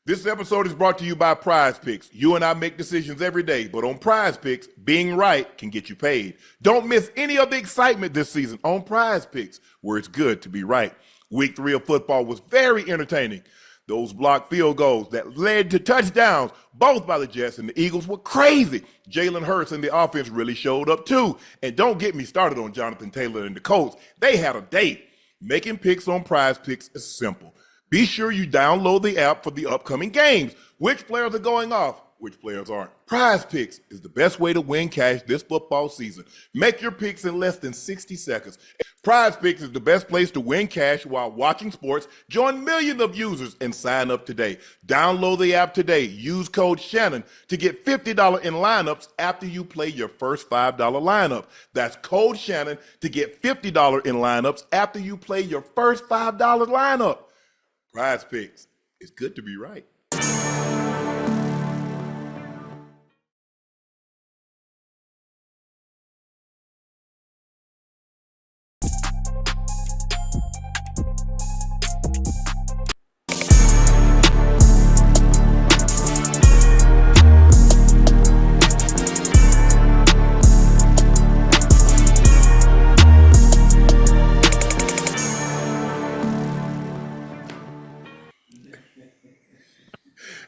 This episode is brought to you by Prize Picks. You and I make decisions every day, but on Prize Picks, being right can get you paid. Don't miss any of the excitement this season on Prize Picks, where it's good to be right. Week 3 of football was very entertaining. Those blocked field goals that led to touchdowns, both by the Jets and the Eagles, were crazy. Jalen Hurts and the offense really showed up too. And don't get me started on Jonathan Taylor and the Colts. They had a date. Making picks on Prize Picks is simple. Be sure you download the app for the upcoming games. Which players are going off? Which players aren't? Prize Picks is the best way to win cash this football season. Make your picks in less than 60 seconds. Prize Picks is the best place to win cash while watching sports. Join millions of users and sign up today. Download the app today. Use code Shannon to get $50 in lineups after you play your first $5 lineup. That's code Shannon to get $50 in lineups after you play your first $5 lineup. Prize Picks. It's good to be right.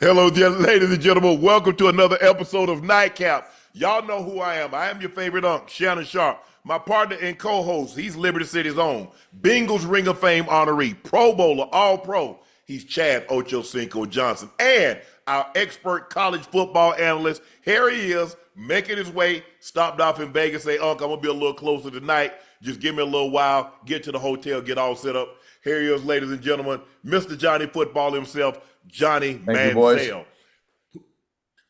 Hello, ladies and gentlemen. Welcome to another episode of Nightcap. Y'all know who I am. I am your favorite Unc, Shannon Sharpe. My partner and co-host, he's Liberty City's own, Bengals Ring of Fame honoree, Pro Bowler, All-Pro. He's Chad Ochocinco Johnson. And our expert college football analyst, here he is, making his way, stopped off in Vegas, say, Unc, I'm going to be a little closer tonight. Just give me a little while, get to the hotel, get all set up. Here he is, ladies and gentlemen, Mr. Johnny Football himself, Johnny Manziel.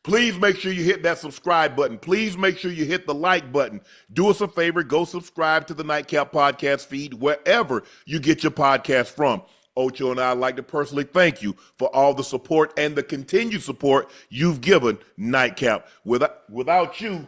Please make sure you hit that subscribe button. Please make sure you hit the like button. Do us a favor, go subscribe to the Nightcap podcast feed wherever you get your podcast from. Ocho and I would like to personally thank you for all the support and the continued support you've given Nightcap. Without you,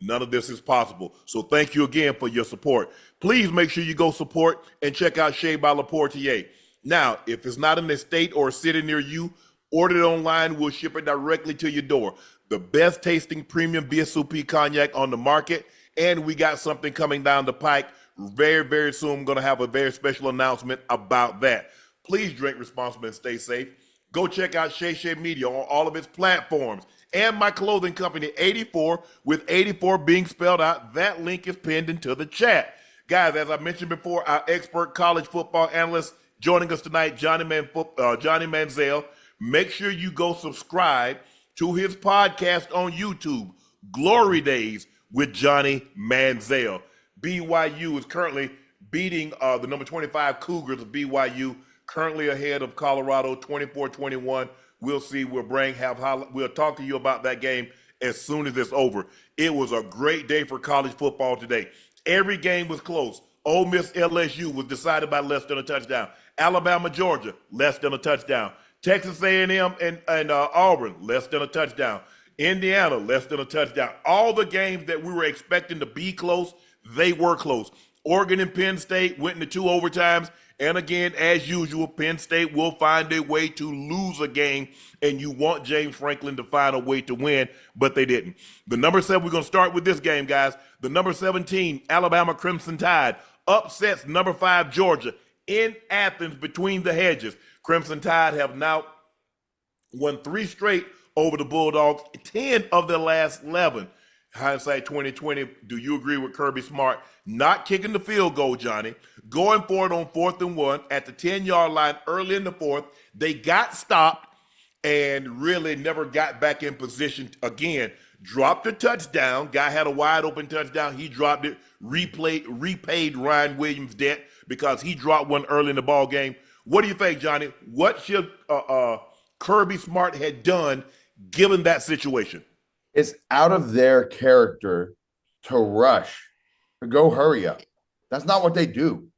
none of this is possible. So thank you again for your support. Please make sure you go support and check out Shea by Laportier. Now, if it's not in a state or a city near you, order it online. We'll ship it directly to your door. The best tasting premium VSOP cognac on the market. And we got something coming down the pike very, very soon. I'm going to have a very special announcement about that. Please drink responsibly and stay safe. Go check out Shay Media on all of its platforms. And my clothing company, 84, with 84 being spelled out. That link is pinned into the chat. Guys, as I mentioned before, our expert college football analyst joining us tonight, Johnny Manziel. Make sure you go subscribe to his podcast on YouTube, Glory Days with Johnny Manziel. BYU is currently beating the number 25 Cougars of BYU, currently ahead of Colorado 24-21. We'll see. We'll talk to you about that game as soon as it's over. It was a great day for college football today. Every game was close. Ole Miss LSU was decided by less than a touchdown. Alabama Georgia, less than a touchdown. Texas A&M and Auburn, less than a touchdown. Indiana, less than a touchdown. All the games that we were expecting to be close, they were close. Oregon and Penn State went into 2 overtimes. And again, as usual, Penn State will find a way to lose a game, and you want James Franklin to find a way to win, but they didn't. The number 7, we're going to start with this game, guys. The number 17, Alabama Crimson Tide, upsets number 5, Georgia, in Athens between the hedges. Crimson Tide have now won 3 straight over the Bulldogs, 10 of their last 11. Hindsight 2020, do you agree with Kirby Smart? Not kicking the field goal, Johnny. Going for it on 4th and 1 at the 10-yard line early in the 4th. They got stopped and really never got back in position again. Dropped a touchdown. Guy had a wide open touchdown. He dropped it. Repaid Ryan Williams' debt because he dropped one early in the ball game. What do you think, Johnny? What should Kirby Smart had done given that situation? It's out of their character to rush, to go hurry up. That's not what they do.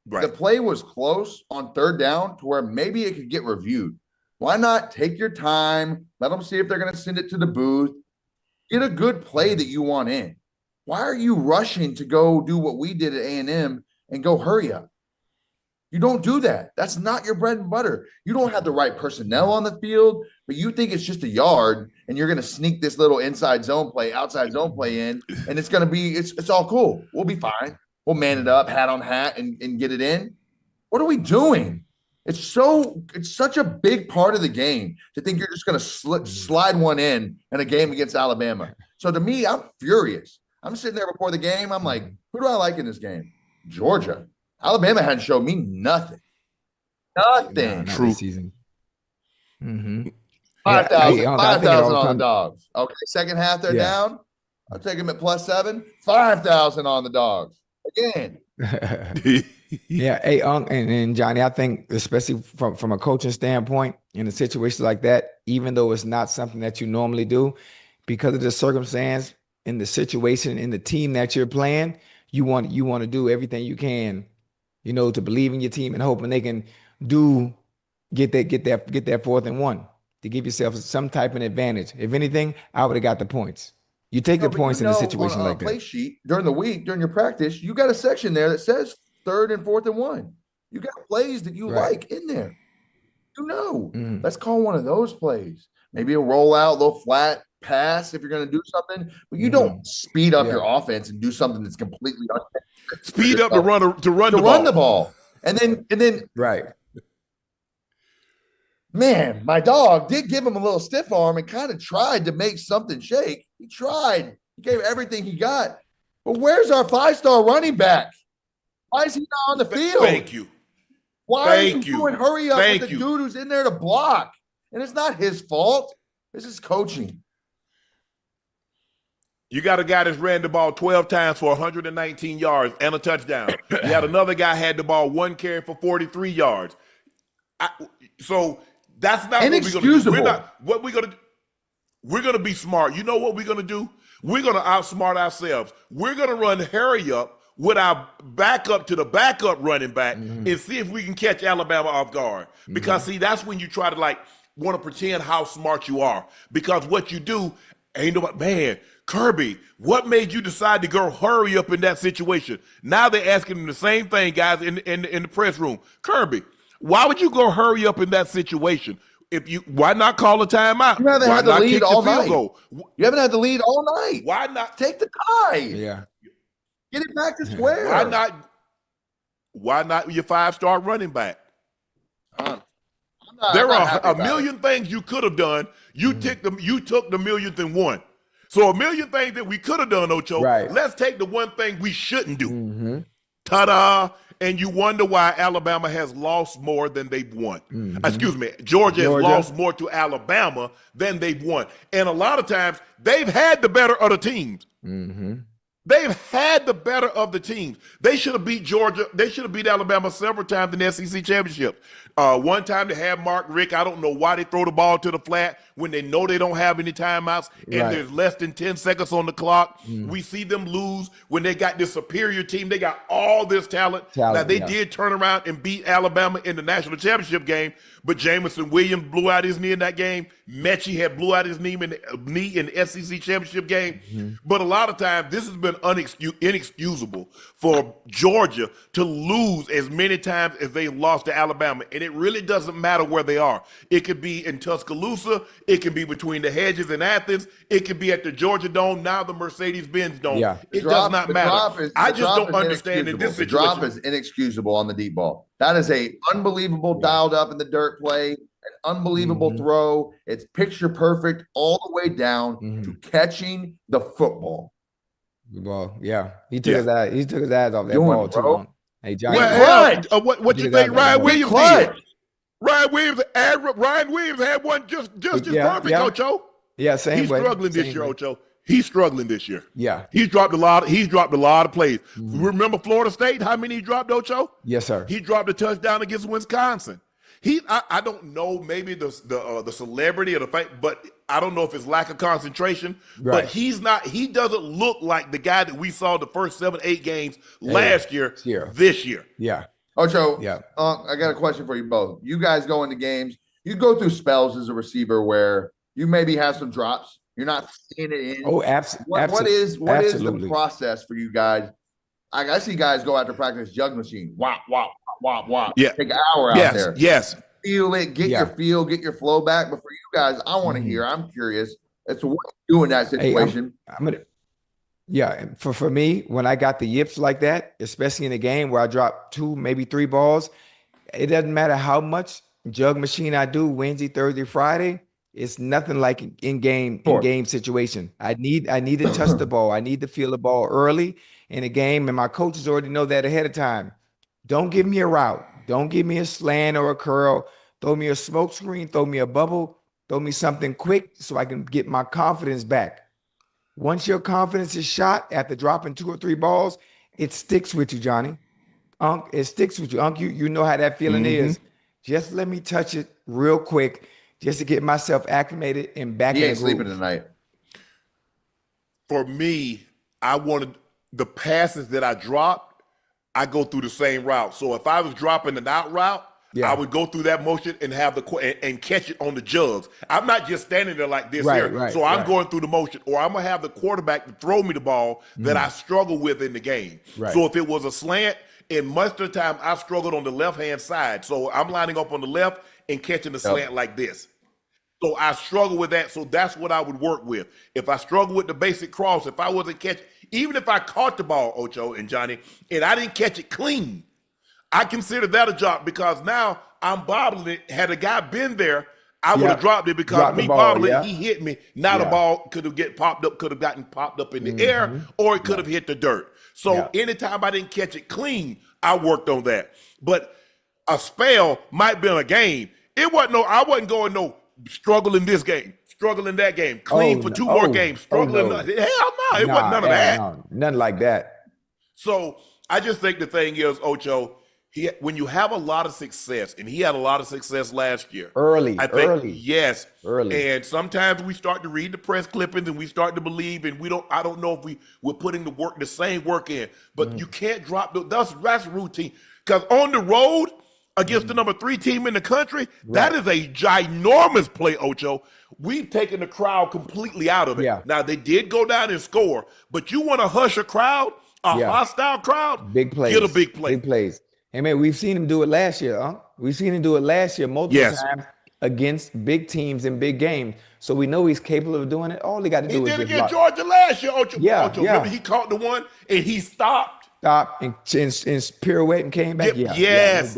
Right. The play was close on 3rd down to where maybe it could get reviewed. Why not take your time, let them see if they're going to send it to the booth, get a good play that you want in. Why are you rushing to go do what we did at A&M and go hurry up? You don't do that. That's not your bread and butter. You don't have the right personnel on the field, but you think it's just a yard and you're going to sneak this little inside zone play, outside zone play in, and it's going to be, it's all cool. We'll be fine. We'll man it up, hat on hat, and get it in. What are we doing? It's such a big part of the game to think you're just going to slide one in a game against Alabama. So to me, I'm furious. I'm sitting there before the game. I'm like, who do I like in this game? Georgia. Alabama hadn't showed me nothing. Nothing. True. This season. 5,000 on the dogs. Okay, second half they're down. I'll take them at +7. 5,000 on the dogs. Again. Yeah, hey, Unc and Johnny, I think especially from a coaching standpoint, in a situation like that, even though it's not something that you normally do, because of the circumstance, in the situation, in the team that you're playing, you want to do everything you can, to believe in your team and hoping they can get that 4th and 1 to give yourself some type of advantage. If anything, I would have got the points. You take the points in a situation like that. On a play sheet during the week, during your practice, you got a section there that says 3rd and 4th and 1. You got plays that you like in there. Let's call one of those plays. Maybe a rollout, a little flat pass if you're going to do something, but you don't speed up your offense and do something that's completely speed up to run the ball. And then right. Man, my dog did give him a little stiff arm and kind of tried to make something shake. He tried. He gave everything he got. But where's our 5-star running back? Why is he not on the field? Thank you. Why are you doing hurry up with the dude who's in there to block? And it's not his fault. This is coaching. You got a guy that's ran the ball 12 times for 119 yards and a touchdown. You had another guy had the ball 1 carry for 43 yards. So that's not inexcusable. What we're going to do. We're going to be smart. You know what we're going to do? We're going to outsmart ourselves. We're going to run hurry up with our backup to the backup running back and see if we can catch Alabama off guard. Because, see, that's when you try to, want to pretend how smart you are. Because what you do ain't nobody, man, Kirby, what made you decide to go hurry up in that situation? Now they're asking him the same thing, guys, in the press room. Kirby, why would you go hurry up in that situation? Why not call a timeout? You haven't had the lead all night. You haven't had the lead all night. Why not take the tie? Yeah. Get it back to square. Why not your 5-star running back? There are a million things you could have done. You took the 1,000,001. So a million things that we could have done, Ocho. Right. Let's take the one thing we shouldn't do. Ta-da! And you wonder why Alabama has lost more than they've won. Excuse me, Georgia has lost more to Alabama than they've won. And a lot of times, they've had the better of the teams. They've had the better of the teams. They should have beat Georgia. They should have beat Alabama several times in the SEC championship. One time they had Mark Richt. I don't know why they throw the ball to the flat when they know they don't have any timeouts and there's less than 10 seconds on the clock. We see them lose when they got this superior team. They got all this talent. Now, they did turn around and beat Alabama in the national championship game, but Jamison Williams blew out his knee in that game. Mechie had blew out his knee in the SEC championship game. But a lot of times, this has been inexcusable for Georgia to lose as many times as they lost to Alabama. And it really doesn't matter where they are. It could be in Tuscaloosa. It could be between the hedges in Athens. It could be at the Georgia Dome, now the Mercedes-Benz Dome. It does not matter. I just don't understand in this situation. The drop is inexcusable on the deep ball. That is a unbelievable dialed up in the dirt play, an unbelievable throw. It's picture perfect all the way down to catching the football. Well, yeah, he took his eyes off that ball too long. Hey, Johnny, what you think Ryan Williams did? Ryan Williams had one just as perfect, Ocho. Yeah, same He's way. Struggling this year, Ocho. He's struggling this year. Yeah, he's dropped a lot of plays. Remember Florida State? How many he dropped, Ocho? Yes, sir. He dropped a touchdown against Wisconsin. I don't know, maybe the celebrity or the fact, but I don't know if it's lack of concentration. Right. But he doesn't look like the guy that we saw the first 7-8 games last year. This year. Yeah. Ocho, I got a question for you both. You guys go into games, you go through spells as a receiver where you maybe have some drops. You're not seeing it in. Oh, absolutely. What is the process for you guys? I see guys go after practice jug machine. Wow. wop, wop. Yeah. Take an hour out Yes, there. yes. Feel it, get your feel, get your flow back. But for you guys, I want to hear. I'm curious as to what you do in that situation. I'm gonna. Yeah, and for me, when I got the yips like that, especially in a game where I drop 2, maybe 3 balls, it doesn't matter how much jug machine I do Wednesday, Thursday, Friday. It's nothing like in game situation. I need to touch the ball. I need to feel the ball early in a game, and my coaches already know that ahead of time. Don't give me a route. Don't give me a slant or a curl. Throw me a smoke screen. Throw me a bubble. Throw me something quick so I can get my confidence back. Once your confidence is shot after dropping 2 or 3 balls, it sticks with you, Johnny. Unc, it sticks with you. Unc, you know how that feeling is. Just let me touch it real quick just to get myself acclimated and back in the groove. He ain't sleeping tonight. For me, I wanted the passes that I dropped, I go through the same route. So if I was dropping an out route, I would go through that motion and have and catch it on the jugs. I'm not just standing there like this here. So I'm going through the motion, or I'm gonna have the quarterback to throw me the ball that I struggle with in the game. So if it was a slant, and most of the time I struggled on the left-hand side. So I'm lining up on the left and catching the slant like this. So I struggle with that. So that's what I would work with. If I struggle with the basic cross, if I wasn't catching, even if I caught the ball, Ocho and Johnny, and I didn't catch it clean, I consider that a drop because now I'm bobbling it. Had a guy been there, I would have dropped it because me bobbling, he hit me. Now the ball could have gotten popped up in the air, or it could have hit the dirt. So anytime I didn't catch it clean, I worked on that. But a spell might be in a game. It wasn't I wasn't going struggle in this game, struggle in that game, clean for 2 more games, struggling. Hell no, it wasn't none of that. No, nothing like that. So I just think the thing is, Ocho, when you have a lot of success, and he had a lot of success last year. Early. Yes. And sometimes we start to read the press clippings and we start to believe, and I don't know if we're putting the same work in, but you can't drop that's routine. Because on the road against the number 3 team in the country, that is a ginormous play, Ocho. We've taken the crowd completely out of it. Now they did go down and score, but you want to hush a crowd, hostile crowd, big plays. Get a big play. Big plays. Hey, man, we've seen him do it last year, huh? We've seen him do it last year multiple times against big teams in big games. So we know he's capable of doing it. All he got to do is just block. He did it against Georgia last year, Ocho. Ocho, remember he caught the one and he stopped and pirouette and came back. Yes.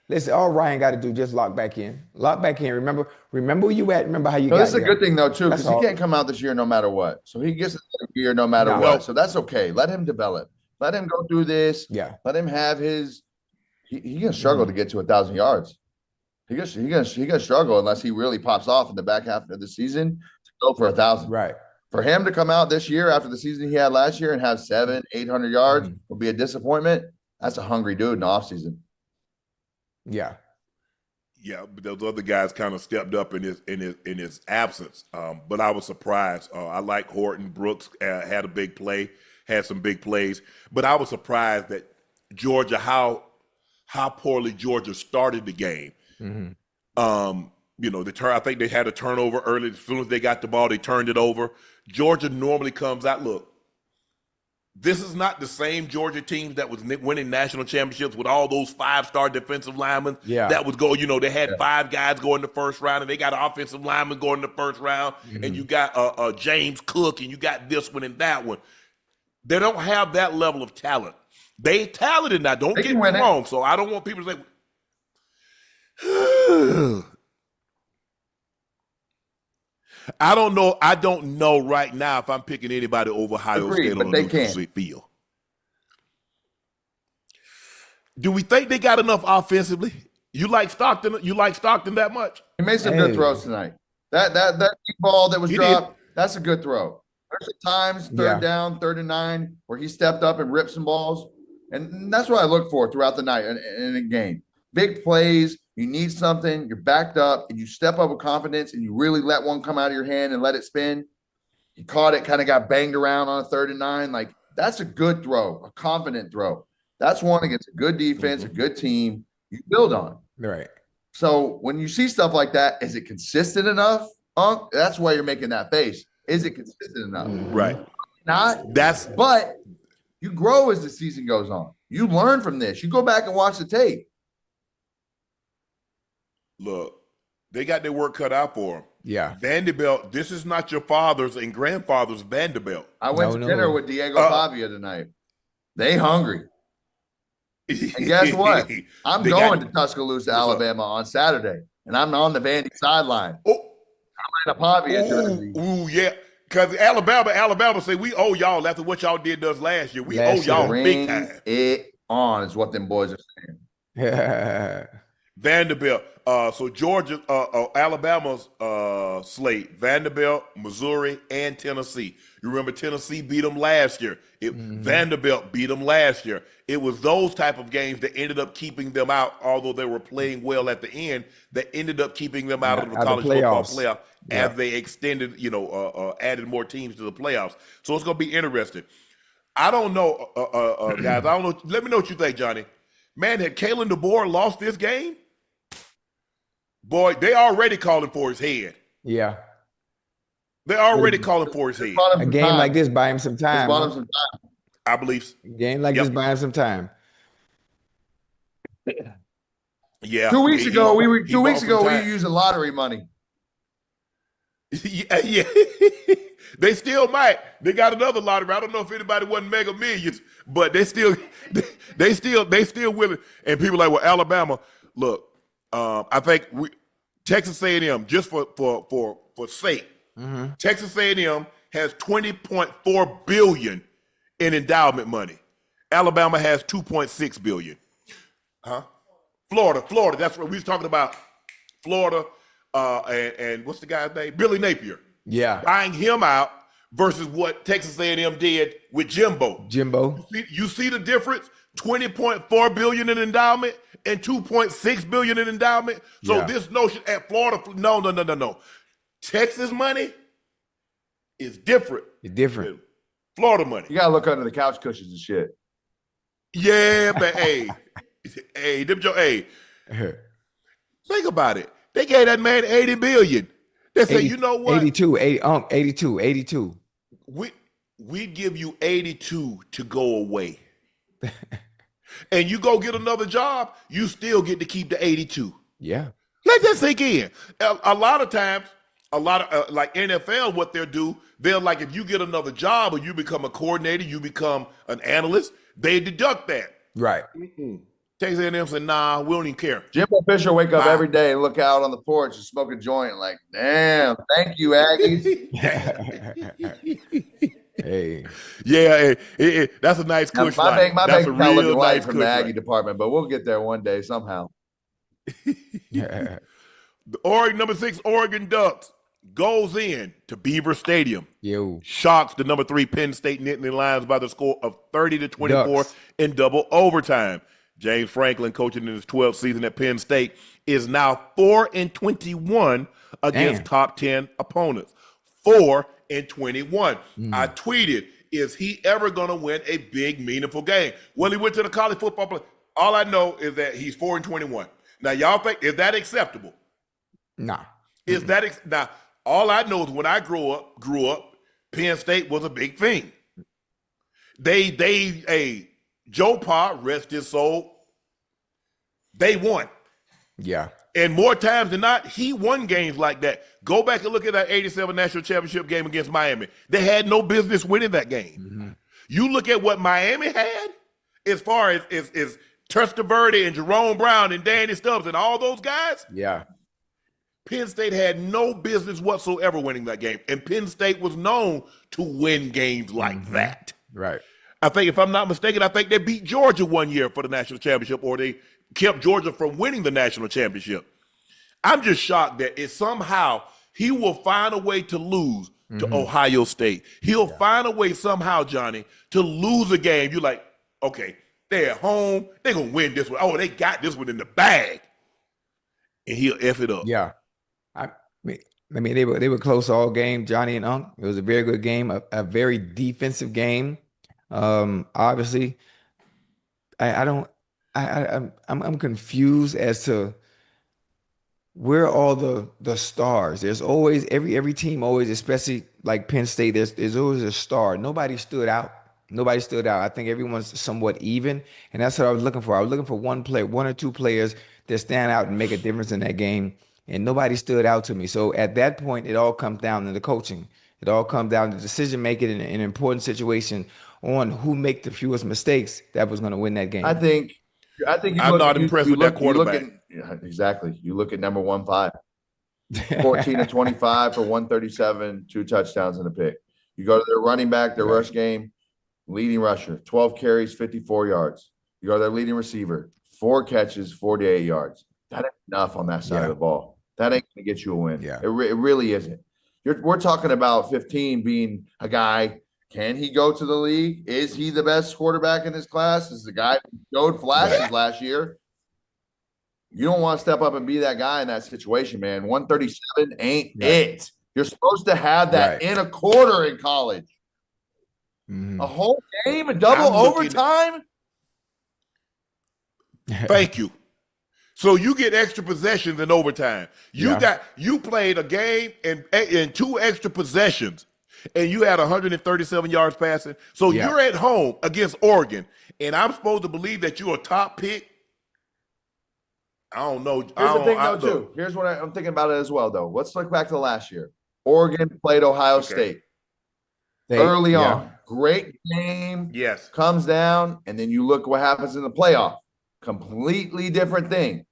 Listen, all Ryan got to do just lock back in. Lock back in. Remember where you at. Remember how you got. This is a good thing though too, because he can't come out this year no matter what. So he gets a year no matter what. So that's okay. Let him develop. Let him go through this. Let him have his. He's gonna struggle to get to 1,000 yards. He's gonna struggle unless he really pops off in the back half of the season to go for 1,000. Right. For him to come out this year after the season he had last year and have 700-800 yards will be a disappointment. That's a hungry dude in the offseason. Yeah, but those other guys kind of stepped up in his absence. But I was surprised. I like Horton. Brooks had a big play, had some big plays. But I was surprised that Georgia, how poorly Georgia started the game. I think they had a turnover early. As soon as they got the ball, they turned it over. Georgia normally comes out. Look, this is not the same Georgia team that was winning national championships with all those 5-star defensive linemen. That was they had 5 guys go in the first round, and they got an offensive lineman going in the first round, and you got James Cook, and you got this one and that one. They don't have that level of talent. They talented now. Don't get me wrong. So I don't want people to say, I don't know. I don't know right now if I'm picking anybody over Ohio State on a neutral field. Do we think they got enough offensively? You like Stockton? You like Stockton that much? He made some good throws tonight. That deep ball that was dropped, that's a good throw. There's times third down, 3rd and 9, where he stepped up and ripped some balls. And that's what I look for throughout the night in a game. Big plays, you need something, you're backed up, and you step up with confidence, and you really let one come out of your hand and let it spin. He caught it, kind of got banged around on a 3rd and 9. Like, that's a good throw, a confident throw. That's one against a good defense, a good team you build on. Right. So when you see stuff like that, is it consistent enough, Unc? That's why you're making that face. Is it consistent enough? Right. Not. But you grow as the season goes on. You learn from this. You go back and watch the tape. Look, they got their work cut out for them. Yeah. Vanderbilt, this is not your father's and grandfather's Vanderbilt. I went to dinner with Diego Pavia tonight. They hungry. And guess what? I'm going to Tuscaloosa, Alabama on Saturday, and I'm on the Vandy sideline. Oh, I'm in a Pavia jersey. Ooh, yeah. Because Alabama say we owe y'all after what y'all did to us last year. We owe y'all big time. It on is what them boys are saying. Yeah. Vanderbilt. So Georgia, Alabama's slate: Vanderbilt, Missouri, and Tennessee. You remember Tennessee beat them last year. Vanderbilt beat them last year. It was those type of games that ended up keeping them out, although they were playing well at the end, that ended up keeping them out of the college football playoff as they extended, added more teams to the playoffs. So it's going to be interesting. I don't know, guys. I don't know. Let me know what you think, Johnny. Man, had Kalen DeBoer lost this game, boy, they already calling for his head. Yeah. They're already calling for his head. A game like this, buy him some time. I believe. A game like this, buy him some time. Yeah. 2 weeks ago, we were using lottery money. Yeah. They still might. They got another lottery. I don't know if anybody won Mega Millions, but they still willing. And people like, well, Alabama. Look, I think Texas A&M, just for sake. Texas A&M has $20.4 billion in endowment money. Alabama has $2.6 billion. Florida. That's what we was talking about. Florida, and what's the guy's name? Billy Napier. Yeah, buying him out versus what Texas A&M did with Jimbo. You see the difference? $20.4 billion in endowment and $2.6 billion in endowment. So this notion at Florida, no. Texas money is different. It's different. Florida money. You gotta look under the couch cushions and shit. Yeah, but hey, think about it. They gave that man $80 billion. They say, you know what? 82. We give you 82 to go away. And you go get another job, you still get to keep the 82. Yeah. Let that sink in. A lot of times, like NFL, what they'll do, they're like, if you get another job or you become a coordinator, you become an analyst, they deduct that. Right. Texas A&M said, nah, we don't even care. Jimbo Fisher wake up every day and look out on the porch and smoke a joint like, damn, thank you, Aggies. Hey. Yeah, that's a nice cushion. My bank account looking light from the Aggie department, but we'll get there one day somehow. The number 6 Oregon Ducks goes in to Beaver Stadium. Shocks the number 3 Penn State Nittany Lions by the score of 30-24 in double overtime. James Franklin, coaching in his 12th season at Penn State, is now 4-21 against top 10 opponents. 4-21. I tweeted, is he ever going to win a big, meaningful game? Well, he went to the college football play. All I know is that he's 4-21. Now, y'all think, is that acceptable? Nah. Is that now? All I know is when I grew up, Penn State was a big thing. Joe Pa, rest his soul, they won. Yeah. And more times than not, he won games like that. Go back and look at that 87 national championship game against Miami. They had no business winning that game. You look at what Miami had as far as Testaverde and Jerome Brown and Danny Stubbs and all those guys. Yeah. Penn State had no business whatsoever winning that game. And Penn State was known to win games like that. Right. I think, if I'm not mistaken, I think they beat Georgia one year for the national championship, or they kept Georgia from winning the national championship. I'm just shocked that somehow he will find a way to lose to Ohio State. He'll find a way somehow, Johnny, to lose a game. You're like, okay, they're at home. They're going to win this one. Oh, they got this one in the bag. And he'll F it up. Yeah. I mean, they were close all game, Johnny and Unc. It was a very good game, a very defensive game. Obviously, I'm confused as to where all the stars. There's always every team always, especially like Penn State, there's always a star. Nobody stood out Nobody stood out. I think everyone's somewhat even, and that's what I was looking for. I was looking for one or two players that stand out and make a difference in that game, and nobody stood out to me. So at that point, it all comes down to the coaching. It all comes down to decision making in an important situation on who make the fewest mistakes that was going to win that game. I think I'm not impressed with that quarterback. Exactly. You look at number 15, 14 to 25 for 137, 2 touchdowns and a pick. You go to their running back, their rush game, leading rusher, 12 carries, 54 yards. You go to their leading receiver, 4 catches, 48 yards. That ain't enough on that side of the ball. That ain't going to get you a win. Yeah. It really isn't. We're talking about 15 being a guy. Can he go to the league? Is he the best quarterback in his class? Is the guy who showed flashes last year? You don't want to step up and be that guy in that situation, man. 137 ain't it. You're supposed to have that in a quarter in college. A whole game, a double overtime. Thank you. So you get extra possessions in overtime. You played a game in 2 extra possessions, and you had 137 yards passing. So you're at home against Oregon, and I'm supposed to believe that you're a top pick. I don't know. Here's the thing, though, too. Here's what I'm thinking about it as well, though. Let's look back to last year. Oregon played Ohio State early on. Great game. Yes. Comes down, and then you look what happens in the playoff. Completely different thing.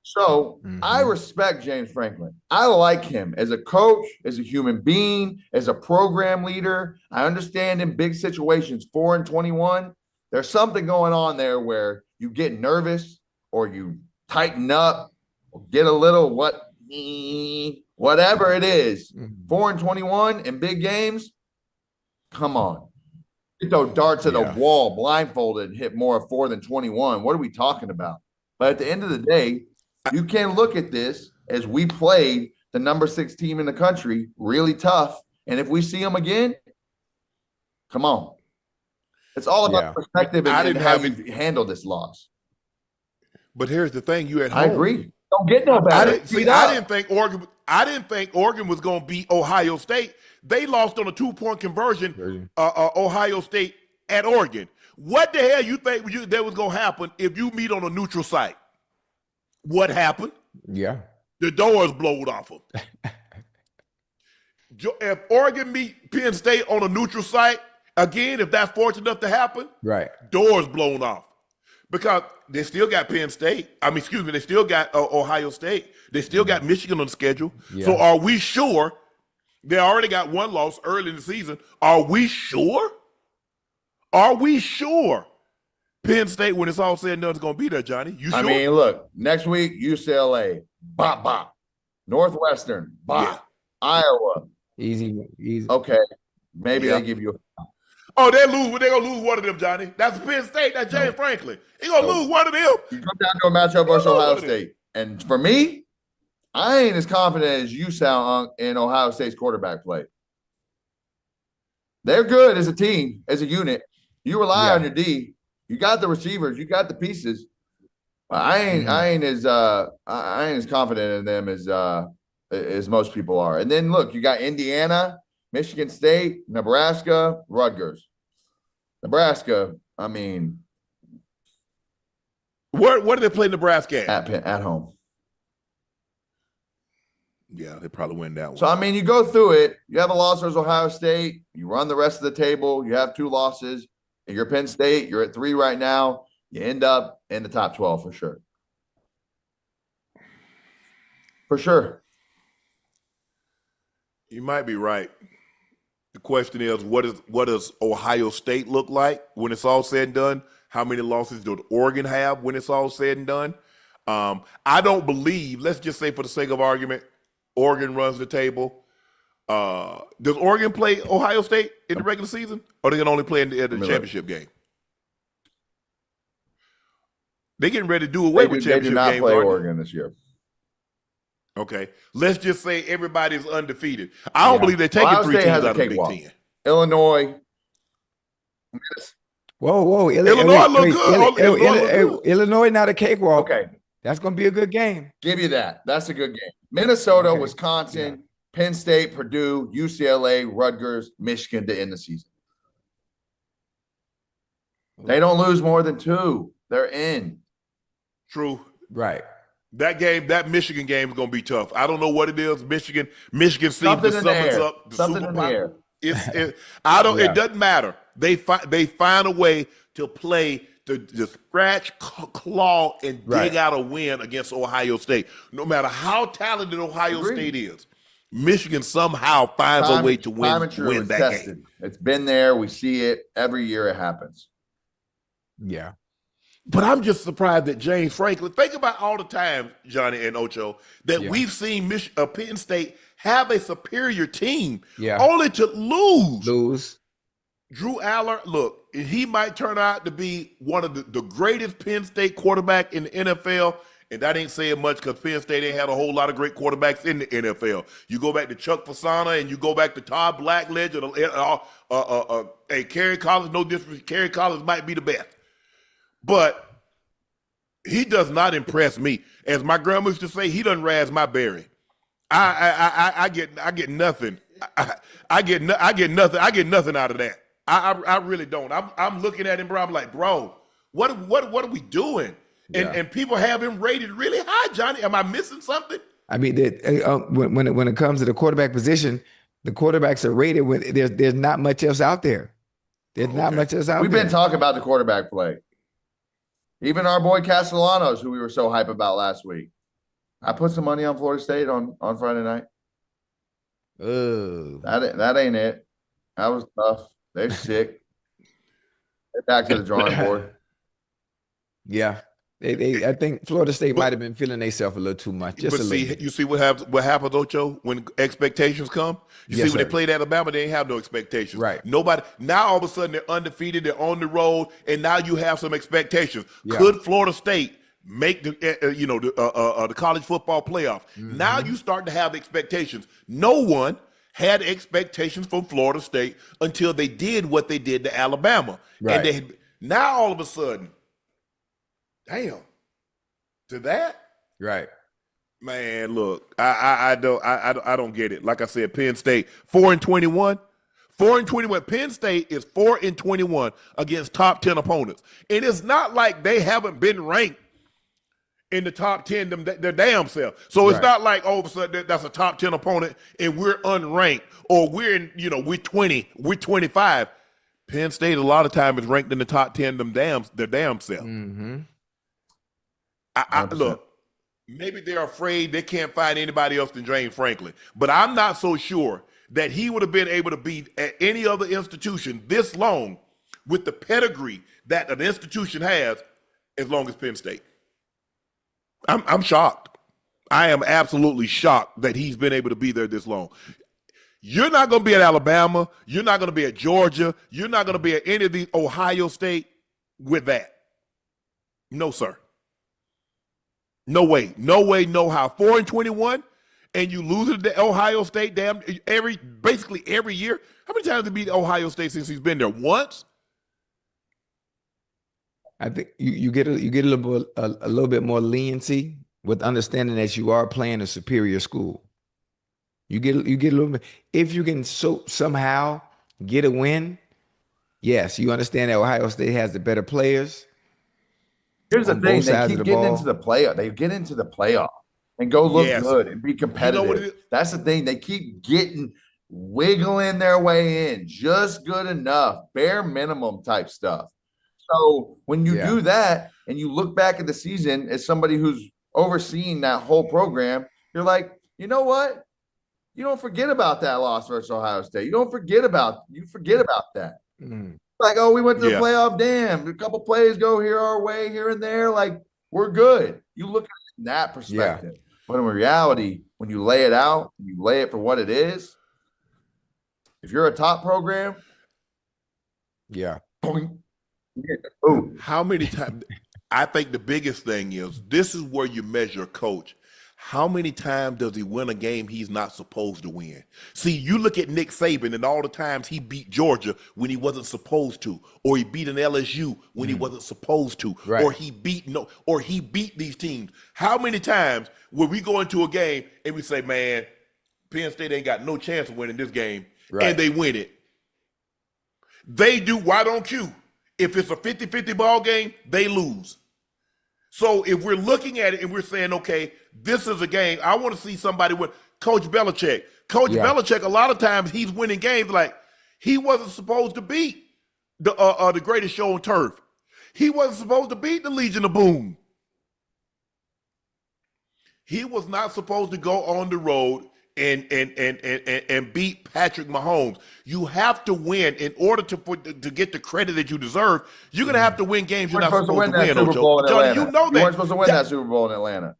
So I respect James Franklin. I like him as a coach, as a human being, as a program leader. I understand in big situations, 4-21, there's something going on there where you get nervous or you tighten up or get a little whatever it is. 4-21 in big games, come on. You throw darts at a wall blindfolded and hit more of 4 than 21. What are we talking about? But at the end of the day, you can look at this as we played the number 6 team in the country really tough. And if we see them again, come on. It's all about perspective and how you handle this loss. But here's the thing: you at home. I agree. Don't get no better. I didn't think Oregon was going to beat Ohio State. They lost on a 2-point conversion. Ohio State at Oregon. What the hell you think that was going to happen if you meet on a neutral site? What happened? Yeah. The doors blowed off them. If Oregon meet Penn State on a neutral site, again, if that's fortunate enough to happen, doors blown off. Because they still got Penn State. They still got Ohio State. They still got Michigan on the schedule. Yeah. So are we sure? They already got 1 loss early in the season. Are we sure? Are we sure Penn State, when it's all said and done, is going to be there, Johnny? You sure? Look, next week, UCLA, bop, bop. Northwestern, bop. Iowa. Easy. Okay. Maybe they give you a Oh, they're going to lose one of them, Johnny. That's Penn State. That's James Franklin. He's going to lose one of them. You come down to a matchup versus Ohio State. And for me, I ain't as confident as you sound in Ohio State's quarterback play. They're good as a team, as a unit. You rely on your D. You got the receivers. You got the pieces. I ain't as confident in them as most people are. And then look, you got Indiana, Michigan State, Nebraska, Rutgers. Nebraska, where do they play Nebraska at home? Yeah, they probably win that one. So you go through it. You have a loss versus Ohio State. You run the rest of the table. You have 2 losses. And you're Penn State. You're at 3 right now. You end up in the top 12 for sure. For sure. You might be right. The question is, what does Ohio State look like when it's all said and done? How many losses does Oregon have when it's all said and done? I don't believe, let's just say for the sake of argument, Oregon runs the table. Does Oregon play Ohio State in the regular season, or they can only play in the championship game? They're getting ready to do away with championship games. They do not play Oregon this year. Okay, let's just say everybody's undefeated. I don't believe they're taking 3 teams out of the Big Ten. Illinois. Whoa! Illinois look good. Illinois not a cakewalk. Okay, that's going to be a good game. Give you that. That's a good game. Minnesota, Wisconsin, Penn State, Purdue, UCLA, Rutgers, Michigan to end the season. They don't lose more than 2. They're in. True. Right. That Michigan game is going to be tough. I don't know what it is. Michigan seems to summons up the Something in the air. It Yeah. doesn't matter. They find a way to play to scratch, claw, and dig out a win against Ohio State. No matter how talented Ohio State is, Michigan somehow finds a way to win that game. It's been there. We see it every year. It happens. Yeah. But I'm just surprised that James Franklin, think about all the times, Johnny and Ocho, that we've seen Penn State have a superior team only to lose. Drew Aller, look, he might turn out to be one of the greatest Penn State quarterback in the NFL, and that ain't saying much because Penn State ain't had a whole lot of great quarterbacks in the NFL. You go back to Chuck Fasana and you go back to Todd Blackledge, hey, Kerry Collins, no disrespect, Kerry Collins might be the best. But he does not impress me. As my grandma used to say, he doesn't razz my berry. I get nothing. I get nothing. I get nothing out of that. I really don't. I'm looking at him, bro. I'm like, bro, what are we doing? And people have him rated really high, Johnny. Am I missing something? I mean, when it comes to the quarterback position, the quarterbacks are rated when there's not much else out there. There's not much else out there. We've been talking about the quarterback play. Even our boy Castellanos, who we were so hype about last week. I put some money on Florida State on Friday night. That ain't it. That was tough. They're sick. They're back to the drawing board. Yeah. I think Florida State might have been feeling themselves a little too much. You see what happens, Ocho, when expectations come? You see when they played Alabama, they didn't have no expectations. Right. Nobody. Now all of a sudden they're undefeated, they're on the road, and now you have some expectations. Could Florida State make the college football playoff? Now you start to have expectations. No one had expectations from Florida State until they did what they did to Alabama. Right. And now all of a sudden, damn, to that? Right. Man, look, I don't get it. Like I said, Penn State 4-21. 4-21. Penn State is 4-21 against top 10 opponents. And it's not like they haven't been ranked in the top 10 their damn self. So it's not like all of a sudden that's a top 10 opponent and we're unranked or we're we're 20, we're 25. Penn State a lot of time is ranked in the top 10 their damn self. Look, maybe they're afraid they can't find anybody else than James Franklin, but I'm not so sure that he would have been able to be at any other institution this long with the pedigree that an institution has as long as Penn State. I'm shocked. I am absolutely shocked that he's been able to be there this long. You're not going to be at Alabama. You're not going to be at Georgia. You're not going to be at any of these Ohio State with that. No, sir. No way. No way, no how. 4-21, and you lose it to Ohio State basically every year. How many times have he beat Ohio State since he's been there? Once? I think you get a little bit more leniency with understanding that you are playing a superior school. You get a little bit. If you can somehow get a win, yes, you understand that Ohio State has the better players. Here's the thing: they keep getting into the playoff. They get into the playoff and go look good and be competitive. You know that's the thing. They keep wiggling their way in, just good enough, bare minimum type stuff. So when you do that and you look back at the season as somebody who's overseeing that whole program, you're like, you know what? You don't forget about that loss versus Ohio State. You forget about that. Like, oh, we went to the playoff. Damn, a couple plays go our way here and there. Like, we're good. You look at it from that perspective. But in reality, when you lay it out, you lay it for what it is. If you're a top program, how many times? I think the biggest thing is this is where you measure a coach. How many times does he win a game he's not supposed to win? See, you look at Nick Saban and all the times he beat Georgia when he wasn't supposed to, or he beat an LSU when he wasn't supposed to, or he beat these teams. How many times will we go into a game and we say, man, Penn State ain't got no chance of winning this game, and they win it? They do right on cue. If it's a 50-50 ball game, they lose. So if we're looking at it and we're saying, okay, this is a game, I want to see somebody with Coach Belichick. Coach Belichick, a lot of times he's winning games like he wasn't supposed to beat the greatest show on turf. He wasn't supposed to beat the Legion of Boom. He was not supposed to go on the road and beat Patrick Mahomes. You have to win in order to get the credit that you deserve. You're gonna have to win games you're not supposed to win, Ocho. Johnny, you know that. You weren't supposed to win that Super Bowl in Atlanta.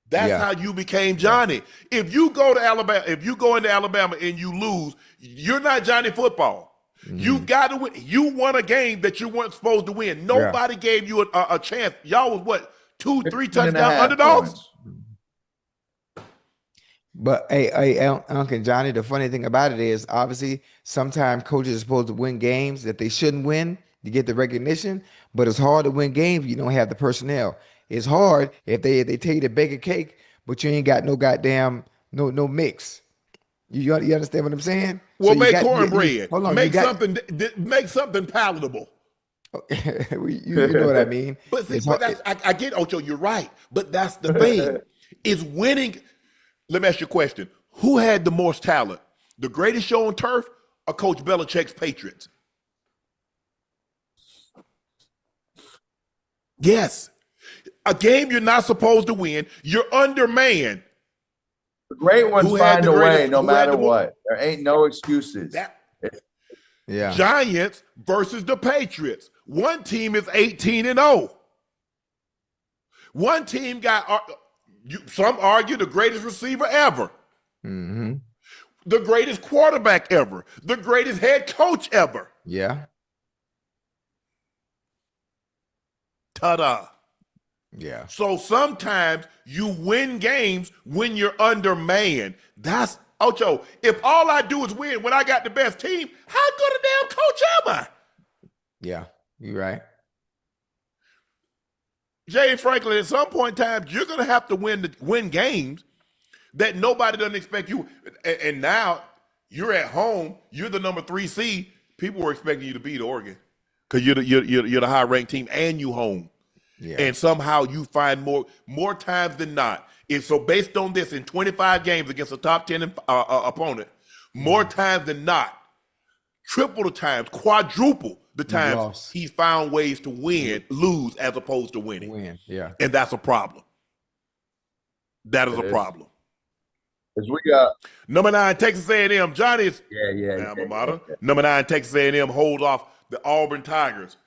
That's how you became Johnny. If you go to Alabama, if you go into Alabama and you lose, you're not Johnny Football. You got to win. You won a game that you weren't supposed to win. Nobody gave you a chance. Y'all was what, 2-3 touchdown underdogs? Points. But hey, Unc and Johnny, the funny thing about it is, obviously, sometimes coaches are supposed to win games that they shouldn't win to get the recognition. But it's hard to win games if you don't have the personnel. It's hard if they tell you to bake a cake, but you ain't got no goddamn no mix. You understand what I'm saying? Well, so make cornbread. Hold on, make something palatable. You know what I mean? But see, I get, Ocho, you're right. But that's the thing. Is winning. Let me ask you a question. Who had the most talent? The greatest show on turf or Coach Belichick's Patriots? Yes. A game you're not supposed to win. You're undermanned. The great ones find a way no matter what. There ain't no excuses. Giants versus the Patriots. One team is 18-0. One team got, some argue, the greatest receiver ever. The greatest quarterback ever. The greatest head coach ever. Yeah. Ta-da. Yeah. So sometimes you win games when you're undermanned. That's, Ocho, if all I do is win when I got the best team, how good a damn coach am I? Yeah, you're right. Jay Franklin, at some point in time, you're going to have to win games that nobody doesn't expect you. And now you're at home. You're the number 3 seed. People were expecting you to beat Oregon because you're the high-ranked team and you home. Yeah. And somehow you find more times than not. So based on this, in 25 games against a top 10 opponent, more times than not, triple the times, quadruple the times he's found ways to lose as opposed to winning. Yeah. And that's a problem. That is a problem. As we got number 9, Texas A&M. Johnny's alma mater. Number 9, Texas A&M holds off the Auburn Tigers.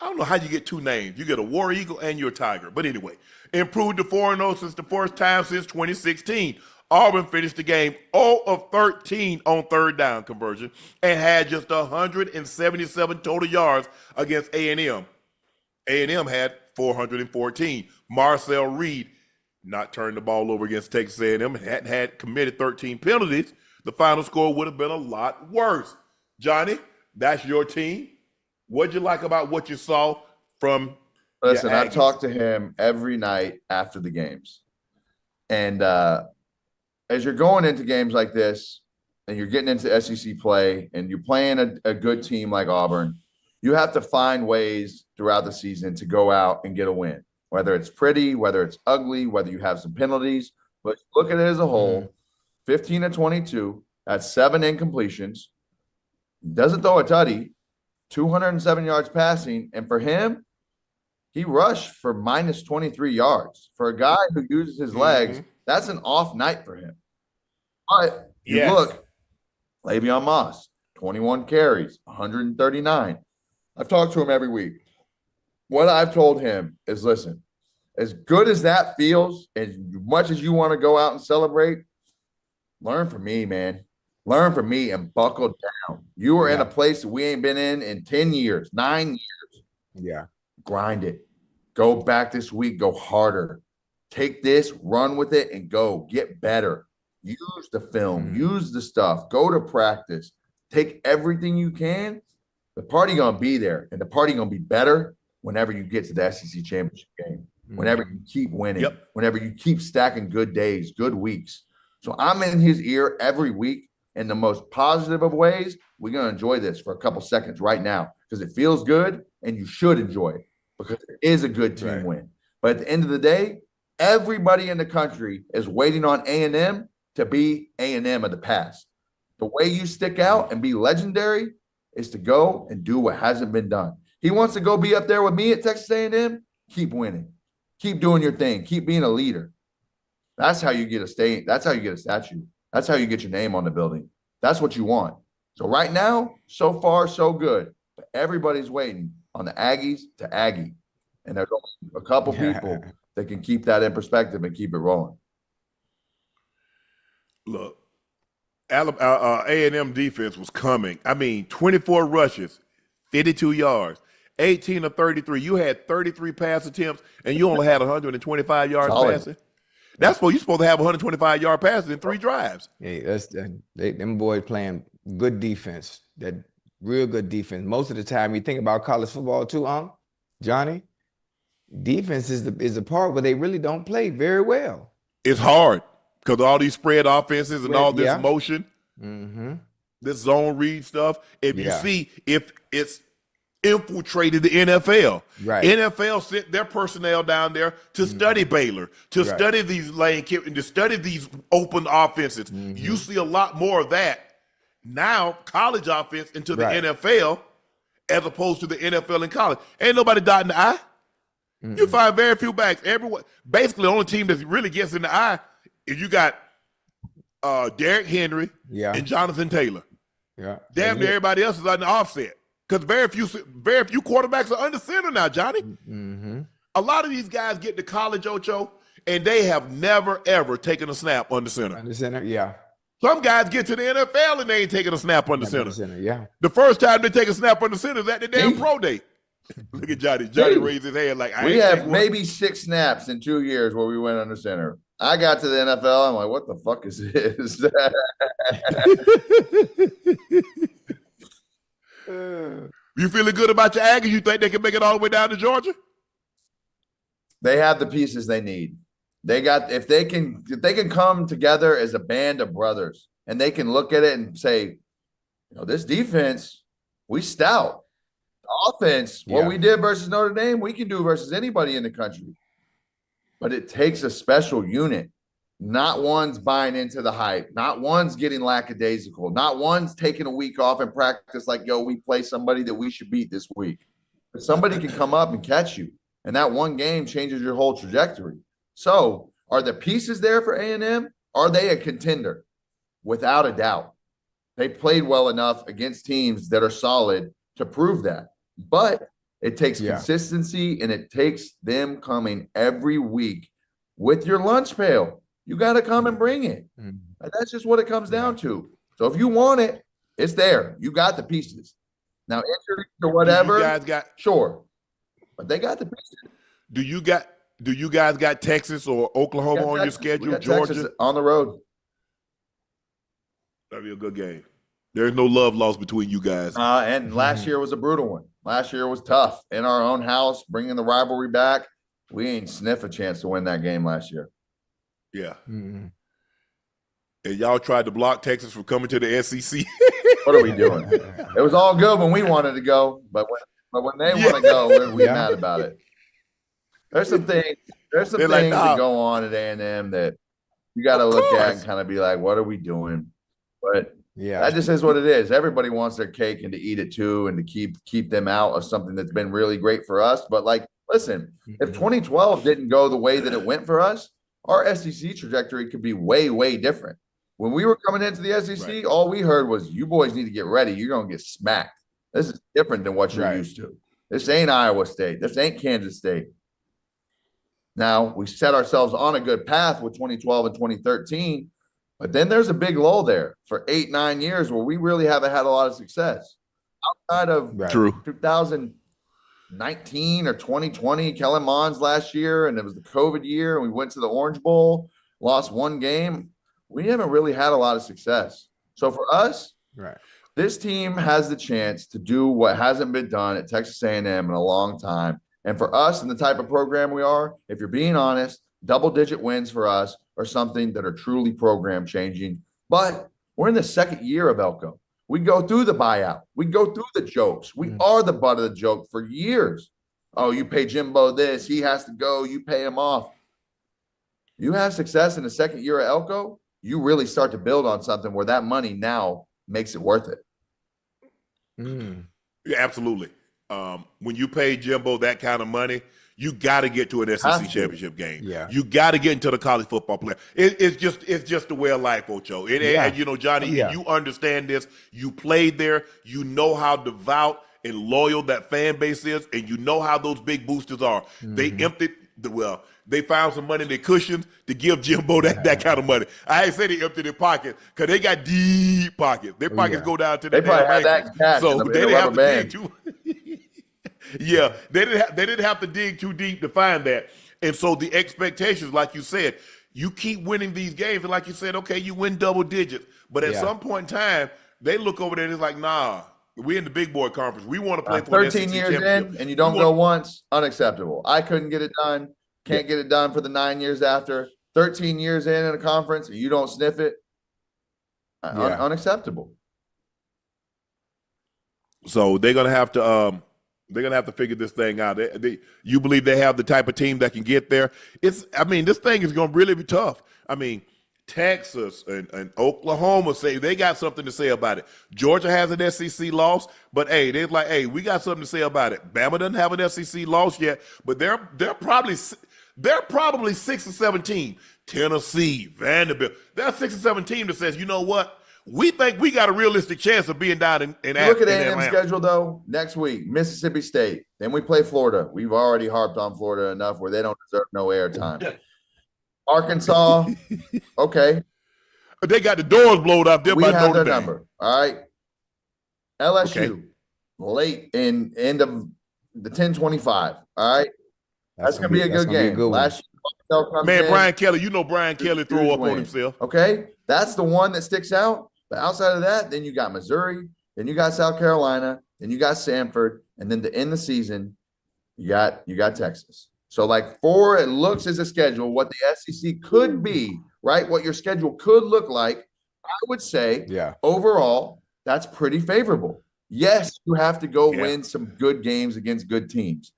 I don't know how you get 2 names. You get a War Eagle and you're a Tiger. But anyway, improved to 4-0 since the first time since 2016. Auburn finished the game 0 of 13 on third down conversion and had just 177 total yards against A&M. A&M had 414. Marcel Reed not turned the ball over against Texas A&M, had committed 13 penalties. The final score would have been a lot worse. Johnny, that's your team. What'd you like about what you saw from? Listen, I talk to him every night after the games. And as you're going into games like this and you're getting into SEC play and you're playing a good team like Auburn, you have to find ways throughout the season to go out and get a win, whether it's pretty, whether it's ugly, whether you have some penalties. But look at it as a whole, 15 of 22, that's 7 incompletions. Doesn't throw a tutty. 207 yards passing, and for him, he rushed for minus 23 yards. For a guy who uses his legs, that's an off night for him. But you look, Le'Veon Moss, 21 carries, 139. I've talked to him every week. What I've told him is, listen, as good as that feels, as much as you want to go out and celebrate, learn from me, man. Learn from me and buckle down. You are in a place that we ain't been in 10 years, 9 years. Yeah. Grind it. Go back this week. Go harder. Take this, run with it, and go. Get better. Use the film. Use the stuff. Go to practice. Take everything you can. The party going to be there, and the party going to be better whenever you get to the SEC championship game, whenever you keep winning, whenever you keep stacking good days, good weeks. So I'm in his ear every week. in the most positive of ways, we're going to enjoy this for a couple seconds right now because it feels good and you should enjoy it because it is a good team win. But at the end of the day, everybody in the country is waiting on A&M to be A&M of the past. The way you stick out and be legendary is to go and do what hasn't been done. He wants to go be up there with me at Texas A&M. Keep winning. Keep doing your thing. Keep being a leader. That's how you get a state. That's how you get a statue. That's how you get your name on the building. That's what you want. So right now, so far, so good. But everybody's waiting on the Aggies to Aggie. And there's only a couple people that can keep that in perspective and keep it rolling. Look, A&M defense was coming. I mean, 24 rushes, 52 yards, 18 of 33. You had 33 pass attempts, and you only had 125 yards passing. That's what you're supposed to have 125-yard passes in 3 drives. Hey, them boys playing good defense. That real good defense. Most of the time, you think about college football too, Johnny. Defense is the part where they really don't play very well. It's hard because all these spread offenses and all this motion, this zone read stuff. If you see, if it's infiltrated the NFL. Right. NFL sent their personnel down there to study Baylor, to study these lane kick, and to study these open offenses. You see a lot more of that now, college offense into the NFL as opposed to the NFL in college. Ain't nobody dotting the I. You find very few backs. Everyone, basically, the only team that really gets in the I is you got Derrick Henry and Jonathan Taylor. Yeah. Damn near everybody else is on the offset. Because very few quarterbacks are under center now, Johnny. A lot of these guys get to college, Ocho, and they have never, ever taken a snap under center. Under center, yeah. Some guys get to the NFL and they ain't taking a snap under center. Yeah. The first time they take a snap under center is at the damn pro day. Look at Johnny. Johnny raised his hand like, we have maybe 6 snaps in 2 years where we went under center. I got to the NFL. I'm like, what the fuck is this? You feeling good about your Aggies? You think they can make it all the way down to Georgia? They have the pieces they need. They got if they can come together as a band of brothers and they can look at it and say, this defense, we stout. The offense, what we did versus Notre Dame, we can do versus anybody in the country. But it takes a special unit. Not one's buying into the hype. Not one's getting lackadaisical. Not one's taking a week off and practice like, we play somebody that we should beat this week. But somebody can come up and catch you. And that one game changes your whole trajectory. So are the pieces there for A&M? Are they a contender? Without a doubt. They played well enough against teams that are solid to prove that. But it takes consistency and it takes them coming every week with your lunch pail. You got to come and bring it. That's just what it comes down to. So if you want it, it's there. You got the pieces. Now, injuries or whatever, you guys got sure. But they got the pieces. Do you guys got Texas or Oklahoma on your schedule? Georgia Texas on the road. That'll be a good game. There's no love lost between you guys. And last year was a brutal one. Last year was tough. In our own house, bringing the rivalry back. We ain't sniff a chance to win that game last year. Yeah. And y'all tried to block Texas from coming to the SEC. What are we doing? It was all good when we wanted to go, but when they want to go, we're mad about it. There's some things that go on at A&M that you got to look at and kind of be like, what are we doing? But that just is what it is. Everybody wants their cake and to eat it too, and to keep them out of something that's been really great for us. But listen, if 2012 didn't go the way that it went for us, our SEC trajectory could be way, way different. When we were coming into the SEC, all we heard was, you boys need to get ready. You're going to get smacked. This is different than what you're used to. This ain't Iowa State. This ain't Kansas State. Now, we set ourselves on a good path with 2012 and 2013, but then there's a big lull there for 8-9 years where we really haven't had a lot of success. Outside of 2019 or 2020, Kellen Mond's last year, and it was the COVID year, and we went to the Orange Bowl, lost one game. We haven't really had a lot of success. So for us, this team has the chance to do what hasn't been done at Texas A&M in a long time. And for us and the type of program we are, if you're being honest, double-digit wins for us are something that are truly program changing. But We're in the second year of Elko. We go through the buyout. We go through the jokes. We are the butt of the joke for years. Oh, you pay Jimbo this. He has to go. You pay him off. You have success in the second year of Elko, you really start to build on something where that money now makes it worth it. Yeah, absolutely. When you pay Jimbo that kind of money, you got to get to an SEC championship game. Yeah. You got to get into the college football play. It's just the way of life, Ocho. And you know, Johnny, you understand this. You played there. You know how devout and loyal that fan base is, and you know how those big boosters are. They emptied they found some money in their cushions to give Jimbo that kind of money. I ain't say they emptied their pockets because they got deep pockets. Their pockets go down to the damn ankles. So they didn't have to dig too. Yeah, they didn't have to dig too deep to find that. And so the expectations, like you said, you keep winning these games, and like you said, okay, you win double digits. But at some point in time, they look over there and it's like, nah, we're in the big boy conference. We want to play for 13 years in, and you don't go once, unacceptable. I couldn't get it done. Can't get it done for the 9 years after. 13 years in a conference, and you don't sniff it. Unacceptable. So they're gonna have to figure this thing out. You believe they have the type of team that can get there? This thing is gonna really be tough. I mean, Texas and Oklahoma say they got something to say about it. Georgia has an SEC loss, but hey, they're like, hey, we got something to say about it. Bama doesn't have an SEC loss yet, but they're probably 6 or 7 teams. Tennessee, Vanderbilt. They're 6 or 7 teams that says, you know what? We think we got a realistic chance of being down in Look at A&M's schedule, though. Next week, Mississippi State. Then we play Florida. We've already harped on Florida enough where they don't deserve no airtime. Arkansas, okay. They got the doors blown up there by Notre Dame. We have their number, all right. LSU, late in end of the 10-25, all right. That's going to be a good game. Last year, Brian Kelly, you know Brian Kelly throw up on himself. Okay, that's the one that sticks out. But outside of that, then you got Missouri, then you got South Carolina, then you got Samford, and then to end the season, you got Texas. So like it looks as a schedule, what the SEC could be, right? What your schedule could look like, I would say, overall, that's pretty favorable. Yes, you have to go win some good games against good teams.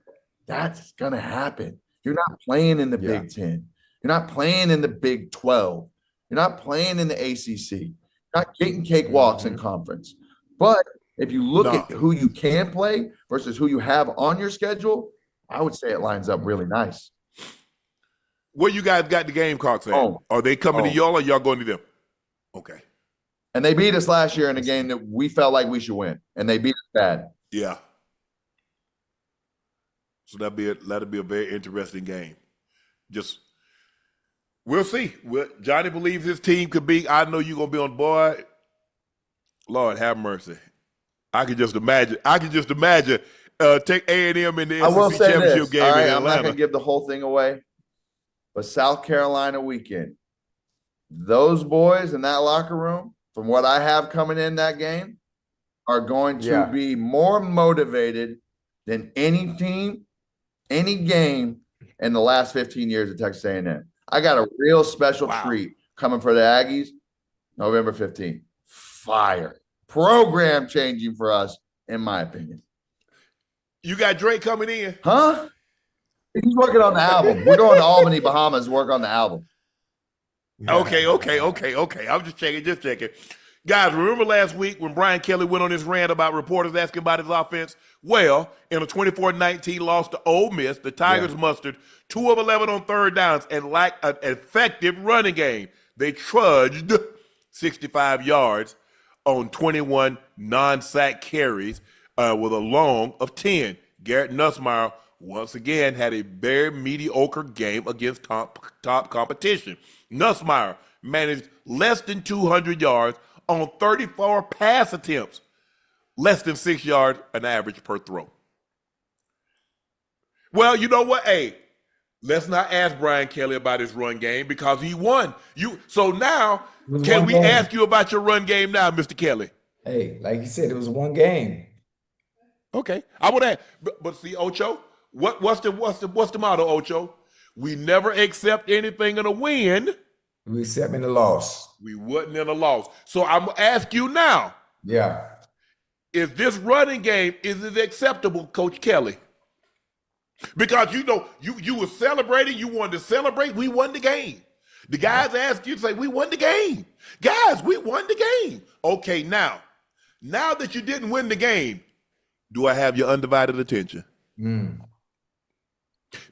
That's going to happen. You're not playing in the Big Ten. You're not playing in the Big 12. You're not playing in the ACC. You're not getting cakewalks in conference. But if you look at who you can play versus who you have on your schedule, I would say it lines up really nice. Where you guys got the Gamecocks at? Are they coming to y'all or y'all going to them? Okay. And they beat us last year in a game that we felt like we should win, and they beat us bad. Yeah. So that'll be a very interesting game. We'll see. Johnny believes his team could be. I know you're gonna be on board. Lord have mercy. I can just imagine. Take A&M in the SEC championship game in Atlanta. I'm not gonna give the whole thing away, but South Carolina weekend, those boys in that locker room, from what I have coming in that game, are going to be more motivated than any team, any game in the last 15 years of Texas A&M. I got a real special treat coming for the Aggies, November 15th. Fire. Program changing for us, in my opinion. You got Drake coming in? Huh? He's working on the album. We're going to Albany, Bahamas to work on the album. Okay. I'm just checking. Guys, remember last week when Brian Kelly went on his rant about reporters asking about his offense? Well, in a 24-19 loss to Ole Miss, the Tigers mustered 2 of 11 on third downs and lacked an effective running game. They trudged 65 yards on 21 non-sack carries with a long of 10. Garrett Nussmeier once again had a very mediocre game against top competition. Nussmeier managed less than 200 yards on 34 pass attempts, less than 6 yards an average per throw. Well, you know what? Hey, let's not ask Brian Kelly about his run game because he won. So now, can we ask you about your run game now, Mr. Kelly? Hey, like you said, it was one game. Okay, I would ask, but see, Ocho, what's the motto, Ocho? We never accept anything in a win We accept in the loss. We wasn't in a loss. So I'm going to ask you now. Yeah. Is this running game, is it acceptable, Coach Kelly? Because you were celebrating, you wanted to celebrate, we won the game. The guys ask you to say, we won the game. Guys, we won the game. Okay, now that you didn't win the game, do I have your undivided attention?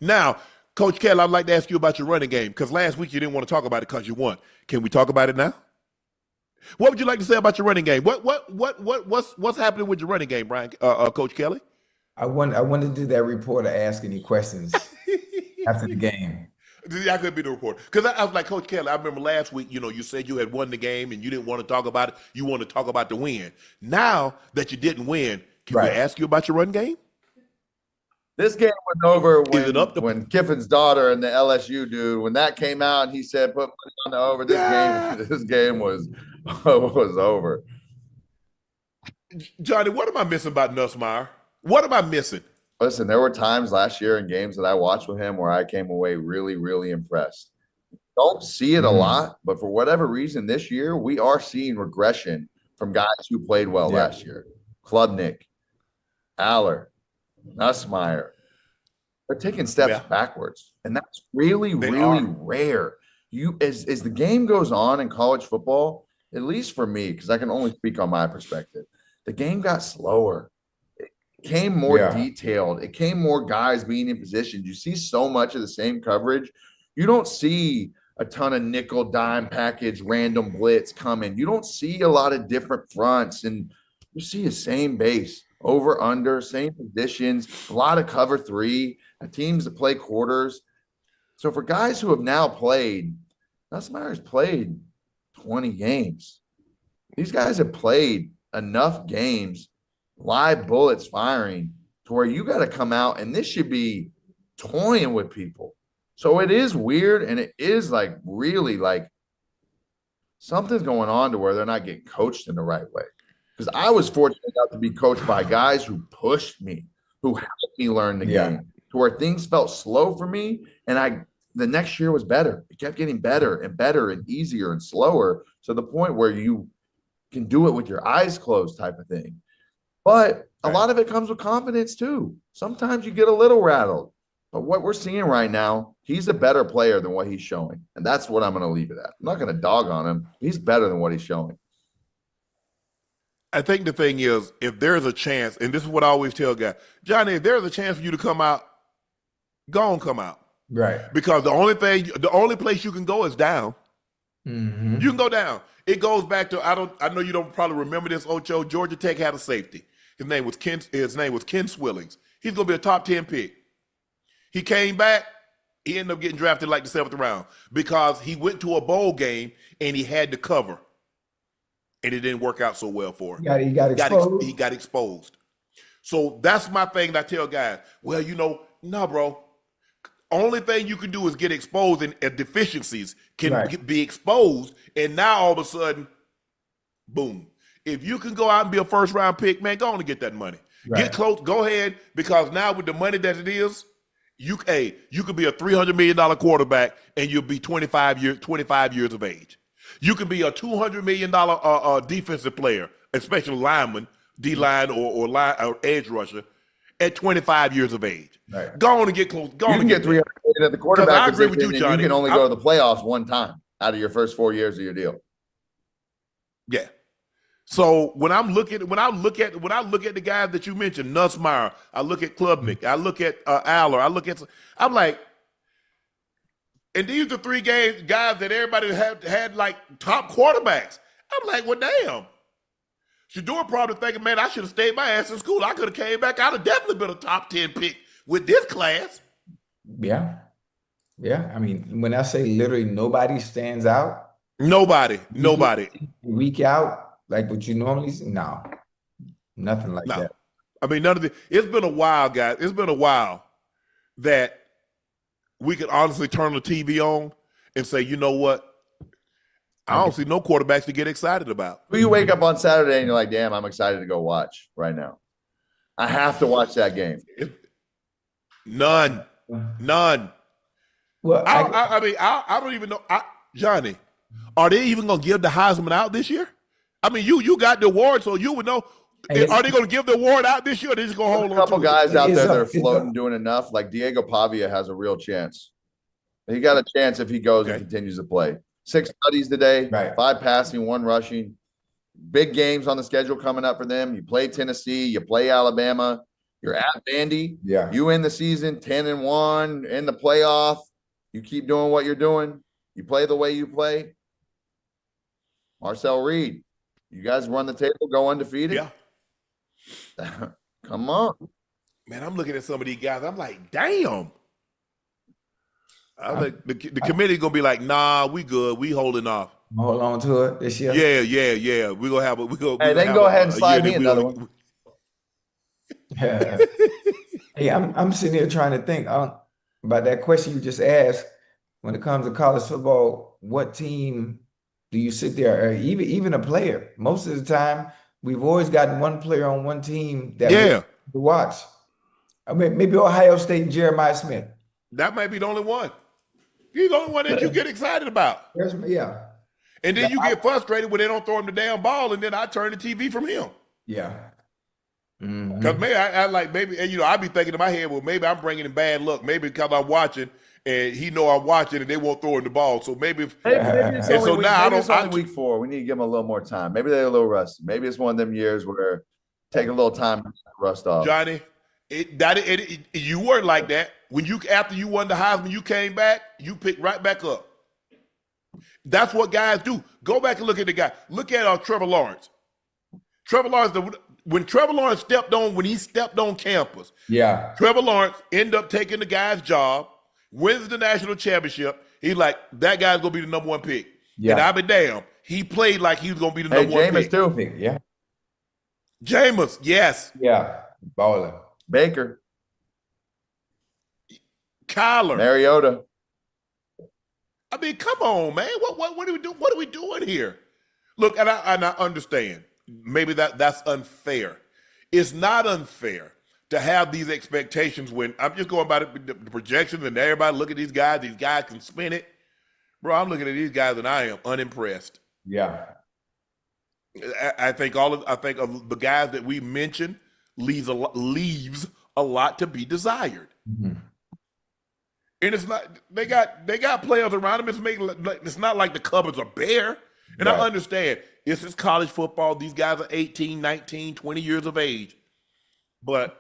Now, Coach Kelly, I'd like to ask you about your running game, because last week you didn't want to talk about it because you won. Can we talk about it now? What would you like to say about your running game? What's happening with your running game, Brian, Coach Kelly? I wanted to do that reporter ask any questions after the game. I could be the reporter. Because I was like, Coach Kelly, I remember last week, you said you had won the game and you didn't want to talk about it. You want to talk about the win. Now that you didn't win, can we ask you about your run game? This game went over when Kiffin's daughter and the LSU dude, when that came out and he said, put money on the over, this game was over. Johnny, what am I missing about Nussmeier? What am I missing? Listen, there were times last year in games that I watched with him where I came away really, really impressed. Don't see it a lot, but for whatever reason this year, we are seeing regression from guys who played well last year. Klubnik, Aller, Nussmeier. They're taking steps backwards, and that's really, really rare. As the game goes on in college football, at least for me, because I can only speak on my perspective, the game got slower. It became more detailed. It came more guys being in positions. You see so much of the same coverage. You don't see a ton of nickel dime package, random blitz coming. You don't see a lot of different fronts, and you see the same base. Over, under, same positions, a lot of cover three, teams that play quarters. So for guys who have now played, Nussmeier's played 20 games. These guys have played enough games, live bullets firing, to where you got to come out, and this should be toying with people. So it is weird, and it is like really like something's going on to where they're not getting coached in the right way. Because I was fortunate enough to be coached by guys who pushed me, who helped me learn the game, to where things felt slow for me, and the next year was better. It kept getting better and better and easier and slower, to the point where you can do it with your eyes closed type of thing. But a lot of it comes with confidence too. Sometimes you get a little rattled. But what we're seeing right now, he's a better player than what he's showing. And that's what I'm going to leave it at. I'm not going to dog on him. He's better than what he's showing. I think the thing is, if there's a chance, and this is what I always tell guys, Johnny, if there's a chance for you to come out, go and come out. Right. Because the only place you can go is down. You can go down. It goes back to, I know you don't probably remember this, Ocho. Georgia Tech had a safety. His name was Ken Swillings. He's going to be a top 10 pick. He came back. He ended up getting drafted like the 7th round because he went to a bowl game and he had to cover. And it didn't work out so well for him. He got exposed. So that's my thing that I tell guys. Well, no, bro. Only thing you can do is get exposed, and deficiencies can be exposed. And now all of a sudden, boom. If you can go out and be a first-round pick, man, go on and get that money. Get close. Go ahead, because now with the money that it is, you could be a $300 million quarterback, and you'll be 25 years of age. You could be a $200 million defensive player, especially lineman, D-line or edge rusher, at 25 years of age. Right. Go on and get close. You can get 300 million at the quarterback. I agree with you, Johnny. You can only go to the playoffs one time out of your first 4 years of your deal. Yeah. So when I look at the guys that you mentioned, Nussmeier, I look at Klubnik, I look at Aller, I'm like, and these are three guys that everybody had like top quarterbacks. I'm like, well, damn. Shador probably thinking, man, I should have stayed my ass in school. I could have came back. I'd have definitely been a top 10 pick with this class. Yeah. Yeah. I mean, when I say literally nobody stands out. Nobody. Week out, like what you normally see? No. Nothing like that. I mean, none of the. It's been a while, guys. It's been a while that we could honestly turn the TV on and say, you know what? I don't see no quarterbacks to get excited about. Who you wake up on Saturday and you're like, damn, I'm excited to go watch right now. I have to watch that game. None. Well, I mean, I don't even know. Johnny, are they even going to give the Heisman out this year? I mean, you got the award, so you would know. Are they going to give the award out this year, or are they just going to hold on to it? A couple guys out there that are floating, doing enough. Like Diego Pavia has a real chance. He got a chance if he goes and continues to play. 6 studies today, 5 passing, 1 rushing. Big games on the schedule coming up for them. You play Tennessee, you play Alabama, you're at Vandy. Yeah. You end the season 10-1 in the playoff. You keep doing what you're doing. You play the way you play. Marcel Reed, you guys run the table, go undefeated. Yeah. Come on. Man, I'm looking at some of these guys. I'm like, damn. I'm like, the committee going to be like, nah, we good. We holding off. Hold on to it this year. Yeah. We're going to have a Hey, they can go ahead and slide me another one. Yeah. Hey, I'm sitting here trying to think about that question you just asked. When it comes to college football, what team do you sit there, or even a player? Most of the time, we've always gotten one player on one team that we watch. I mean, maybe Ohio State and Jeremiah Smith. That might be the only one. He's the only one that you get excited about. Yeah. And then you get frustrated when they don't throw him the damn ball, and then I turn the TV from him. Yeah. Because maybe I be thinking in my head, well, maybe I'm bringing him bad luck. Maybe because I'm watching, and he know I'm watching, and they won't throw him the ball. So maybe it's only week 4. We need to give them a little more time. Maybe they're a little rusty. Maybe it's one of them years where take a little time to rust off. Johnny, you weren't like that. When after you won the Heisman, you came back, you picked right back up. That's what guys do. Go back and look at the guy. Look at Trevor Lawrence. When Trevor Lawrence stepped on campus, Trevor Lawrence ended up taking the guy's job, wins the national championship. He's like, that guy's gonna be the number 1 pick. Yeah. And I be damn, he played like he was gonna be the number 1 pick. Jameis too. Yeah. Jameis, yes. Yeah. Baller. Baker. Kyler. Mariota. I mean, come on, man. What do we do? What are we doing here? Look, and I understand. Maybe that's unfair. It's not unfair to have these expectations when I'm just going by the projections and everybody look at these guys. These guys can spin it. Bro, I'm looking at these guys and I am unimpressed. Yeah. I think of the guys that we mentioned leaves a lot to be desired. Mm-hmm. And it's not they got players around them. It's not like the cupboards are bare. And I understand this is college football. These guys are 18, 19, 20 years of age. But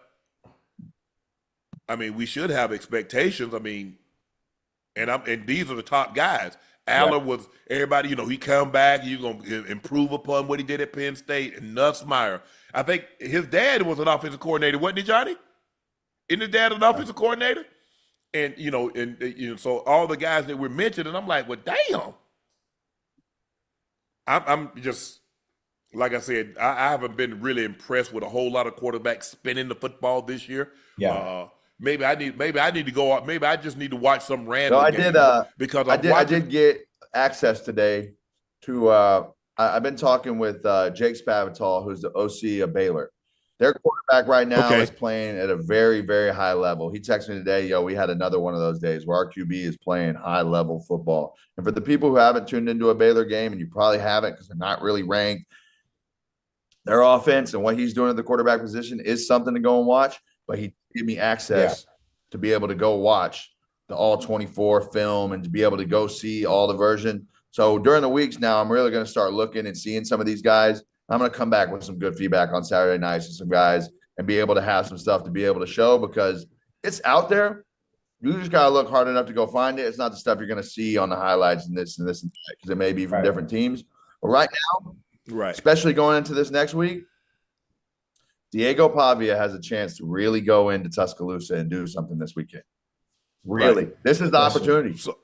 I mean, we should have expectations. I mean, and these are the top guys. Aller was everybody, he come back, he's gonna improve upon what he did at Penn State. And Nussmeier. I think his dad was an offensive coordinator, wasn't he, Johnny? Isn't his dad an offensive coordinator? And so all the guys that were mentioned, and I'm like, well, damn. I'm just, like I said, I haven't been really impressed with a whole lot of quarterbacks spinning the football this year. Yeah. Maybe I need to go out. Maybe I just need to watch some random. Because I did get access today to. I've been talking with Jake Spavital, who's the OC of Baylor. Their quarterback right now is playing at a very, very high level. He texted me today, we had another one of those days where our QB is playing high-level football. And for the people who haven't tuned into a Baylor game, and you probably haven't because they're not really ranked, their offense and what he's doing at the quarterback position is something to go and watch. But he gave me access to be able to go watch the all-24 film and to be able to go see all the version. So during the weeks now, I'm really going to start looking and seeing some of these guys. I'm going to come back with some good feedback on Saturday nights with some guys and be able to have some stuff to be able to show because it's out there. You just got to look hard enough to go find it. It's not the stuff you're going to see on the highlights and this and that because it may be from different teams. But right now, especially going into this next week, Diego Pavia has a chance to really go into Tuscaloosa and do something this weekend. Really. This is the opportunity. So,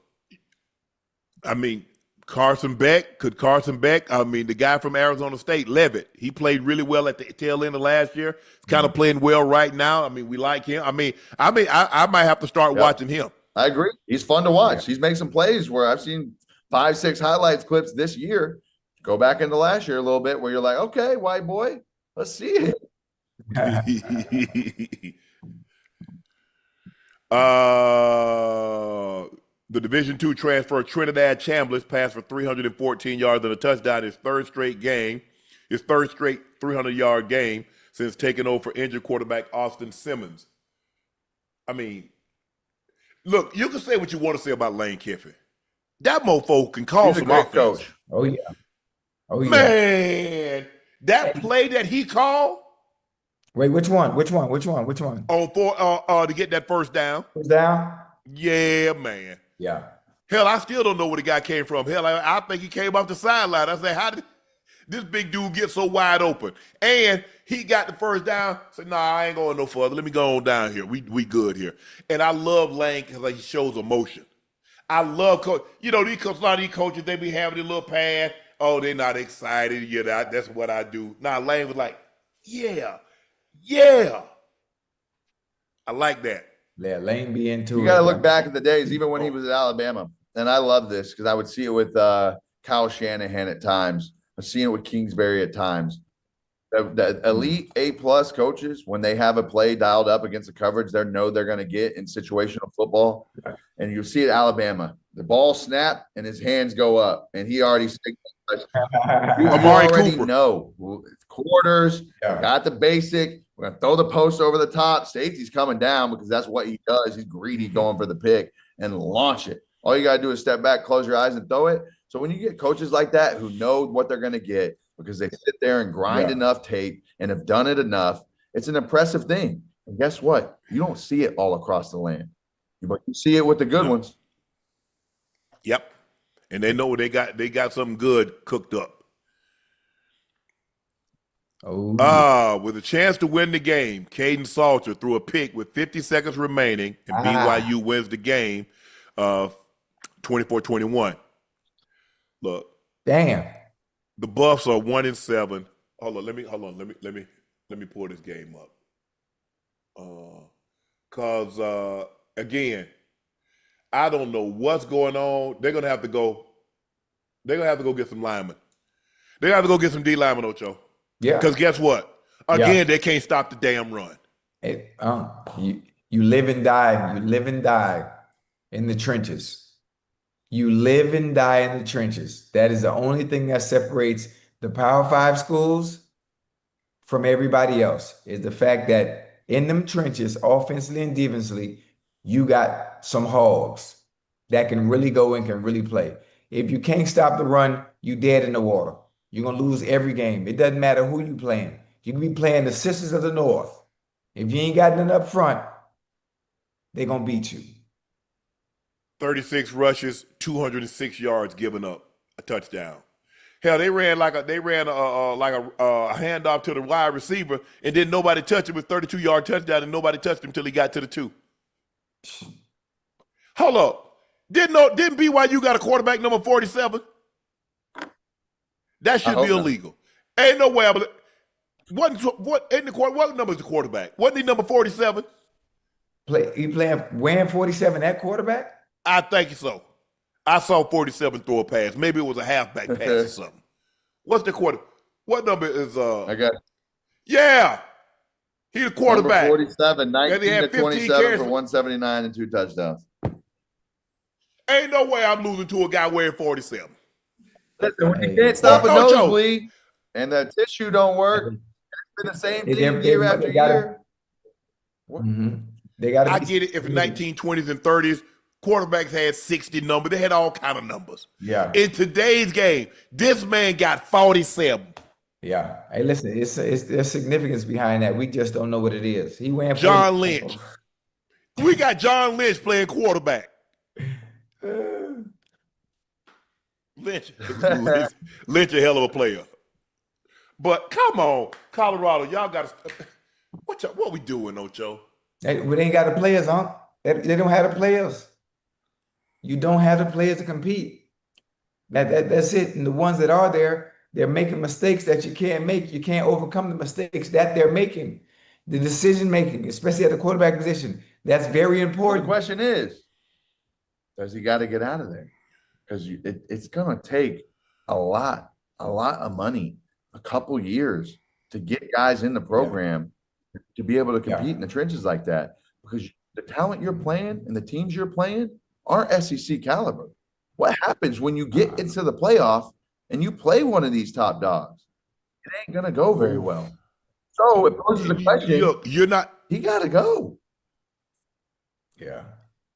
I mean, Carson Beck, the guy from Arizona State, Levitt, he played really well at the tail end of last year. He's kind of playing well right now. I mean, we like him. I might have to start watching him. I agree. He's fun to watch. He's made some plays where I've seen 5-6 highlights clips this year. Go back into last year a little bit where you're like, okay, white boy, let's see it. The Division II transfer Trinidad Chambliss passed for 314 yards and a touchdown his third straight 300-yard game since taking over for injured quarterback Austin Simmons. I mean, look, you can say what you want to say about Lane Kiffin. That mofo can call He's a some great offense. coach. Oh yeah. Oh yeah. Man, that play that he called Wait, which one? on to get that first down. First down? Yeah, man. Yeah. Hell, I still don't know where the guy came from. Hell, I think he came off the sideline. I said, how did this big dude get so wide open? And he got the first down. Said, nah, I ain't going no further. Let me go on down here. We good here. And I love Lane because he shows emotion. I love coach. You know, a lot of these coaches, they be having a little pad. Oh, they're not excited. Yeah, that's what I do. Nah, Lane was like, yeah. I like that. Yeah, Lane be into it. You got to look back at the days, even when he was at Alabama. And I love this because I would see it with Kyle Shanahan at times. I've seen it with Kingsbury at times. The elite A-plus coaches, when they have a play dialed up against the coverage, they know they're going to get in situational football. And you see it at Alabama. The ball snap and his hands go up, and he already signals. You already know. Quarters, got the basic. We're going to throw the post over the top. Safety's coming down because that's what he does. He's greedy going for the pick and launch it. All you got to do is step back, close your eyes, and throw it. So when you get coaches like that who know what they're going to get because they sit there and grind enough tape and have done it enough, it's an impressive thing. And guess what? You don't see it all across the land. But you see it with the good ones. Yep. And they know they got something good cooked up. With a chance to win the game, Caden Salter threw a pick with 50 seconds remaining, and BYU wins the game 24-21. Look. Damn. The Buffs are 1-7. Hold on, let me pull this game up. Cause again, I don't know what's going on. They're gonna have to go get some linemen. They have to go get some D linemen, Ocho. Yeah. Because guess what? Again, they can't stop the damn run. You live and die. You live and die in the trenches. You live and die in the trenches. That is the only thing that separates the Power 5 schools from everybody else, is the fact that in them trenches, offensively and defensively, you got some hogs that can really go and can really play. If you can't stop the run, you dead in the water. You're going to lose every game. It doesn't matter who you playing. You can be playing the Sisters of the North. If you ain't got nothing up front, they're going to beat you. 36 rushes, 206 yards given up, a touchdown. Hell, they ran a handoff to the wide receiver, and then nobody touched him with 32-yard touchdown, and nobody touched him until he got to the 2. Hold up. Didn't BYU got a quarterback number 47? That should be illegal. Ain't no way. What number is the quarterback? Wasn't he number 47? Wearing 47 at quarterback? I think so. I saw 47 throw a pass. Maybe it was a halfback pass or something. What's the quarter? What number is I got it. Yeah. He's a quarterback. Number 47, 19 to 27 for 179 and 2 touchdowns. Ain't no way I'm losing to a guy wearing 47. Listen, when you can't stop a nosebleed and the tissue don't work, it's been the same thing year after year. I get it. If in 1920s and 30s, quarterbacks had 60 numbers. They had all kind of numbers. Yeah. In today's game, this man got 47. Yeah. Hey, listen, there's significance behind that. We just don't know what it is. He went John Lynch. We got John Lynch playing quarterback. Lynch, a hell of a player. But come on, Colorado, y'all got to. What we doing, Ocho? We ain't got the players, huh? They don't have the players. You don't have the players to compete. That's it. And the ones that are there, they're making mistakes that you can't make. You can't overcome the mistakes that they're making. The decision making, especially at the quarterback position, that's very important. The question is, does he got to get out of there? Because it's going to take a lot of money, a couple years to get guys in the program to be able to compete in the trenches like that. Because the talent you're playing and the teams you're playing, aren't SEC caliber. What happens when you get into the playoff and you play one of these top dogs? It ain't going to go very well. So it poses the question, you're not. He got to go. Yeah.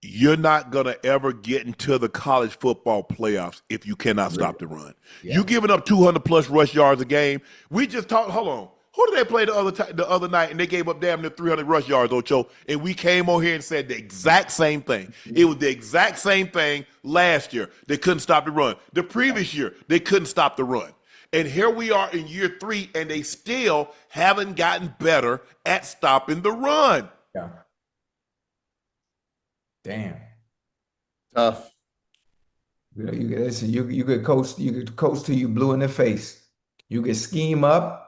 You're not going to ever get into the college football playoffs if you cannot stop the run. Yeah. You giving up 200-plus rush yards a game. We just talked, hold on. Who did they play the other night, and they gave up damn near 300 rush yards, Ocho, and we came on here and said the exact same thing. It was the exact same thing last year. They couldn't stop the run. The previous year, they couldn't stop the run. And here we are in year 3, and they still haven't gotten better at stopping the run. Yeah. Damn. Tough. You know, you could coach till you blue in the face. You could scheme up.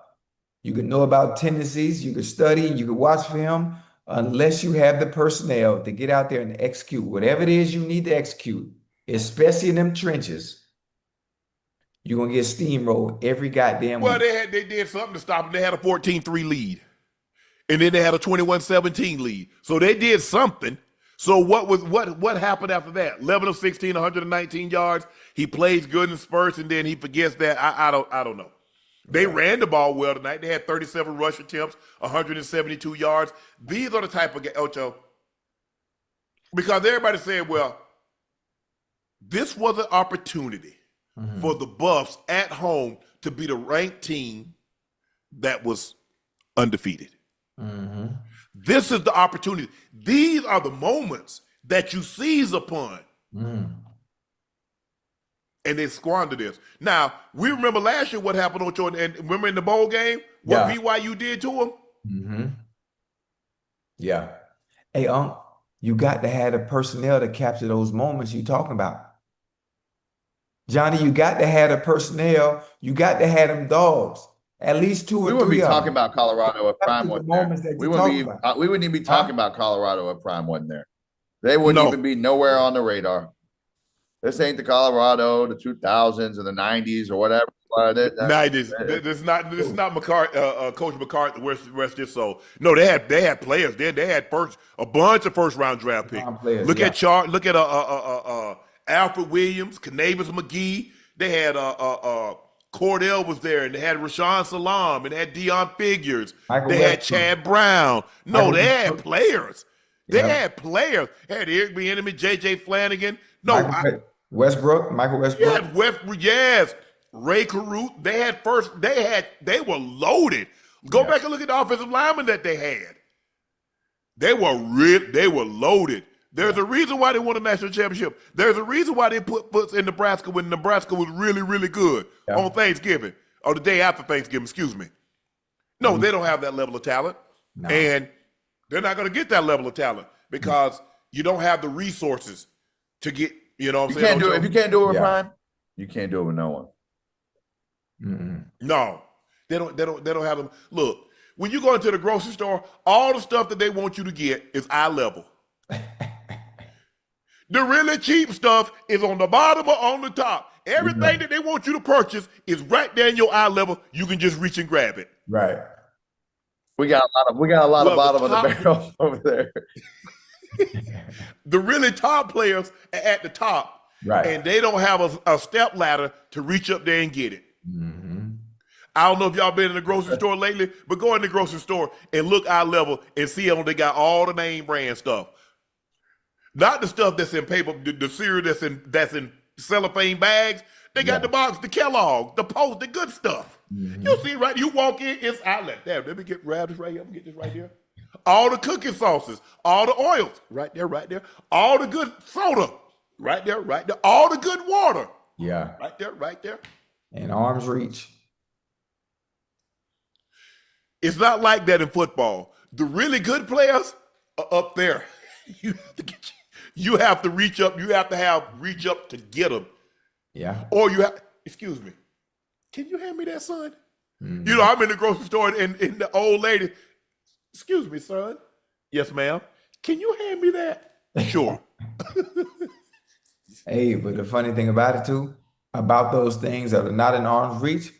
You could know about tendencies. You could study. You could watch film. Unless you have the personnel to get out there and execute whatever it is you need to execute, especially in them trenches, you're gonna get steamrolled every goddamn week. Well, they did something to stop them. They had a 14-3 lead, and then they had a 21-17 lead. So they did something. So what happened after that? 11 of 16, 119 yards. He plays good in spurts, and then he forgets that. I don't know. They ran the ball well tonight. They had 37 rush attempts, 172 yards. These are the type of Ocho. Because everybody said, well, this was an opportunity for the Buffs at home to be the ranked team that was undefeated. This is the opportunity. These are the moments that you seize upon. And they squander this. Now, we remember last year what happened, Ocho, and remember in the bowl game, what BYU did to them? Yeah. Hey, you got to have the personnel to capture those moments you're talking about. Johnny, you got to have the personnel. You got to have them dogs. At least 2 or 3 We wouldn't be talking about Colorado if Prime wasn't there. We wouldn't even be talking about Colorado if Prime wasn't there. They wouldn't even be nowhere on the radar. This ain't the Colorado, the 2000s or the 90s or whatever. 90s. This is not McCarthy, Coach McCarthy. Rest his soul. No, they had players. They had a bunch of first round draft picks. Look at Alfred Williams, Canavis McGee. They had Cordell was there, and they had Rashawn Salam, and they had Deion Figures. They had Chad Brown. No, they had players. They had players. They had Eric Bieniemy, J.J. Flanagan. No, Michael Westbrook. Yes. Ray Caruth. They were loaded. Go back and look at the offensive linemen that they had. They were loaded. There's a reason why they won a national championship. There's a reason why they put Foots in Nebraska when Nebraska was really, really good on Thanksgiving, or the day after Thanksgiving, excuse me. No, they don't have that level of talent. No. And they're not going to get that level of talent because you don't have the resources to get, you know what I'm saying? If you can't do it with Prime, you can't do it with no one. No, they don't have them. Look, when you go into the grocery store, all the stuff that they want you to get is eye level. The really cheap stuff is on the bottom or on the top. Everything that they want you to purchase is right there in your eye level. You can just reach and grab it. Right. We got a lot of bottom of the barrel over there. The really top players are at the top, and they don't have a step ladder to reach up there and get it. I don't know if y'all been in the grocery store lately, but go in the grocery store and look eye level and see how they got all the name brand stuff. Not the stuff that's in paper, the cereal that's in cellophane bags. They got the box, the Kellogg, the Post, the good stuff. You see, right? You walk in, it's outlet. There, let me grab this right here. I'm gonna get this right here. All the cooking sauces, all the oils, right there, right there. All the good soda, right there, right there. All the good water, right there, right there. In arm's reach. It's not like that in football. The really good players are up there. You have to reach up. You have to reach up to get them. Yeah. Or you have. Excuse me. Can you hand me that, son? You know, I'm in the grocery store and the old lady. Excuse me, son. Yes, ma'am. Can you hand me that? Sure. Hey, but the funny thing about it too, about those things that are not in arm's reach,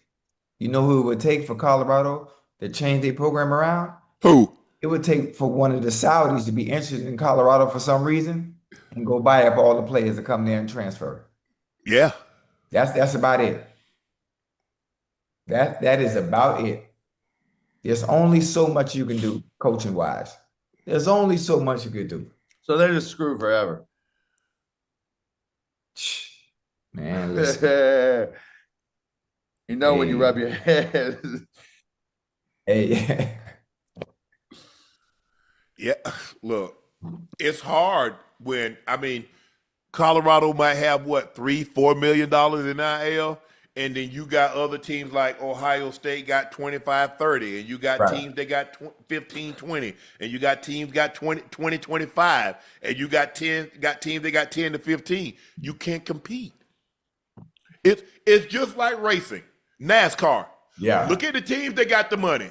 you know who it would take for Colorado to change their program around? Who? It would take for one of the Saudis to be interested in Colorado for some reason and go buy up all the players that come there and transfer. Yeah. That's about it. That is about it. There's only so much you can do coaching wise. There's only so much you can do. So they're just screwed forever. Man, listen. You know when you rub your head. Hey. Yeah. Look, it's hard when, Colorado might have what, $3-4 million in NIL, and then you got other teams like Ohio State got 25-30, and you got teams that got 15-20, and you got teams got 20-25, and you got teams that got 10-15. You can't compete. It's just like racing, NASCAR. Yeah. Look at the teams that got the money.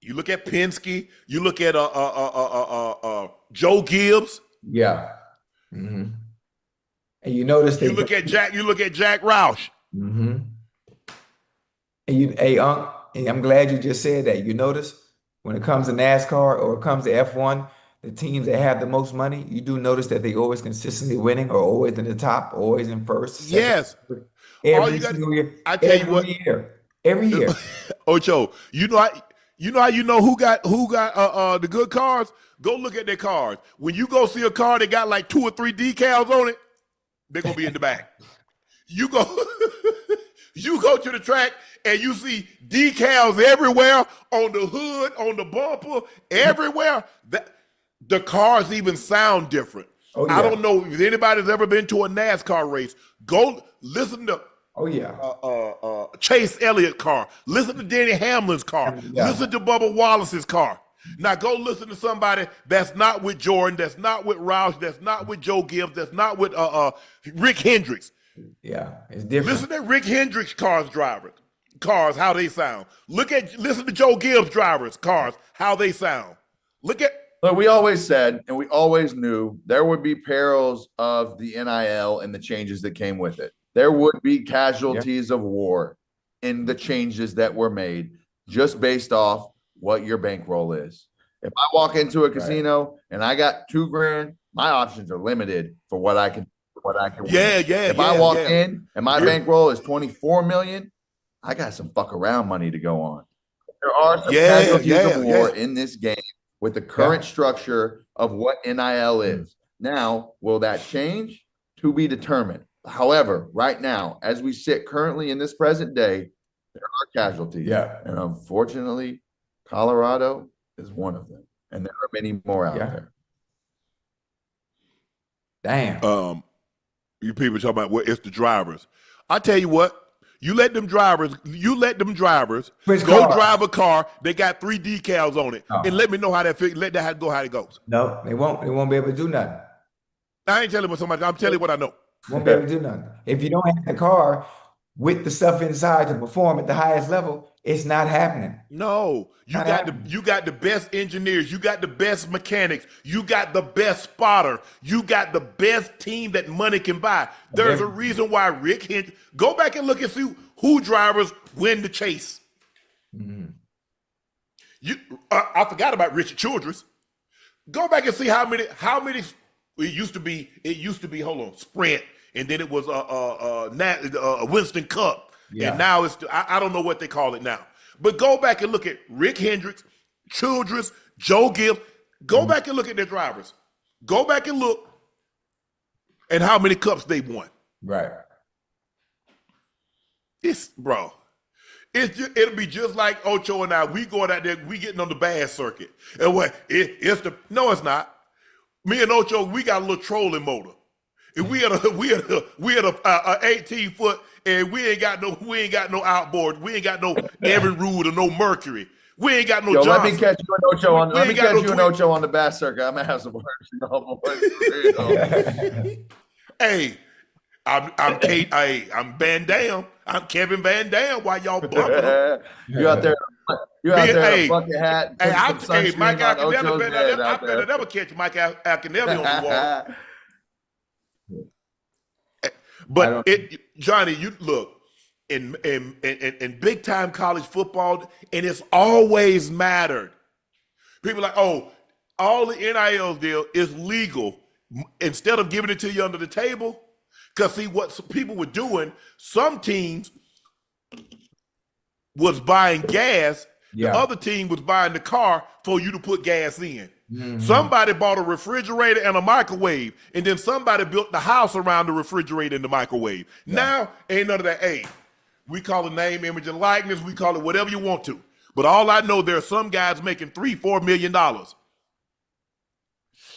You look at Penske. You look at Joe Gibbs. Yeah. Mm-hmm. And you notice you look at Jack Roush. Mm-hmm. And Unc, and I'm glad you just said that. You notice when it comes to NASCAR or it comes to F1, the teams that have the most money, you do notice that they always consistently winning or always in the top, always in first. Second, yes. Every single year. I tell you what. Every year. Ocho, you know how you know who got the good cars? Go look at their cars. When you go see a car that got like 2 or 3 decals on it, they're gonna be in the back. You go to the track and you see decals everywhere on the hood, on the bumper, everywhere. The cars even sound different. Oh, yeah. I don't know if anybody's ever been to a NASCAR race. Go listen to Chase Elliott's car. Listen to Denny Hamlin's car. Yeah. Listen to Bubba Wallace's car. Now go listen to somebody that's not with Jordan, that's not with Roush, that's not with Joe Gibbs, that's not with Rick Hendricks. Yeah, it's different. Listen to Rick Hendricks' cars, how they sound. Listen to Joe Gibbs' drivers' cars, how they sound. Look, we always said, and we always knew there would be perils of the NIL and the changes that came with it. There would be casualties of war in the changes that were made just based off what your bankroll is. If I walk into a casino and I got $2,000, my options are limited for what I can win. If I walk in and my bankroll is 24 million, I got some fuck around money to go on. There are some casualties of war in this game with the current structure of what NIL is. Now, will that change? To be determined. However, right now, as we sit currently in this present day, there are casualties. Yeah. And unfortunately, Colorado is one of them. And there are many more out there. Damn. You people talking about it's the drivers. I tell you what, you let them drivers go drive a car. They got 3 decals on it, and let me know how that go, how it goes. No, they won't be able to do nothing. I ain't telling you somebody. I'm telling you what I know. Won't be able to do nothing. If you don't have the car with the stuff inside to perform at the highest level, it's not happening. No, you got the best engineers, you got the best mechanics, you got the best spotter, you got the best team that money can buy. There's a reason why Rick Hendricks. Go back and look and see who drivers win the chase. Mm-hmm. I forgot about Richard Childress. Go back and see how many. It used to be. Sprint, and then it was Winston Cup, and now it's. I don't know what they call it now. But go back and look at Rick Hendricks, Childress, Joe Gibbs. Go back and look at their drivers. Go back and look at how many cups they won. Right. It'll be just like Ocho and I. We going out there, we getting on the bass circuit. And no, it's not. Me and Ocho, we got a little trolling motor. And we had a 18-foot, and we ain't got no outboard. We ain't got no Evan Rude or no Mercury. We ain't got no Johnson. Let me catch you and Ocho on the bass circuit. I'm gonna have some words. Hey, I'm Van Dam. I'm Kevin Van Dam. Why y'all bumping? You out there? You out there? A bucket hat. Hey, Mike Akinelli. I better never catch Mike Akinelli on the wall. But Johnny, you look in big time college football, and it's always mattered. People are like, oh, all the NIL deal is legal instead of giving it to you under the table. Because see what some people were doing, some teams was buying gas, the other team was buying the car for you to put gas in. Somebody bought a refrigerator and a microwave, and then somebody built the house around the refrigerator and the microwave. Now, ain't none of that. Hey, we call it name, image, and likeness. We call it whatever you want to. But all I know, there are some guys making $3-4 million.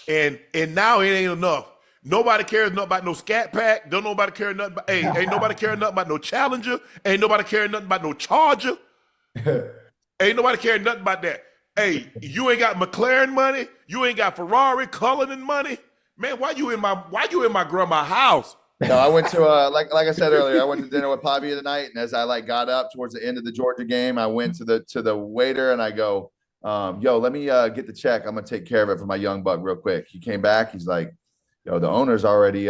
And now it ain't enough. Nobody cares nothing about no scat pack. Don't nobody care nothing about, hey, ain't nobody care nothing about no Challenger. Ain't nobody care nothing about no Charger. Ain't nobody care nothing about that. Hey, you ain't got McLaren money. You ain't got Ferrari, Cullinan money. Man, why you in my grandma's house? No, I went to like I said earlier, I went to dinner with Pavia tonight, and as I got up towards the end of the Georgia game, I went to the waiter and I go, yo, let me get the check. I'm gonna take care of it for my young buck real quick. He came back, he's like, yo, the owners already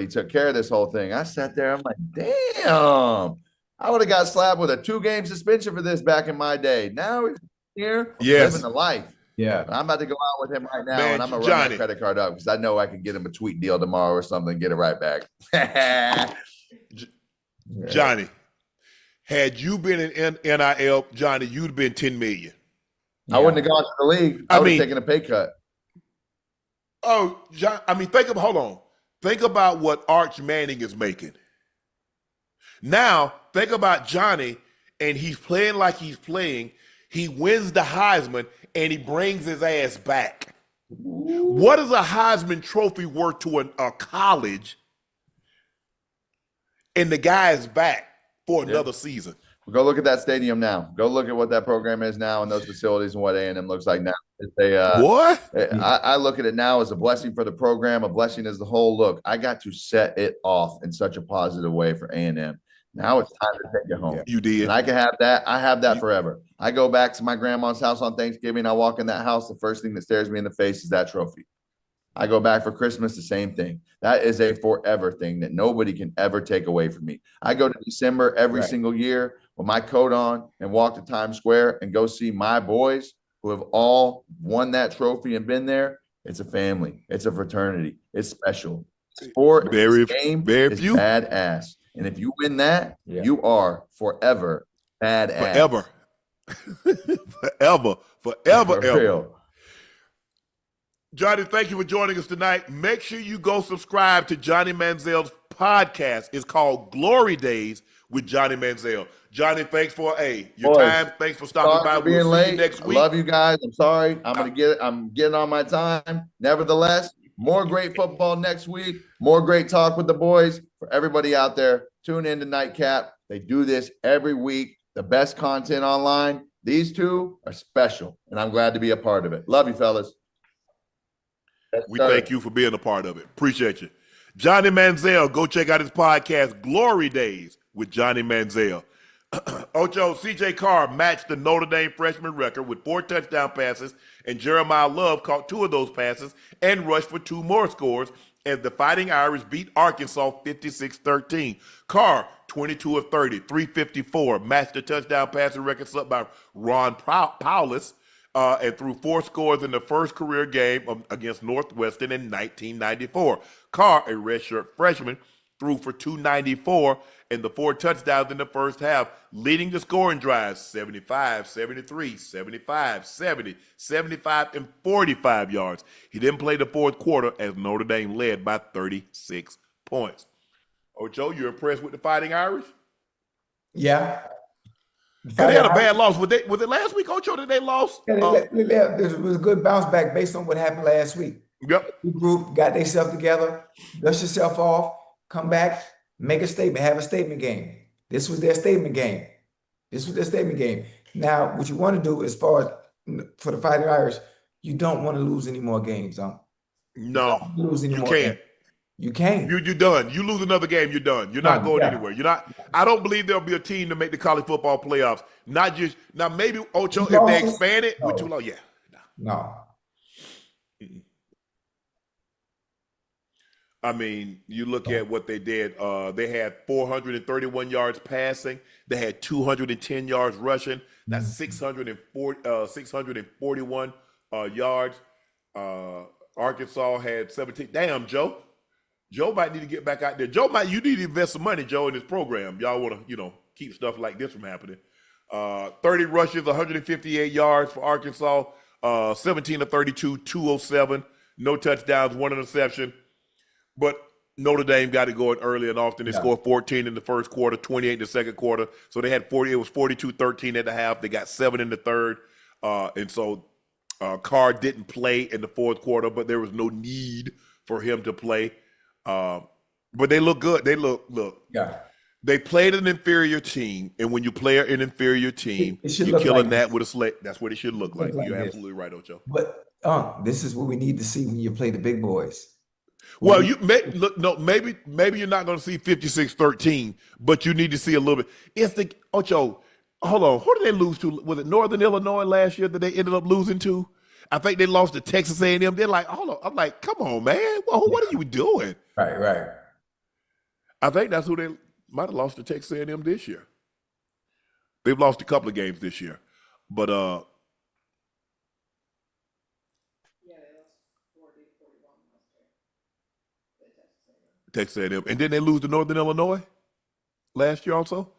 took care of this whole thing. I sat there, I'm like, damn, I would have got slapped with a 2-game suspension for this back in my day. Now he's here living the life. Yeah. And I'm about to go out with him right now, and I'm gonna run my credit card up because I know I can get him a tweet deal tomorrow or something, get it right back. Johnny, had you been in NIL, Johnny, you'd been 10 million. I wouldn't have gone to the league. I would have taken a pay cut. Oh, John, I mean, hold on. Think about what Arch Manning is making. Now, think about Johnny, and he's playing like he's playing. He wins the Heisman, and he brings his ass back. What is a Heisman trophy worth to a college, and the guy is back for another season? Go look at that stadium now. Go look at what that program is now and those facilities and what A&M looks like now. I look at it now as a blessing for the program, a blessing as the whole look. I got to set it off in such a positive way for A&M. Now it's time to take it home. You did. And I can have that. I have that forever. I go back to my grandma's house on Thanksgiving. I walk in that house. The first thing that stares me in the face is that trophy. I go back for Christmas, the same thing. That is a forever thing that nobody can ever take away from me. I go to December every single year with my coat on and walk to Times Square and go see my boys who have all won that trophy and been there. It's a family. It's a fraternity. It's special. Sport, game is badass. And if you win that, you are forever badass. Forever. Johnny, thank you for joining us tonight. Make sure you go subscribe to Johnny Manziel's podcast. It's called Glory Days with Johnny Manziel. Johnny, thanks for your time. Thanks for stopping by. We'll see you next week. I love you guys. I'm sorry. I'm getting on my time. Nevertheless, more great football next week. More great talk with the boys. For everybody out there, tune in to Nightcap. They do this every week. The best content online. These two are special, and I'm glad to be a part of it. Love you, fellas. We thank you for being a part of it. Appreciate you. Johnny Manziel, go check out his podcast, Glory Days with Johnny Manziel. Ocho, C.J. Carr matched the Notre Dame freshman record with 4 touchdown passes, and Jeremiah Love caught 2 of those passes and rushed for 2 more scores as the Fighting Irish beat Arkansas 56-13. Carr, 22 of 30, 354, matched the touchdown passing record set by Ron Powless, and threw 4 scores in the first career game against Northwestern in 1994. Carr, a redshirt freshman, threw for 294 and the 4 touchdowns in the first half, leading the scoring drives 75, 73, 75, 70, 75, and 45 yards. He didn't play the fourth quarter as Notre Dame led by 36 points. Ocho, you impressed with the Fighting Irish? Yeah. They had a bad loss. Was it last week, Ocho, that they lost? It was a good bounce back based on what happened last week. Yep. The group got themselves together, dust yourself off, come back, make a statement, have a statement game. This was their statement game. Now, what you want to do as far as for the Fighting Irish, you don't want to lose any more games, huh? No, you can't. You can't. You're done. You lose another game, you're done. You're not going anywhere. You're not. I don't believe there'll be a team to make the college football playoffs. Not just now. Maybe Ocho, if they expand it, we're too low. Yeah. No. I mean, you look at what they did. They had 431 yards passing. They had 210 yards rushing. That's 641 yards. Arkansas had 17. Damn, Joe. Joe might need to get back out there. You need to invest some money, Joe, in this program. Y'all want to, keep stuff like this from happening. 30 rushes, 158 yards for Arkansas. 17 of 32, 207. No touchdowns, 1 interception. But Notre Dame got it going early and often. They scored 14 in the first quarter, 28 in the second quarter. So they had 40. It was 42-13 at the half. They got 7 in the third. And so Carr didn't play in the fourth quarter, but there was no need for him to play. But they look good. They look. Yeah. They played an inferior team, and when you play an inferior team, you're killing that with a slate. That's what it should look like. You're absolutely right, Ocho. But this is what we need to see when you play the big boys. Well, maybe you're not going to see 56-13, but you need to see a little bit. It's the Ocho. Hold on, who did they lose to? Was it Northern Illinois last year that they ended up losing to? I think they lost to Texas A&M. They're like, hold on. I'm like, come on, man. Well, what are you doing? Right. I think that's who they might have lost to Texas A&M this year. They've lost a couple of games this year, but they lost 40-41 last year. Texas A&M, and then they lose to Northern Illinois last year also.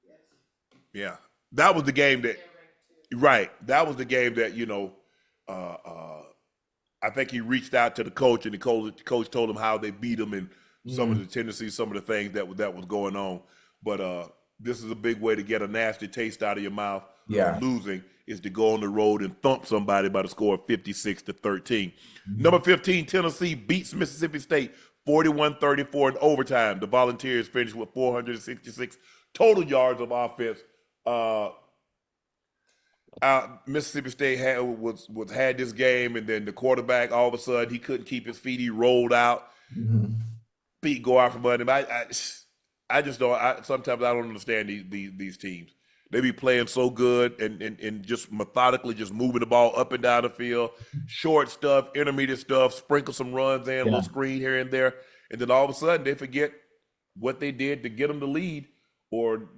Yes. Yeah, that was the game that. Right, that was the game that I think he reached out to the coach, and the coach told him how they beat him and some of the tendencies, some of the things that was going on. But this is a big way to get a nasty taste out of your mouth. Yeah, losing is to go on the road and thump somebody by the score of 56-13. Number 15, Tennessee beats Mississippi State 41-34 in overtime. The Volunteers finished with 466 total yards of offense. Mississippi State had this game, and then the quarterback, all of a sudden, he couldn't keep his feet. He rolled out. Feet go out from under him. I just don't. Sometimes I don't understand these teams. They be playing so good and just methodically just moving the ball up and down the field, short stuff, intermediate stuff, sprinkle some runs in, a little screen here and there, and then all of a sudden they forget what they did to get them the lead, or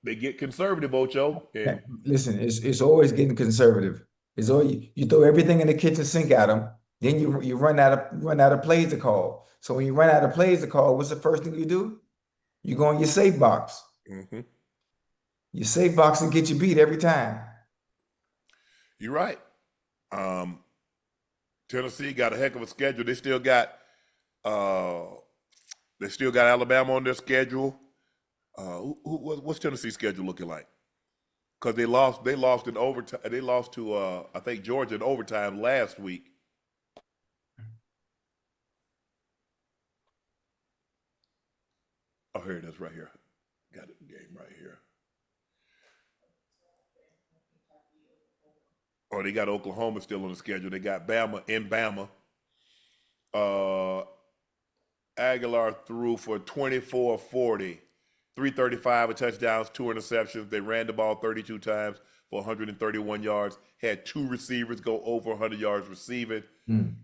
they get conservative, Ocho. And listen, it's always getting conservative. It's always you throw everything in the kitchen sink at them, then you run out of plays to call. So when you run out of plays to call, what's the first thing you do? You go in your safe box. Mm-hmm. Your safe box and get you beat every time. You're right. Tennessee got a heck of a schedule. They still got Alabama on their schedule. What's Tennessee's schedule looking like? Because they lost in overtime. They lost to I think Georgia in overtime last week. Oh, here it is, right here. Got it, game right here. Oh, they got Oklahoma still on the schedule. They got Bama in Bama. Aguilar threw for 24-40. 335 touchdowns, 2 interceptions. They ran the ball 32 times for 131 yards. Had 2 receivers go over 100 yards receiving.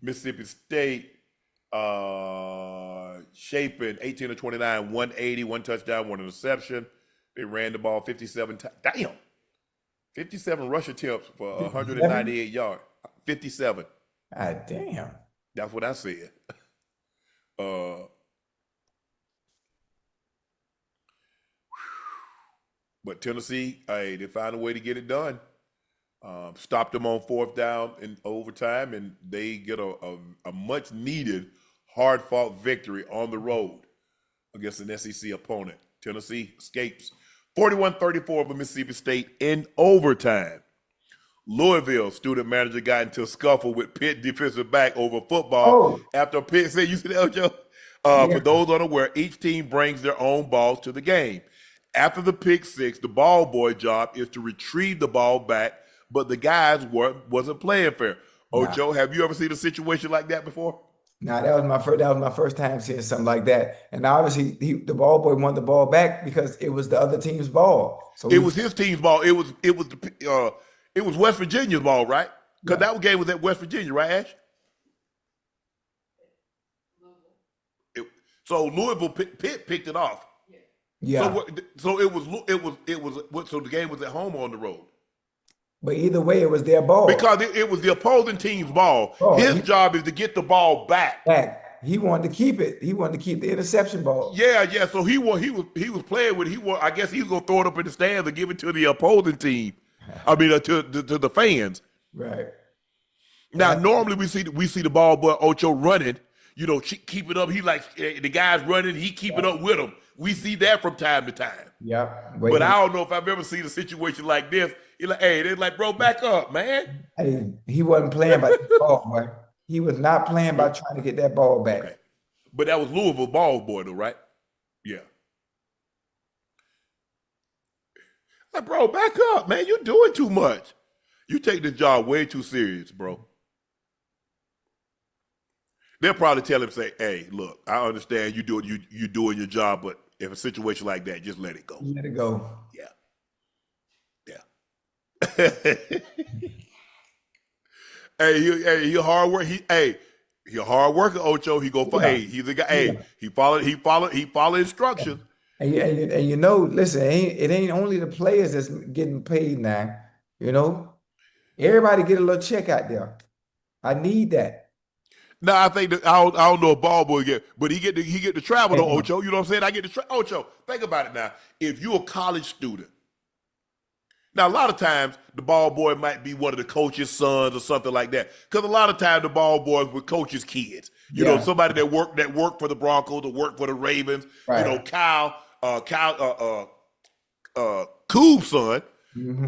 Mississippi State, Shaping, 18 of 29, 180, 1 touchdown, 1 interception. They ran the ball 57 times. Damn. 57 rush attempts for 198 yards. 57. God damn. That's what I said. But Tennessee, they found a way to get it done. Stopped them on 4th down in overtime, and they get a much-needed, hard-fought victory on the road against an SEC opponent. Tennessee escapes 41-34 over Mississippi State in overtime. Louisville student manager got into a scuffle with Pitt defensive back over football after Pitt said, you see that, Joe? For those unaware, each team brings their own balls to the game. After the pick six, the ball boy job is to retrieve the ball back, but the guys wasn't playing fair. Ocho, have you ever seen a situation like that before? No, that was my first time seeing something like that. And obviously, the ball boy wanted the ball back because it was the other team's ball. So it was his team's ball. It was West Virginia's ball, right? Because that game was at West Virginia, right, Ash? So Louisville Pitt picked it off. Yeah. So it was. So the game was at home or on the road? But either way, it was their ball. Because it was the opposing team's ball. His job is to get the ball back. He wanted to keep it. He wanted to keep the interception ball. Yeah. So he was playing with it. I guess he was gonna throw it up in the stands and give it to the opposing team. I mean, to the fans. Right. Now, normally we see the ball boy Ocho running. You know, keep it up. He like the guy's running. He keep it up with him. We see that from time to time. Yeah. But I don't know if I've ever seen a situation like this. You're like, hey, they're like, bro, back up, man. Hey, he wasn't playing by the ball, boy. He was not playing by trying to get that ball back. Okay. But that was Louisville ball boy, though, right? Yeah. Like, bro, back up, man. You're doing too much. You take this job way too serious, bro. They'll probably tell him, say, hey, look, I understand you doing your job, but if a situation like that, just let it go. Let it go. Yeah. He hard work. He a hard worker, Ocho. He go for he's a guy. Hey, he follow instructions. And you know, listen, it ain't only the players that's getting paid now. You know, everybody get a little check out there. I need that. No, I think that I don't know if ball boy get, but he get to travel though, Ocho. You know what I'm saying? I get to travel. Ocho, think about it now. If you're a college student, now a lot of times the ball boy might be one of the coach's sons or something like that. Because a lot of times the ball boys were coaches' kids. You know, somebody that worked for the Broncos or worked for the Ravens. Right. You know, Coob's son.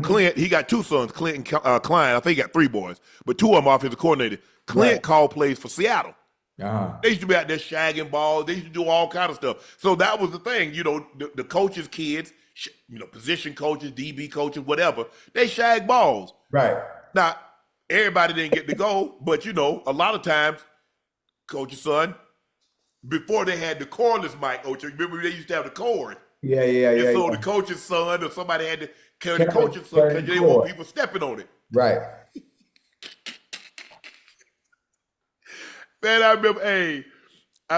Clint, he got two sons, Clint and Klein. I think he got three boys, but two of them offensive coordinator. Clint called plays for Seattle. They used to be out there shagging balls. They used to do all kind of stuff. So that was the thing, you know, the coaches' kids, you know, position coaches, DB coaches, whatever, they shag balls. Right. Now, everybody didn't get to go, but, you know, a lot of times, coach's son, before they had the cordless mic, Ocho, remember they used to have the cord? Yeah. So the coach's son or somebody had to carry the coach's son because they didn't want people stepping on it. Right. Man, I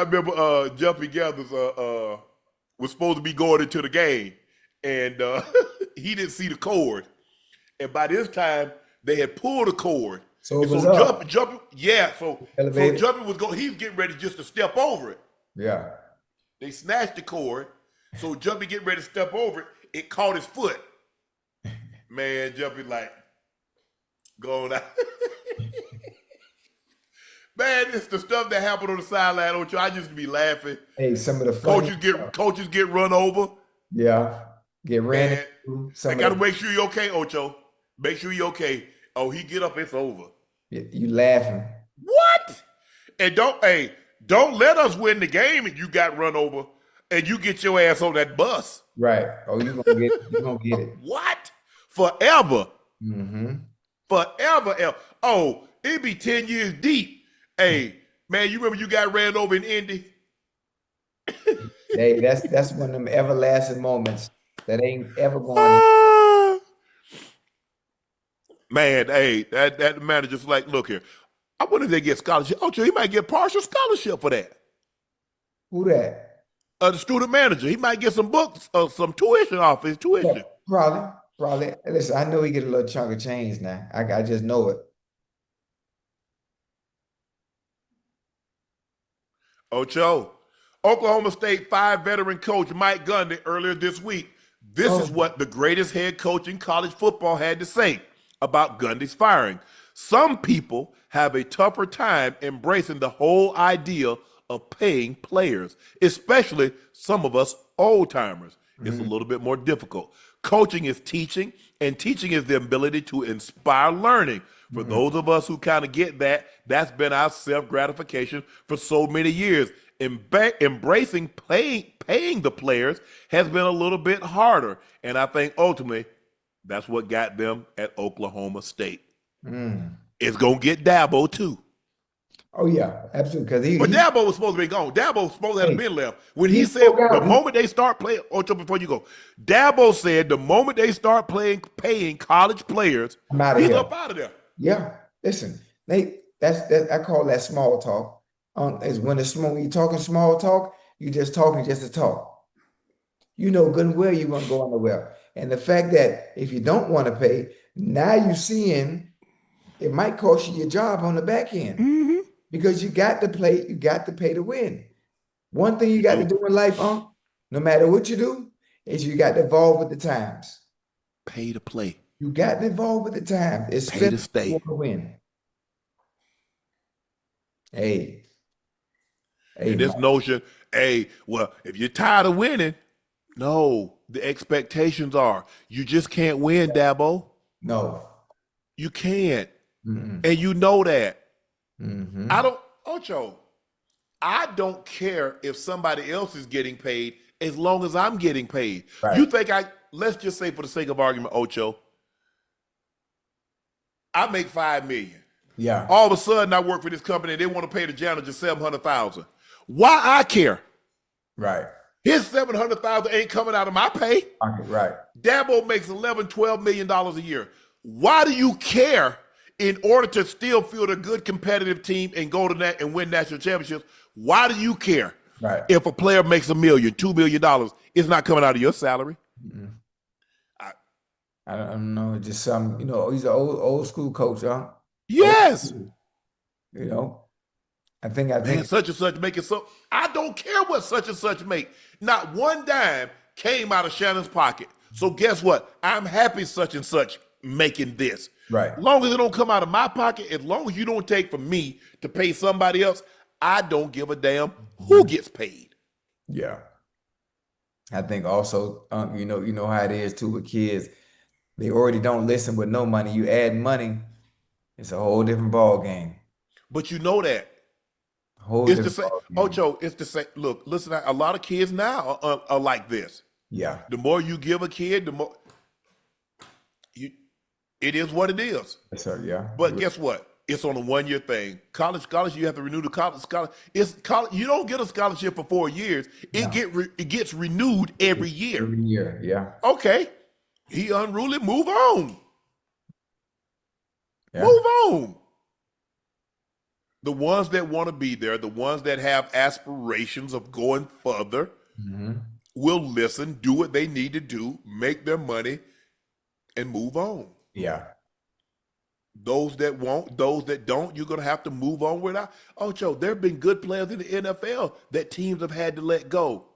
remember Jumpy Gathers was supposed to be going into the game, and he didn't see the cord. And by this time, they had pulled the cord. So Jumpy, Jumpy was going. He was getting ready just to step over it. Yeah. They snatched the cord, so Jumpy getting ready to step over it. It caught his foot. Man, Jumpy like going out. Man, it's the stuff that happened on the sideline, Ocho. I just be laughing. Hey, some of the coaches get run over. Yeah, get ran into. I got to make sure you're okay, Ocho. Make sure you're okay. Oh, he get up, it's over. You laughing? What? And don't let us win the game and you got run over and you get your ass on that bus. Right. Oh, you gonna get it. What? Forever. Forever. Oh, it'd be 10 years deep. Hey, man, you remember you got ran over in Indy? Hey, that's one of them everlasting moments that ain't ever going. Man, hey, that manager's like, look here. I wonder if they get scholarship. Oh, he might get partial scholarship for that. Who that? The student manager. He might get some books or some tuition off his tuition. Yeah, probably. Listen, I know he get a little chunk of change now. I just know it. Ocho, Oklahoma State 5 veteran coach Mike Gundy earlier this week. This is what the greatest head coach in college football had to say about Gundy's firing. Some people have a tougher time embracing the whole idea of paying players, especially some of us old-timers. It's a little bit more difficult. Coaching is teaching, and teaching is the ability to inspire learning. For those of us who kind of get that, that's been our self-gratification for so many years. Embracing paying the players has been a little bit harder. And I think ultimately that's what got them at Oklahoma State. It's going to get Dabo too. Oh, yeah, absolutely. But Dabo was supposed to be gone. Dabo was supposed to have been left. When he said the moment they start playing, Ocho, before you go, Dabo said the moment they start paying college players, he's up out of there. Yeah, listen, Nate, I call that small talk. Is when you're talking small talk, you're just talking just to talk. You know good and well you won't go anywhere. And the fact that if you don't want to pay, Now you're seeing it might cost you your job on the back end because you got to play, you got to pay to win. One thing you got to do in life, no matter what you do, is you got to evolve with the times. Pay to play. You got to evolve with the times, especially Pay to stay. if you want to win. Hey, And this Mike. notion, well, if you're tired of winning, no, the expectations are you just can't win, Dabo. No. You can't. And you know that. Ocho, I don't care if somebody else is getting paid as long as I'm getting paid. Right. You think let's just say for the sake of argument, Ocho, I make $5 million. Yeah. All of a sudden I work for this company and they want to pay the janitor $700,000. Why I care? Right. His $700,000 ain't coming out of my pay. Right. Dabo makes $11-12 million a year. Why do you care in order to still field a good competitive team and go to that and win national championships? Why do you care if a player makes $1 million, $2 million, it's not coming out of your salary? I don't know, just some, he's an old school coach, huh? Yes. I think Man, such and such make it so. I don't care what such and such make. Not one dime came out of Shannon's pocket. So guess what? I'm happy such and such making this. Right. As long as it don't come out of my pocket, as long as you don't take from me to pay somebody else, I don't give a damn who gets paid. Yeah. I think also, you know how it is too with kids. They already don't listen with no money. You add money, it's a whole different ball game. But you know that. It's the same. Ocho, it's the same. Look, listen, a lot of kids now are like this. Yeah. The more you give a kid, the more it is what it is. Yes, sir. Yeah. But guess what? It's on a 1-year thing. College scholarship, you have to renew the college scholarship. It's college. You don't get a scholarship for 4 years. It gets renewed every year. Every year, yeah. Okay. He unruly. Move on. Yeah. Move on. The ones that want to be there, the ones that have aspirations of going further, will listen, do what they need to do, make their money, and move on. Yeah. Those that won't, those that don't, you're going to have to move on without. Ocho, there have been good players in the NFL that teams have had to let go.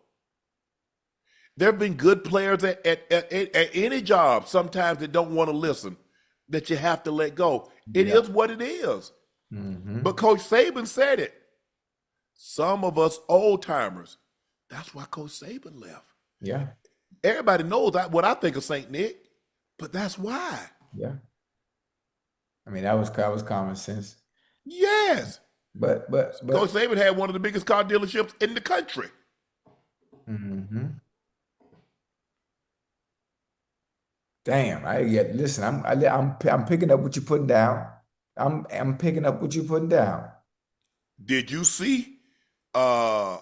There have been good players at any job sometimes that don't want to listen, that you have to let go. It is what it is. But Coach Saban said it. Some of us old timers, that's why Coach Saban left. Yeah. Everybody knows what I think of St. Nick, but that's why. Yeah. I mean, that was common sense. Yes. But Coach Saban had one of the biggest car dealerships in the country. Damn, listen, I'm picking up what you're putting down. I'm picking up what you're putting down. Did you see who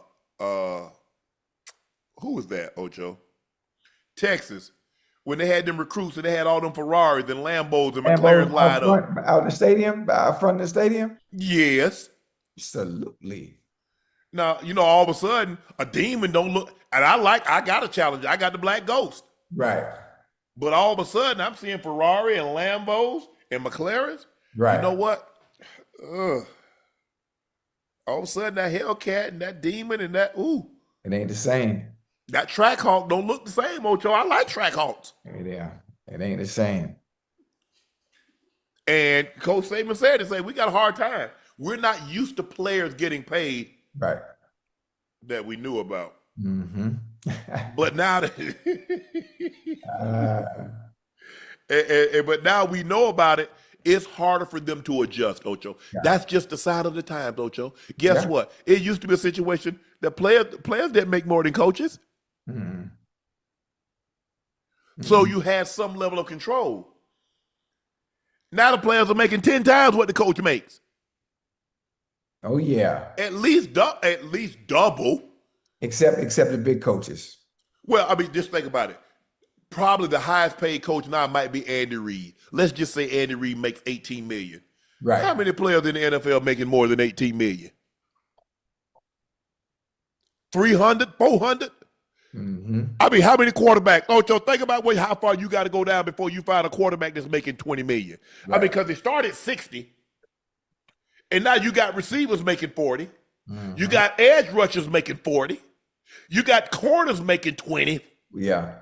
was that, Ocho? Texas. When they had them recruits and they had all them Ferraris and Lambos and McLarens lined up. Out the stadium, out front of the stadium? Yes. Absolutely. Now, all of a sudden, a demon don't look, and I got a challenge. I got the Black Ghost. Right. But all of a sudden, I'm seeing Ferrari and Lambos and McLarens. Right. You know what? All of a sudden, that Hellcat and that demon and that, it ain't the same. That Trackhawk don't look the same, Ocho. I like Trackhawks. Yeah, it ain't the same. And Coach Saban said, we got a hard time. We're not used to players getting paid right that we knew about. But now but now we know about it, it's harder for them to adjust, Ocho. Yeah. That's just the sign of the times, Ocho. Guess what? It used to be a situation that players didn't make more than coaches. So you had some level of control. Now the players are making 10 times what the coach makes. Oh yeah. At least double. Except the big coaches. Well, I mean, just think about it. Probably the highest paid coach now might be Andy Reid. Let's just say Andy Reid makes $18 million. Right. How many players in the NFL making more than $18 million? 300, 400? I mean, how many quarterbacks? Ocho, think about how far you got to go down before you find a quarterback that's making $20 million. Right. I mean, because they started 60, and now you got receivers making 40. Mm-hmm. You got edge rushers making 40. You got corners making 20. Yeah.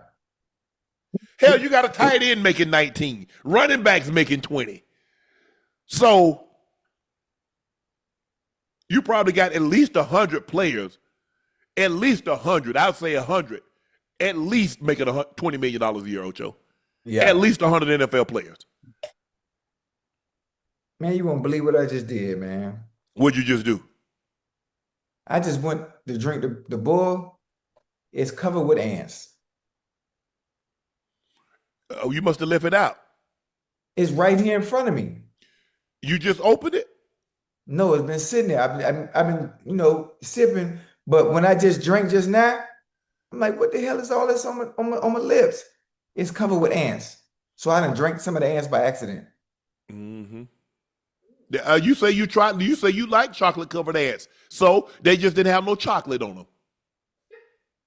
Hell, you got a tight end making 19. Running backs making 20. So you probably got at least 100 players, at least 100. I'd say 100, at least making $20 million a year, Ocho. Yeah. At least 100 NFL players. Man, you won't believe what I just did, man. What'd you just do? I just went to drink the bull. It's covered with ants. Oh, you must have left it out. It's right here in front of me. You just opened it? No, it's been sitting there. I've been, sipping. But when I just drank just now, I'm like, what the hell is all this on my lips? It's covered with ants. So I done drank some of the ants by accident. Mm-hmm. You say you like chocolate covered ants. So they just didn't have no chocolate on them.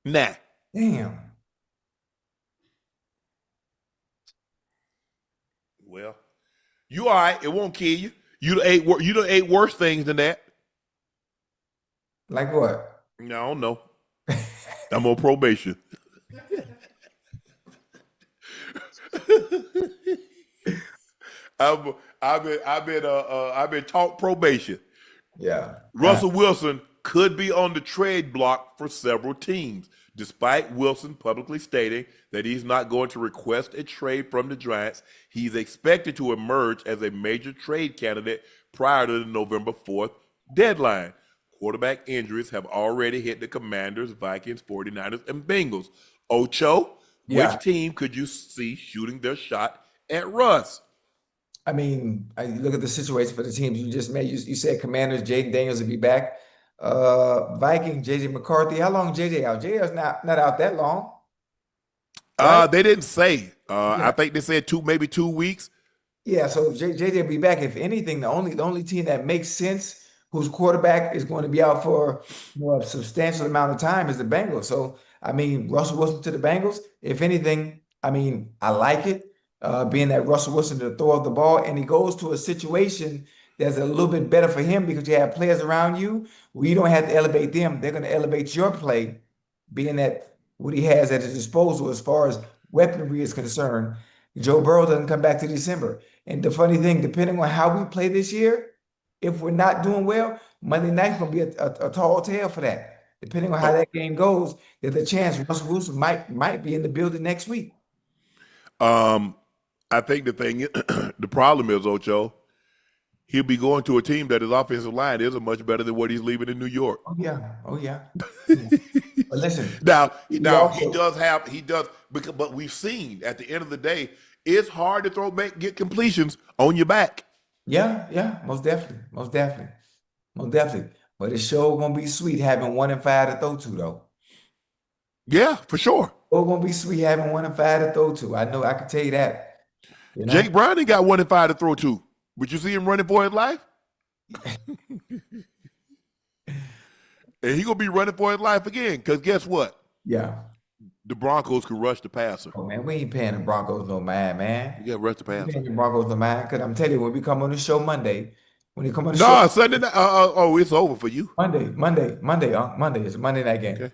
Nah. Damn. Well, you all right. It won't kill you. You done ate worse things than that. Like what? No, no. I'm on probation. I've been taught probation. Yeah. Russell Wilson could be on the trade block for several teams, despite Wilson publicly stating that he's not going to request a trade from the Giants. He's expected to emerge as a major trade candidate prior to the November 4th deadline. Quarterback injuries have already hit the Commanders, Vikings, 49ers, and Bengals. Ocho, which team could you see shooting their shot at Russ? I mean, I look at the situation for the teams you just made. You said Commanders, Jaden Daniels will be back. Viking, JJ McCarthy. How long JJ out? JJ's not out that long. Right? They didn't say. I think they said maybe 2 weeks. Yeah, so JJ will be back. If anything, the only team that makes sense whose quarterback is going to be out for a substantial amount of time is the Bengals. So, I mean, Russell Wilson to the Bengals. If anything, I mean, I like it. Being that Russell Wilson to throw the ball, and he goes to a situation that's a little bit better for him because you have players around you where you don't have to elevate them. They're going to elevate your play, being that what he has at his disposal as far as weaponry is concerned. Joe Burrow doesn't come back to December. And the funny thing, depending on how we play this year, if we're not doing well, Monday night's going to be a tall tale for that. Depending on how that game goes, there's a chance Russell Wilson might be in the building next week. I think the problem is, Ocho, he'll be going to a team that his offensive line isn't much better than what he's leaving in New York. Oh yeah. But listen, now he does, but we've seen at the end of the day, it's hard to get completions on your back. Yeah, most definitely. But it's sure gonna be sweet having 1 and 5 to throw to, though. Yeah, for sure. It's gonna be sweet having 1 and 5 to throw to. I know, I can tell you that. You know? Jake Browning got 1 and 5 to throw to. Would you see him running for his life? And he gonna be running for his life again. Because guess what? Yeah. The Broncos can rush the passer. Oh man, we ain't paying the Broncos no mind, man. You got to rush the passer. We ain't paying the Broncos no mind. Because I'm telling you, when we come on the show Monday, Sunday night. It's over for you. Monday. It's a Monday night game. Okay.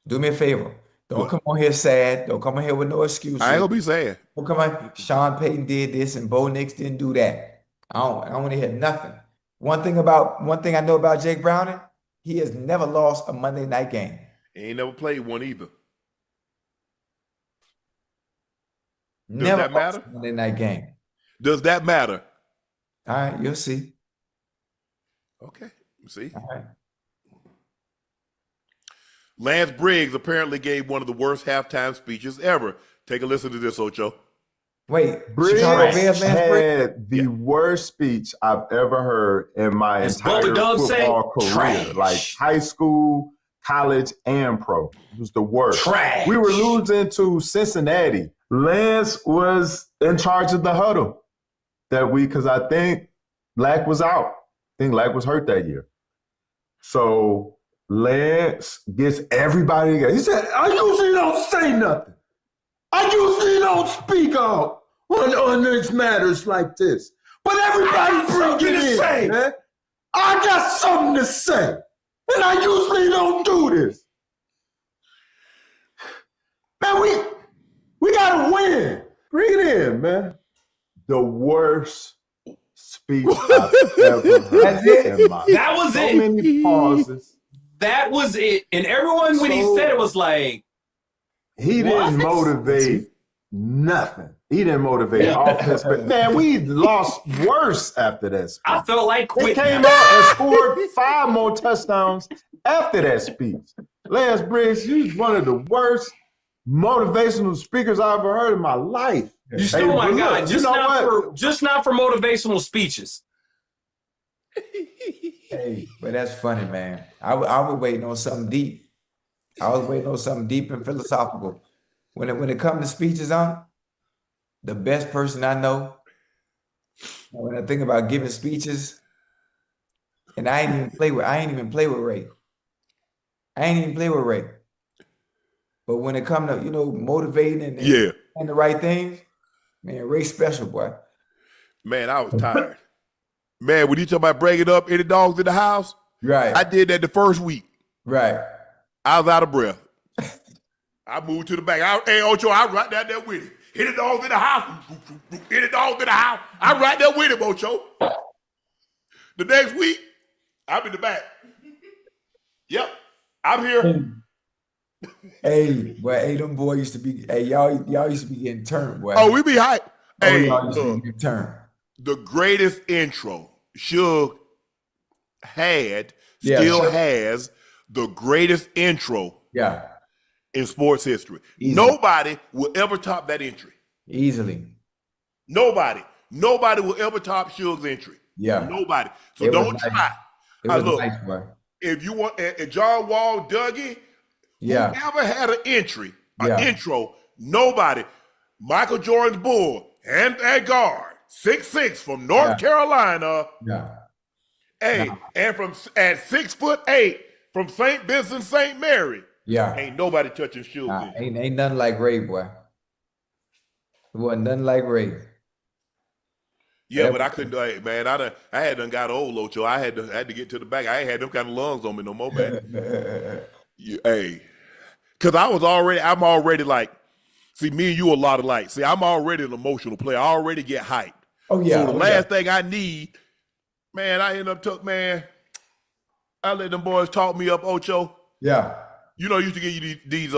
Do me a favor. Don't come on here sad. Don't come on here with no excuses. I ain't gonna be sad. Don't come on. Sean Payton did this and Bo Nix didn't do that. I don't want to hear nothing. One thing I know about Jake Browning, he has never lost a Monday night game. He ain't never played one either. Never that matter? Monday night game. Does that matter? All right, you'll see. Okay, see. All right. Lance Briggs apparently gave one of the worst halftime speeches ever. Take a listen to this, Ocho. Wait, Briggs had the worst speech I've ever heard in my entire football career. Trash. Like high school, college, and pro. It was the worst. Trash. We were losing to Cincinnati. Lance was in charge of the huddle that week because I think Lack was out. I think Lack was hurt that year. So Lance gets everybody together. He said, I usually don't say nothing. I usually don't speak out on these matters like this. But everybody bring it in, man. I got something to say. And I usually don't do this. Man, we gotta win. Bring it in, man. The worst speech I've ever heard. That was so it. So many pauses. That was it. And everyone, when he said it, was like, he didn't motivate nothing. He didn't motivate offense. But man, we lost worse after that speech. I felt like They quitting. came out and scored 5 more touchdowns after that speech. Lance Briggs, you're one of the worst motivational speakers I've ever heard in my life. You still, my look, God, you know just not for motivational speeches. Hey, but that's funny, man. I was waiting on something deep. I was waiting on something deep and philosophical. When it comes to speeches, the best person I know, when I think about giving speeches, and I ain't even play with Ray. But when it comes to, motivating and the right things, man, Ray's special, boy. Man, I was tired. Man, when you talk about breaking up any dogs in the house, right? I did that the first week. Right. I was out of breath. I moved to the back. Hey, Ocho, I right down there with him. Hit the dogs in the house. Hit the dogs in the house. I right there with him, Ocho. The next week, I'm in the back. Yep, I'm here. Hey, them boys used to be. Hey, y'all used to be getting turned, boy. Oh, we be hype. Hey, y'all used to be getting turned. The greatest intro Suge had, still has the greatest intro in sports history. Easily. Nobody will ever top that entry. Easily. Nobody will ever top Suge's entry. Yeah. Nobody. So don't try. Look, nice, boy. If you want John Wall, Dougie, whoever had an entry, intro, nobody. Michael Jordan's bull and that guard. 6'6" from North Carolina. Yeah. Hey, and at 6'8" from St. Vincent St. Mary. Yeah. Ain't nobody touching Suge. Ain't nothing like Ray, boy. It wasn't nothing like Ray. Yeah, but I couldn't do it, man. I had done got old, Ocho. I had to get to the back. I ain't had them kind of lungs on me no more, man. Hey. Cause I'm already like, see, me and you a lot alike. See, I'm already an emotional player. I already get hyped. Oh, yeah. So the last thing I need, man, I end up I let them boys talk me up, Ocho. Yeah. You know, I used to give you these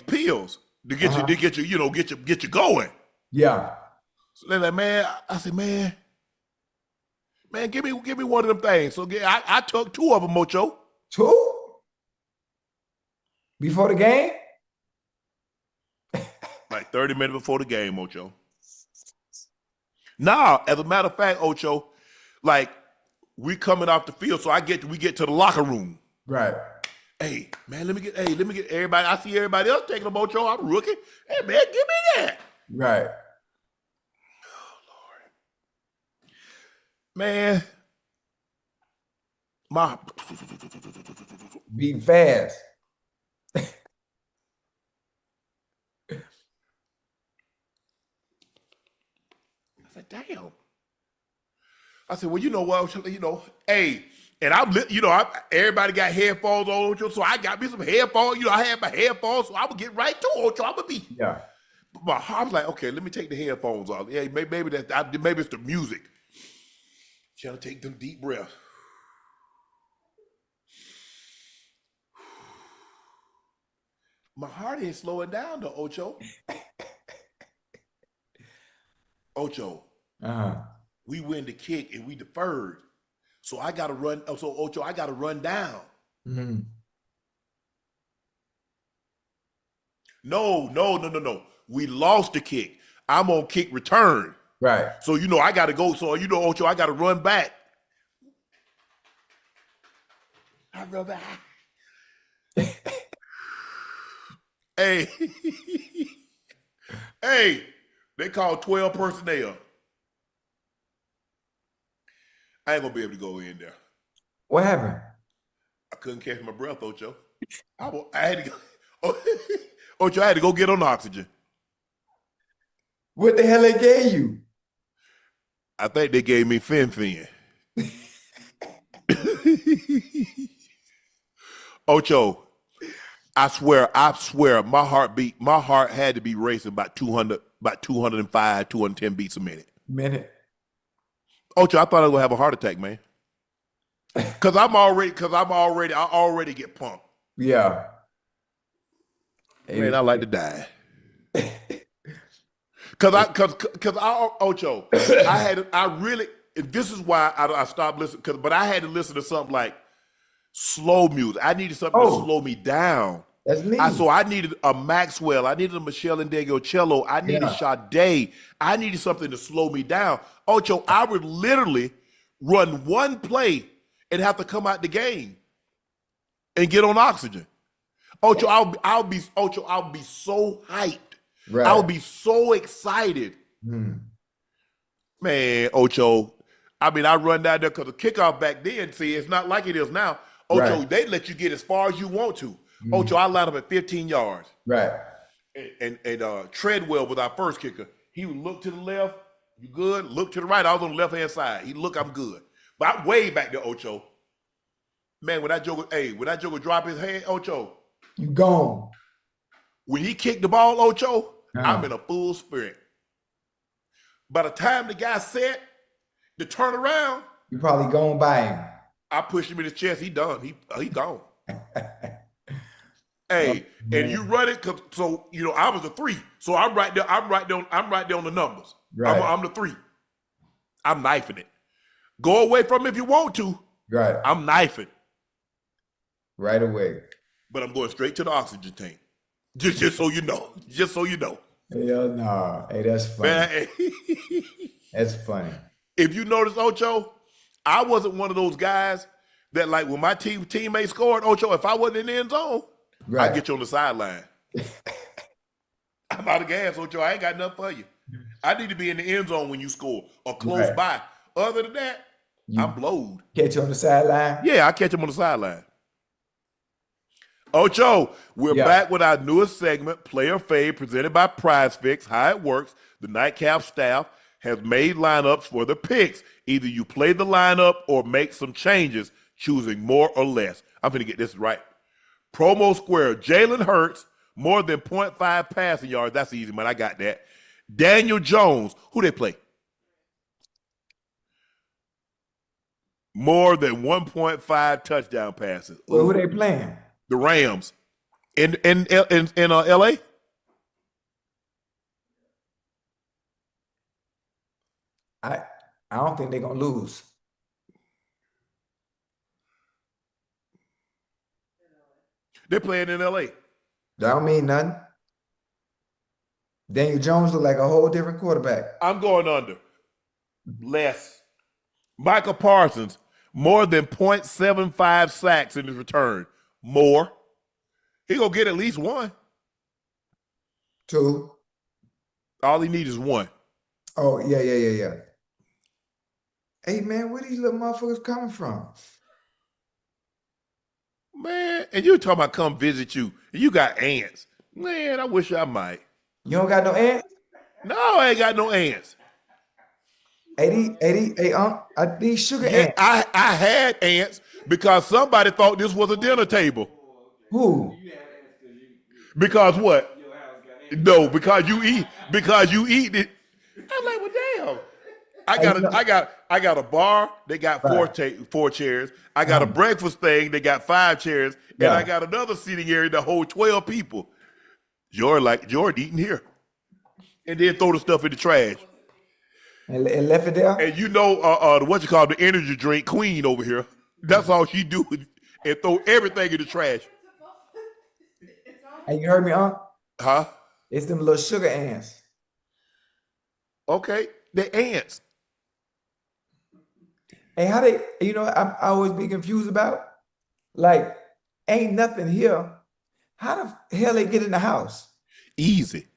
pills to get you going. Yeah. So they're like, man, I said, man, give me one of them things. So I took 2 of them, Ocho. 2? Before the game? Like 30 minutes before the game, Ocho. Now, as a matter of fact, Ocho, like we coming off the field, so we get to the locker room. Right. Hey, man, let me get everybody. I see everybody else taking them, Ocho. I'm a rookie. Hey, man, give me that. Right. Oh, Lord. Man. My beating fast. I said, damn. I said, well, you know what? Hey, and everybody got headphones on, Ocho, so I got me some headphones. I had my headphones, so I would get right to Ocho. I would be. Yeah. But I was like, okay, let me take the headphones off. Yeah, maybe it's the music. Trying to take them deep breaths. My heart ain't slowing down though, Ocho. Ocho. We win the kick and we deferred. So I gotta run. So Ocho, I gotta run down. Mm-hmm. No. We lost the kick. I'm on kick return. Right. So I gotta go. So Ocho, I gotta run back. I run back. Hey. Hey, they called 12 personnel. I ain't gonna be able to go in there. What happened? couldn't catch my breath, Ocho. I had to go. Ocho, I had to go get on oxygen. What the hell they gave you? I think they gave me Fin. Ocho, I swear, my heart had to be racing about 205, 210 beats a minute. Ocho, I thought I was gonna have a heart attack, man. Cause I already get pumped. Yeah. Man, I like to die. Ocho, this is why I stopped listening. But I had to listen to something like slow music. I needed something to slow me down. That's me. So I needed a Maxwell. I needed a Michelle Ndegeocello. I needed Sade. I needed something to slow me down. Ocho, I would literally run one play and have to come out the game and get on oxygen. Ocho, I'll be so hyped. Right. I would be so excited. Man, Ocho, I run down there because the kickoff back then, see, it's not like it is now. Ocho, they let you get as far as you want to. Ocho, I line up at 15 yards. Right. And Treadwell was our first kicker. He would look to the left, you good? Look to the right, I was on the left-hand side. He'd look, I'm good. But I'm way back there, Ocho. Man, when that joker drop his head, Ocho. You gone. When he kicked the ball, Ocho, I'm in a full spirit. By the time the guy set to turn around, you probably gone by him. I pushed him in his chest. He done. He gone. Hey, and you run it so I was a 3. So I'm right there. I'm right there on the numbers. Right. I'm the 3. I'm knifing it. Go away from it if you want to. Right. I'm knifing. Right away. But I'm going straight to the oxygen tank. Just so you know. Just so you know. Hell no. Hey, that's funny. Man, that's funny. If you notice, Ocho, I wasn't one of those guys that, like, when my teammate scored, Ocho, if I wasn't in the end zone, I'd get you on the sideline. I'm out of gas, Ocho. I ain't got nothing for you. I need to be in the end zone when you score or close by. Other than that, I'm blowed. Catch you on the sideline? Yeah, I catch him on the sideline. Ocho, we're back with our newest segment, Player Fave, presented by Prize Fix. How it works, the Nightcap staff has made lineups for the picks. Either you play the lineup or make some changes, choosing more or less. I'm going to get this right. Promo square, Jalen Hurts, more than 0.5 passing yards. That's easy, man. I got that. Daniel Jones, who they play? More than 1.5 touchdown passes. Well, who they playing? The Rams. In L.A.? I don't think they're going to lose. They're playing in L.A. That don't mean nothing. Daniel Jones look like a whole different quarterback. I'm going under. Less. Michael Parsons, more than 0.75 sacks in his return. More. He gonna get at least 1. 2. All he needs is 1. Oh, yeah. Hey, man, where these little motherfuckers coming from? Man, and you talking about come visit you. And you got ants. Man, I wish I might. You don't got no ants? No, I ain't got no ants. These sugar ants. I had ants because somebody thought this was a dinner table. Who? Because what? No, because you eat it. I'm like, well, damn. I got a bar. They got 4 chairs. I got a breakfast thing. They got 5 chairs, and I got another seating area that hold 12 people. Jordan eating here, and then throw the stuff in the trash. And left it there. And the energy drink queen over here. That's all she do, and throw everything in the trash. Hey, you heard me, Unc? Huh? It's them little sugar ants. Okay, they're ants. Hey, how they, I always be confused about, like, ain't nothing here. How the hell they get in the house? Easy.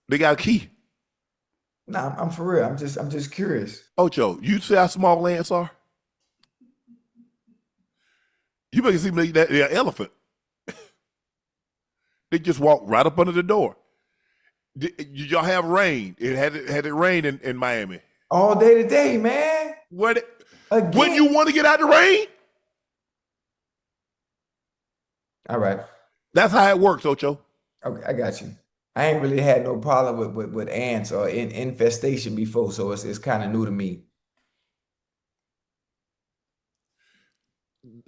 They got a key. Nah, I'm for real. I'm just curious. Ocho, you see how small ants are? make it seem like that they're an elephant. They just walk right up under the door. Did y'all have rain? Had it rained in Miami? All day today, man. Wouldn't Again. you want to get out the rain? All right. That's how it works, Ocho. Okay, I got you. I ain't really had no problem with ants or infestation before, so it's kind of new to me.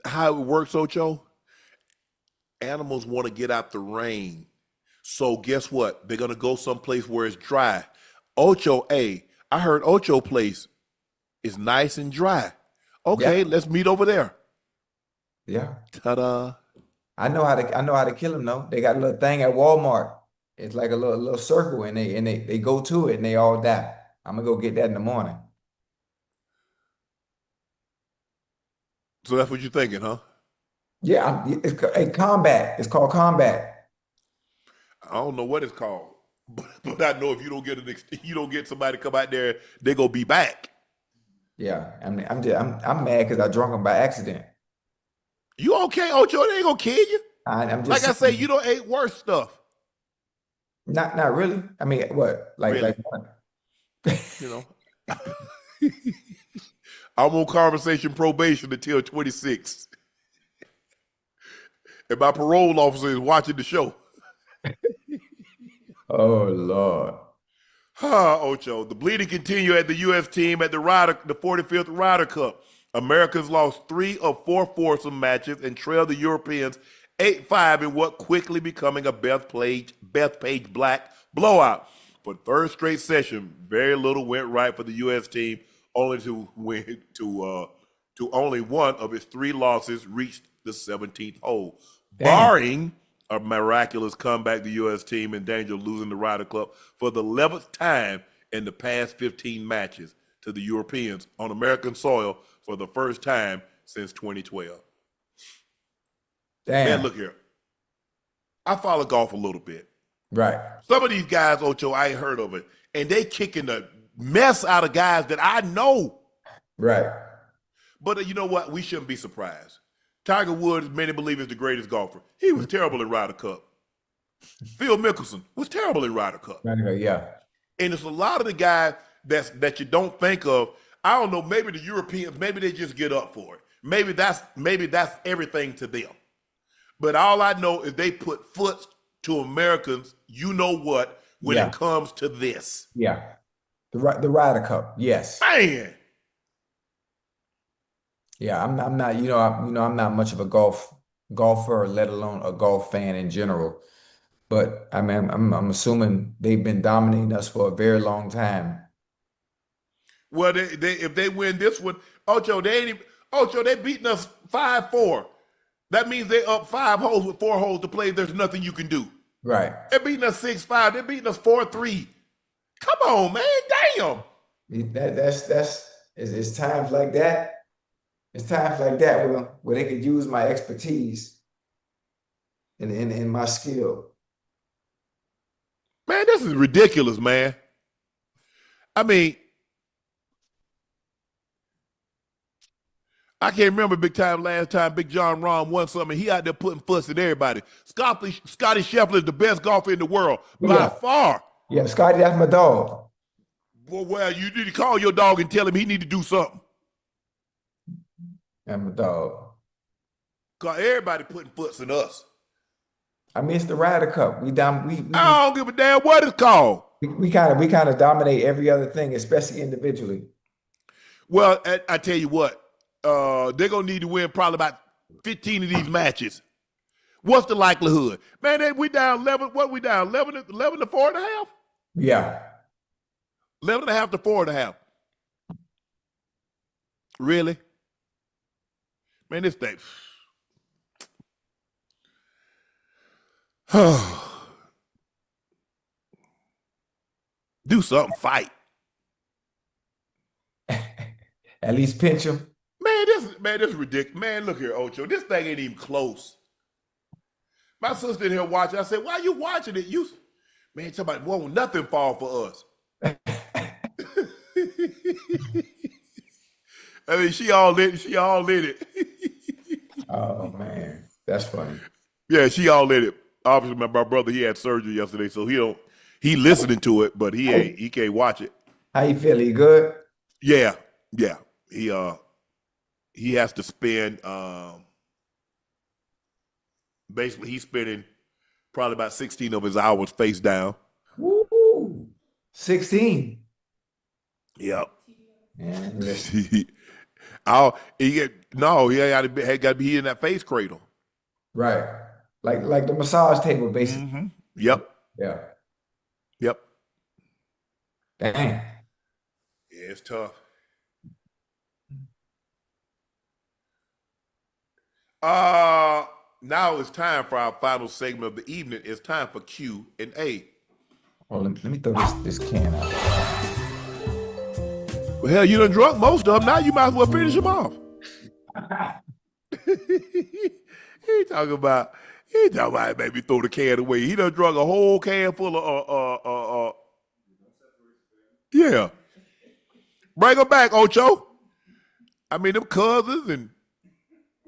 How it works, Ocho? Animals want to get out the rain. So guess what? They're going to go someplace where it's dry. Ocho, I heard Ocho place is nice and dry. Okay, let's meet over there. Yeah. Ta-da. I know how to kill them though. They got a little thing at Walmart. It's like a little circle, and they go to it and they all die. I'm gonna go get that in the morning. So that's what you're thinking, huh? Yeah, it's combat. It's called combat. I don't know what it's called, but I know if you don't get somebody to come out there, they gonna be back. Yeah, I'm mad because I drunk them by accident. You okay, Ocho? They ain't gonna kill you. I'm just Like I say, you don't ate worse stuff. Not really. I mean, what? Really? Like what? You know, I'm on conversation probation until 26, and my parole officer is watching the show. Oh Lord. Ocho. The bleeding continued at the U.S. team at the 45th Ryder Cup. Americans lost 3 of 4 foursome matches and trailed the Europeans 8-5 in what quickly becoming a Bethpage Black blowout. For the third straight session, very little went right for the U.S. team, only to only one of its 3 losses reached the 17th hole. Damn. Barring a miraculous comeback, the U.S. team in danger of losing the Ryder Cup for the 11th time in the past 15 matches to the Europeans on American soil for the first time since 2012. Damn. Man, look here. I follow golf a little bit. Right. Some of these guys, Ocho, I ain't heard of it, and they kicking the mess out of guys that I know. Right. But you know what? We shouldn't be surprised. Tiger Woods, many believe, is the greatest golfer. He was terrible in Ryder Cup. Phil Mickelson was terrible in Ryder Cup. Yeah. And it's a lot of the guys that you don't think of. I don't know, maybe the Europeans, maybe they just get up for it. Maybe that's everything to them. But all I know is they put foot to Americans, you know what, when it comes to this. Yeah. The Ryder Cup, yes. Man. Yeah, I'm not, I'm not much of a golfer, let alone a golf fan in general. But I mean, I'm assuming they've been dominating us for a very long time. Well, if they win this one, Ocho, they beating us 5-4. That means they up 5 holes with 4 holes to play. There's nothing you can do. Right. They're beating us 6-5. They're beating us 4-3. Come on, man. Damn. It's times like that. It's times like that where they could use my expertise and my skill. Man, this is ridiculous, man. I mean, I can't remember last time Big John Rahm won something. He out there putting fuss at everybody. Scotty Scheffler is the best golfer in the world by far. Yeah, Scotty, that's my dog. Well, you need to call your dog and tell him he need to do something. That's my dog. Cause everybody putting foots in us. I mean, it's the Ryder Cup. I don't give a damn what it's called. We kind of dominate every other thing, especially individually. Well, I tell you what, they're gonna need to win probably about 15 of these matches. What's the likelihood? Man, we down 11. What we down? 11 to 4.5? Yeah. 11.5 to 4.5. Really? Man, this thing. Do something, fight. At least pinch him. Man, this is ridiculous. Man, look here, Ocho. This thing ain't even close. My sister in here watching. I said, why you watching it? Man, somebody won't nothing fall for us. I mean, she all in it. Oh, Oh man, that's funny. Yeah, she all in it. Obviously, my brother, he had surgery yesterday, so he listening to it, but he can't watch it. How you feel? You good? Yeah, yeah. He has to spend basically he's spending probably about 16 of his hours face down. Woo! 16. Yep. Yeah, He got to be in that face cradle. right. Like the massage table, basically. Mm-hmm. Yep. Yeah. Yep. Dang. Yeah, it's tough. Now it's time for our final segment of the evening. It's time for Q&A. Oh, let me throw this can out. Well, hell, you done drunk most of them. Now you might as well finish them off. He talking about maybe throw the can away. He done drunk a whole can full of yeah. Bring them back, Ocho. I mean, them cousins and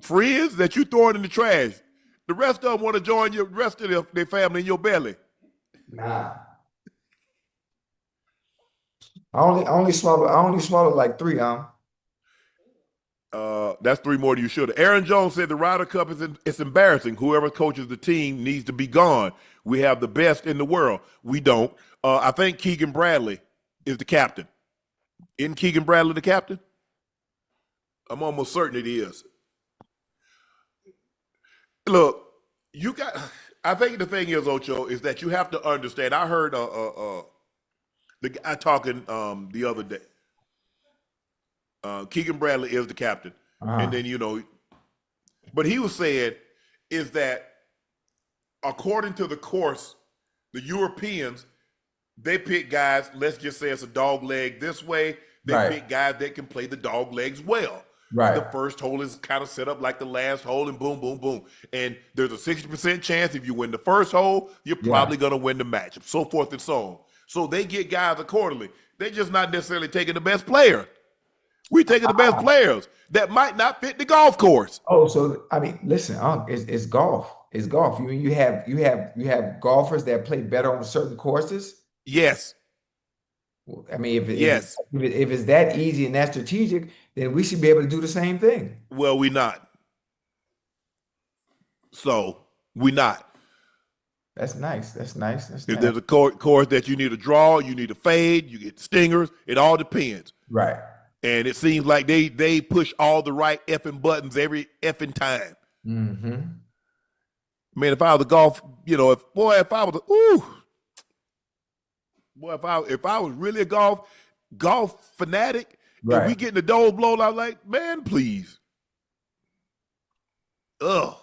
friends that you throwing in the trash. The rest of them want to join your rest of their family in your belly. Nah. I only swallowed like 3, That's 3 more than you should have. Aaron Jones said the Ryder Cup it's embarrassing. Whoever coaches the team needs to be gone. We have the best in the world. We don't. I think Keegan Bradley is the captain. Isn't Keegan Bradley the captain? I'm almost certain it is. Look, I think the thing is, Ocho, is that you have to understand. I heard the guy talking the other day. Keegan Bradley is the captain. And then, but he was saying is that according to the course, the Europeans, they pick guys, let's just say it's a dog leg this way. They pick guys that can play the dog legs well. Right. The first hole is kind of set up like the last hole and boom, boom, boom. And there's a 60% chance if you win the first hole, you're probably going to win the match, so forth and so on. So they get guys accordingly. They're just not necessarily taking the best player. We're taking the best players that might not fit the golf course. Oh, so I mean, listen, it's golf. It's golf. You have golfers that play better on certain courses. Yes. I mean, if it's that easy and that strategic, then we should be able to do the same thing. Well, we're not. So we're not. That's nice. That's nice. If there's a course that you need to draw, you need to fade, you get stingers. It all depends. Right. And it seems like they push all the right effing buttons every effing time. Mm-hmm. Man, if I was a golf, if I was really a golf fanatic, and we getting the doors blown out, like, man, please. Ugh.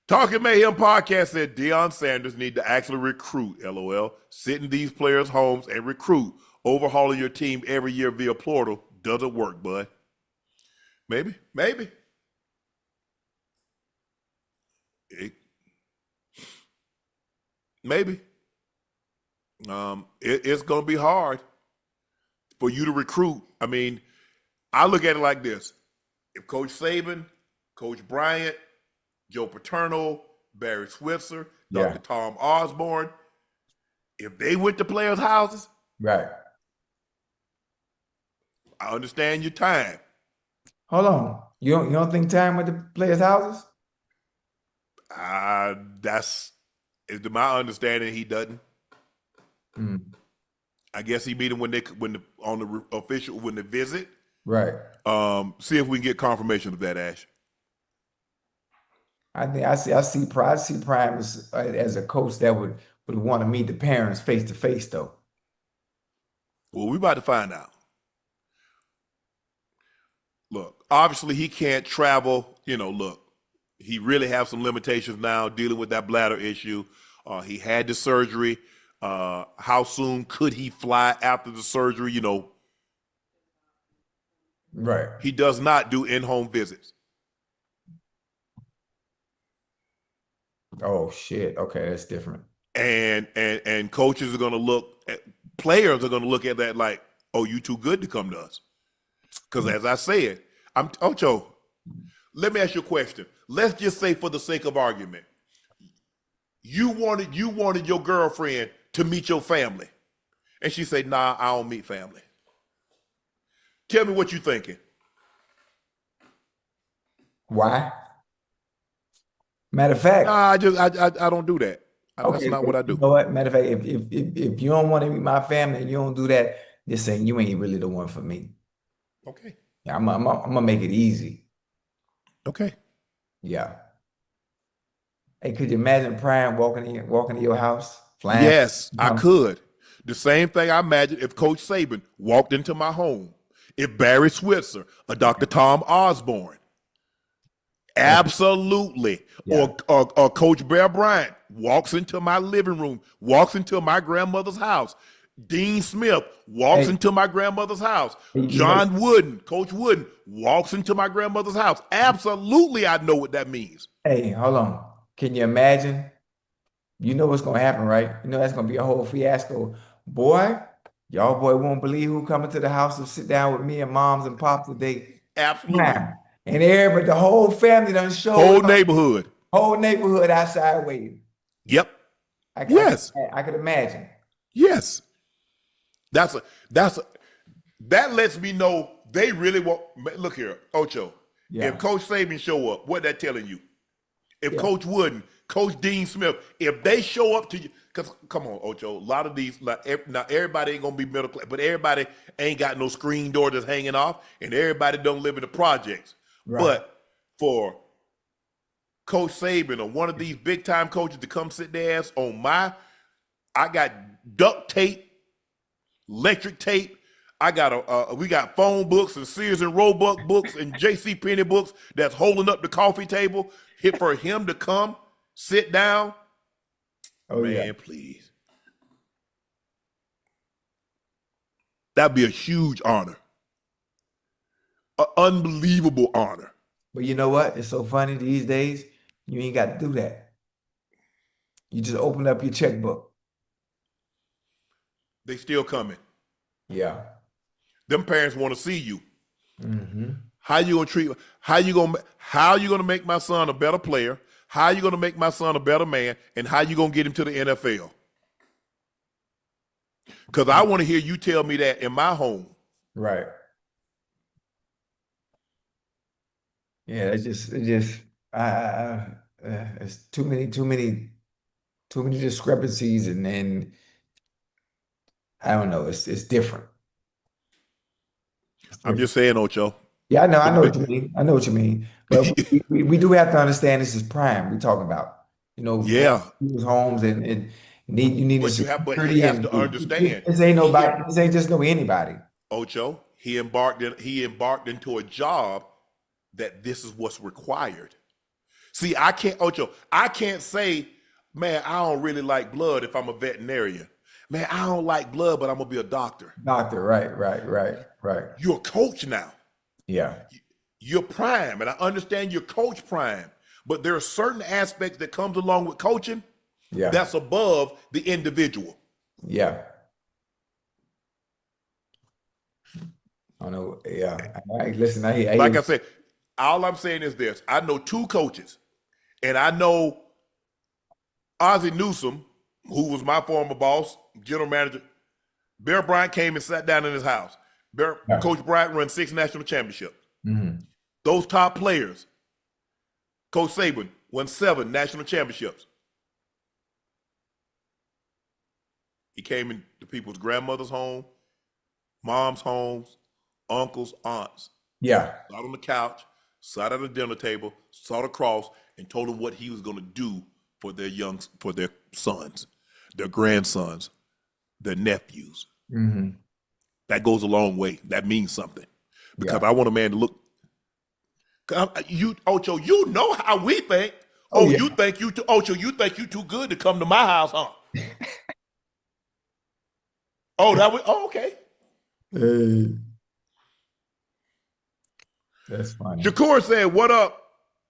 Talking Mayhem podcast said Deion Sanders need to actually recruit, LOL. Sit in these players' homes and recruit. Overhauling your team every year via portal doesn't work, bud. Maybe. Maybe. It's going to be hard for you to recruit. I mean, I look at it like this. If Coach Saban, Coach Bryant, Joe Paterno, Barry Switzer, Dr. Tom Osborne, if they went to players' houses, right. I understand your time. Hold on. You don't think time with the players' houses? That's to my understanding, he doesn't. I guess he meet them when they visit. Right. See if we can get confirmation of that, Ash. I think I see Prime as a coach that would want to meet the parents face to face, though. Well, we about to find out. Look, obviously he can't travel. Look, he really has some limitations now dealing with that bladder issue. He had the surgery. How soon could he fly after the surgery? Right. He does not do in-home visits. Oh shit. Okay, that's different. And coaches are going to look at players are going to look at that like, oh, you too good to come to us. Because as I said, Ocho, let me ask you a question. let's just say for the sake of argument, you wanted your girlfriend to meet your family. And she said, nah, I don't meet family. Tell me what you're thinking. Why? Matter of fact, Nah, I don't do that. That's not what I do. You know what? Matter of fact, if you don't want to meet my family and you don't do that, just saying you ain't really the one for me. Okay. Yeah, I'm gonna make it easy. Okay. Yeah. Hey, could you imagine Prime walking to your house? Flying? Yes, I could. The same thing I imagine if Coach Saban walked into my home, if Barry Switzer or Dr. Tom Osborne. Absolutely. Yeah. Or Coach Bear Bryant walks into my living room, walks into my grandmother's house. Dean Smith walks into my grandmother's house. John Wooden, Coach Wooden, walks into my grandmother's house. Absolutely, I know what that means. Hey, hold on. Can you imagine? You know what's gonna happen, right? You know that's gonna be a whole fiasco. Boy, y'all won't believe who coming to the house to sit down with me and moms and pops today. Absolutely. And everybody, the whole family done showed Whole up. neighborhood. Whole neighborhood outside waiting. Yep. I could imagine. Yes. That lets me know they really want. Look here, Ocho. Yeah. If Coach Saban show up, what that telling you? If Coach Wooden, Coach Dean Smith, if they show up to you, because come on, Ocho, a lot of these, now everybody ain't gonna be middle class, but everybody ain't got no screen door that's hanging off, and everybody don't live in the projects. Right. But for Coach Saban or one of these big time coaches to come sit their ass on I got duct tape, electric tape. I got we got phone books and Sears and Roebuck books and J.C. Penney books that's holding up the coffee table for him to come sit down. Oh, man, please. That'd be a huge honor. An unbelievable honor. But you know what? It's so funny these days, you ain't got to do that. You just open up your checkbook. They still coming. Yeah. Them parents want to see you. Mm-hmm. How you gonna make my son a better player? How you gonna make my son a better man? And how you gonna get him to the NFL? Because I want to hear you tell me that in my home. Right. Yeah, it's too many discrepancies, and I don't know. It's different. I'm just saying, Ocho. Yeah, I know what you mean. I know what you mean. But we do have to understand this is Prime we're talking about. You know, people's homes and you need but you have to understand. This ain't nobody. This ain't just anybody. Ocho, he embarked into a job that this is what's required. See, I can't say, man, I don't really like blood if I'm a veterinarian. Man, I don't like blood, but I'm gonna be a doctor. Doctor, right. You're a coach now. Yeah. You're Prime, and I understand you're Coach Prime, but there are certain aspects that comes along with coaching that's above the individual. Yeah. I know. Yeah. Listen, I said, all I'm saying is this. I know two coaches, and I know Ozzie Newsome, who was my former boss, general manager. Bear Bryant came and sat down in his house. Coach Bryant run 6 national championships. Mm-hmm. Those top players, Coach Saban won 7 national championships. He came into people's grandmother's home, mom's homes, uncles, aunts. Yeah. Sat on the couch, sat at the dinner table, saw the cross, and told them what he was going to do for their sons, their grandsons, their nephews. Mm-hmm. That goes a long way. That means something. Because I want a man to look. Ocho, you know how we think. You think you too good to come to my house, huh? Okay. Hey. That's funny. Shakur said, what up?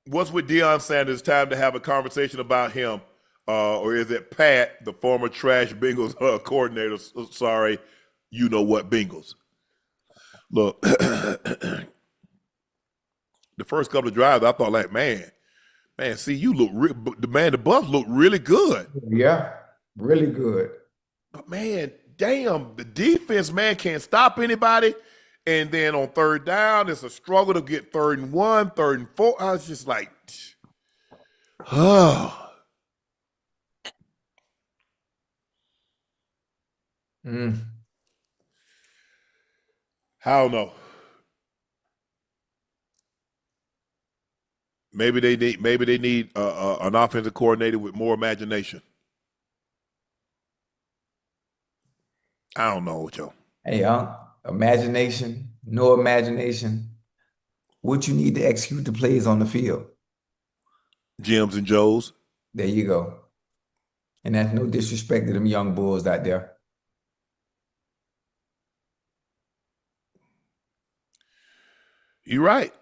What's with Deion Sanders? Time to have a conversation about him. Or is it Pat, the former trash Bengals coordinator? Sorry, you know what, Bengals. Look, the first couple of drives, I thought like, man, Man, see, you look the Buffs look really good. Yeah, really good. But man, damn, the defense, man, can't stop anybody. And then on third down, it's a struggle to get 3rd and 1, 3rd and 4. I was just like, oh. I don't know. Maybe they need an offensive coordinator with more imagination. I don't know, Joe. Hey, imagination, no imagination. What you need to execute the plays on the field. Jims and Joes. There you go. And that's no disrespect to them young bulls out there. You're right.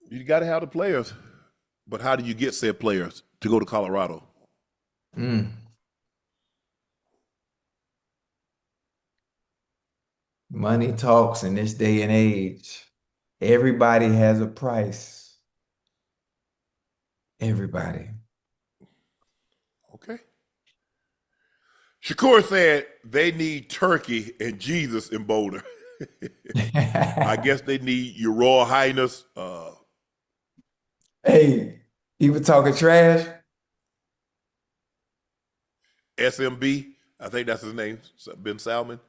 You got to have the players. But how do you get said players to go to Colorado? Money talks in this day and age. Everybody has a price. Everybody. Okay. Shakur said they need turkey and Jesus in Boulder. I guess they need your Royal Highness. Hey, he was talking trash. SMB, I think that's his name, Ben Salmon.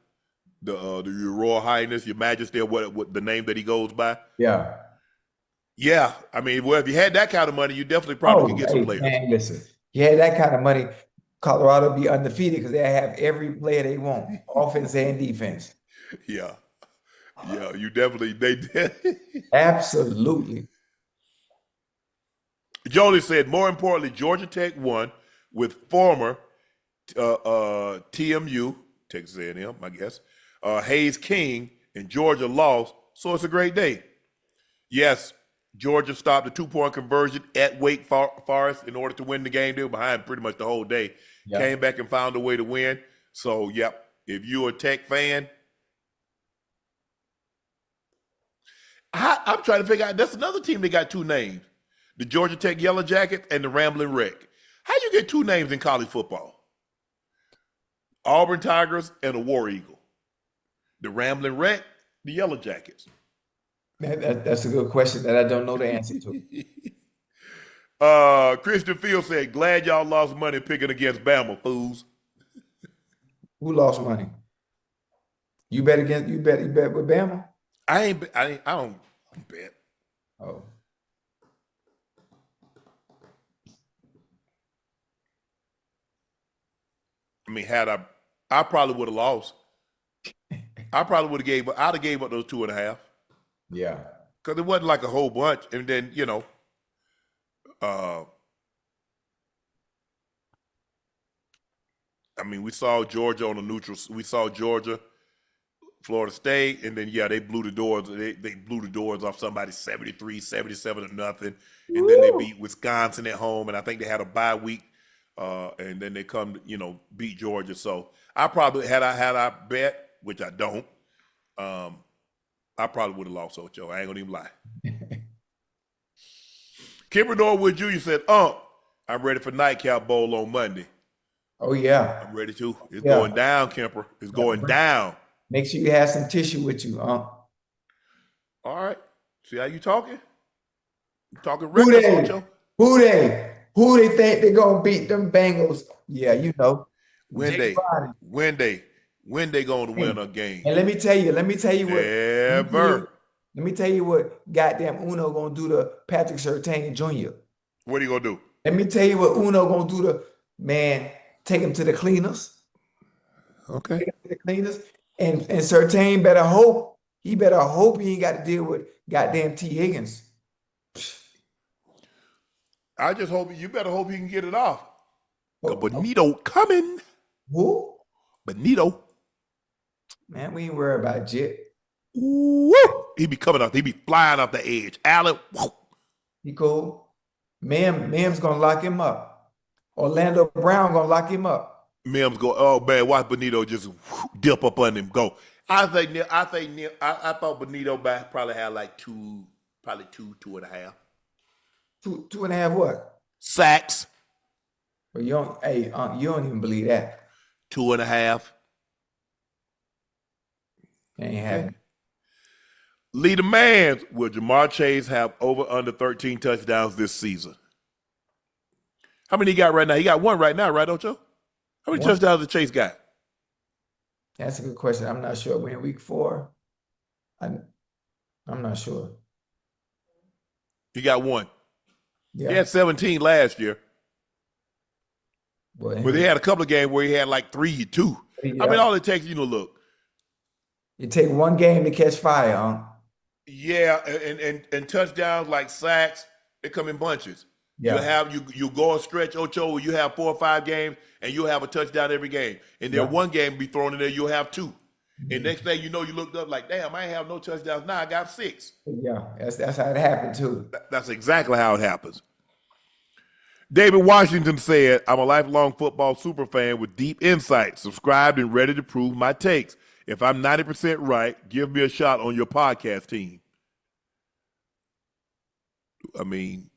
Your Royal Highness, Your Majesty, or what the name that he goes by. Yeah. Yeah, I mean, well, if you had that kind of money, you definitely probably could get some players. Man, listen, you had that kind of money, Colorado be undefeated because they have every player they want, offense and defense. Yeah, you definitely they did. Absolutely. Jolie said, more importantly, Georgia Tech won with former TMU, Texas A&M, I guess, Hayes King, and Georgia lost, so it's a great day. Yes, Georgia stopped a 2-point conversion at Wake Forest in order to win the game. They were behind pretty much the whole day. Yep. Came back and found a way to win. So, yep, if you're a Tech fan, I'm trying to figure out, that's another team that got 2 names. The Georgia Tech Yellow Jackets and the Rambling Wreck. How you get 2 names in college football? Auburn Tigers and a War Eagle. The Rambling Wreck, the Yellow Jackets. That's a good question that I don't know the answer to. Christian Field said, glad y'all lost money picking against Bama, fools. Who lost money? You bet with Bama? I don't bet. Oh. I mean, I probably would have lost. I'd have gave up those 2.5. Yeah. Because it wasn't like a whole bunch. And then, I mean, we saw Georgia on the neutral. We saw Georgia, Florida State, and then, they blew the doors. They blew the doors off somebody 73-77 or nothing. And then they beat Wisconsin at home, and I think they had a bye week. And then they come, beat Georgia. So I probably had I bet, which I don't, I probably would have lost Ocho. I ain't gonna even lie. Kimber Norwood Jr. said, I'm ready for Nightcap Bowl on Monday. Oh, yeah. I'm ready too. It's going down, Kemper. It's going down. Make sure you have some tissue with you, All right. See how you talking? You talking reckless, Ocho? Who they think they're gonna beat them Bengals? Yeah, When they gonna win a game? And let me tell you what. Ever. Let me tell you what goddamn Uno gonna do to Patrick Surtain Jr. What are you gonna do? Let me tell you what Uno gonna do to take him to the cleaners. Okay. Take him to the cleaners. And Surtain better hope he ain't got to deal with goddamn T. Higgins. I just hope you better hope he can get it off. Benito coming. Who? Benito. Man, we ain't worried about Jet. Woo! He be coming off. He be flying off the edge. Allen. Woo. He cool. Mims gonna lock him up. Orlando Brown gonna lock him up. Mims go. Oh man, watch Benito just dip up on him. Go. I thought Benito probably had like 2.5. 2.5 what? Sacks, But you don't, hey, you don't even believe that. 2.5. Ain't happening. Lead the man. Will Jamar Chase have over under 13 touchdowns this season? How many he got right now? He got one right now, right, Ocho? How many touchdowns did Chase got? That's a good question. I'm not sure. We're in week 4. I'm not sure. He got one. Yeah. He had 17 last year. But But he had a couple of games where he had like 3, 2. Yeah. I mean, all it takes, look. You take one game to catch fire, huh? Yeah, and touchdowns like sacks, they come in bunches. Yeah. You go a stretch, Ocho, where you have 4 or 5 games and you'll have a touchdown every game. And then one game be thrown in there, you'll have 2. And next thing you know, you looked up like, damn, I ain't have no touchdowns. Now I got 6. Yeah, that's how it happened too. That's exactly how it happens. David Washington said, I'm a lifelong football super fan with deep insight, subscribed and ready to prove my takes. If I'm 90% right, give me a shot on your podcast team. I mean,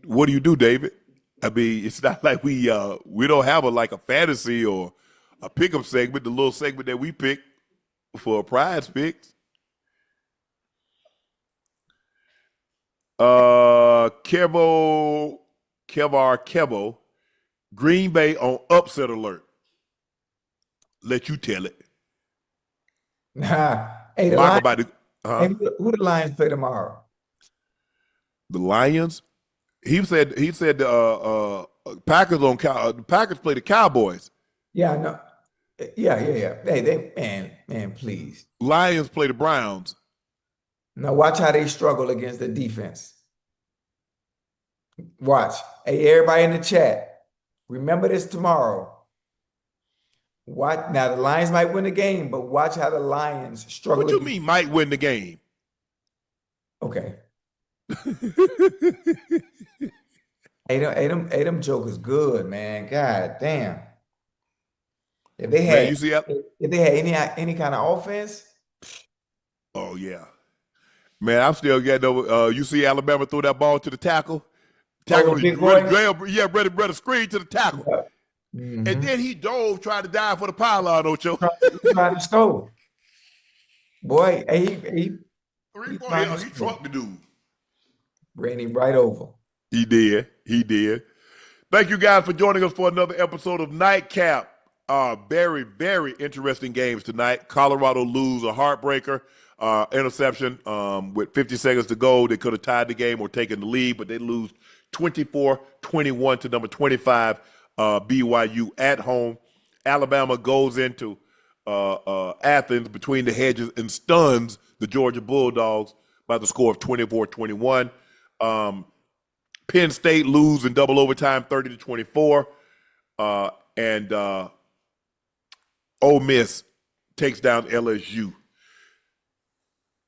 what do you do, David? I mean, it's not like we don't have a fantasy or a pickup segment, the little segment that we pick for prize picks. Kevo, Green Bay on upset alert. Let you tell it. Hey, who the Lions play tomorrow? The Lions. He said the Packers play the Cowboys. Yeah, no. Yeah. Hey, man, please. Lions play the Browns. Now watch how they struggle against the defense. Watch. Hey, everybody in the chat, remember this tomorrow. Now the Lions might win the game, but watch how the Lions struggle. What you mean might win the game? Okay. Hey, them jokers good, man. God damn. If they had, any kind of offense. Oh yeah, man. I'm still getting over. You see Alabama throw that ball to the tackle. Ready to screen to the tackle. Yeah. Mm-hmm. And then he dove, tried to dive for the pylon, Ocho. Trying to score. Boy, he trucked the dude. Ran him right over. He did. Thank you guys for joining us for another episode of Nightcap. Very, very interesting games tonight. Colorado lose a heartbreaker, interception with 50 seconds to go. They could have tied the game or taken the lead, but they lose 24-21 to number 25, BYU at home. Alabama goes into Athens between the hedges and stuns the Georgia Bulldogs by the score of 24-21. Penn State lose in double overtime 30-24. And Ole Miss takes down LSU.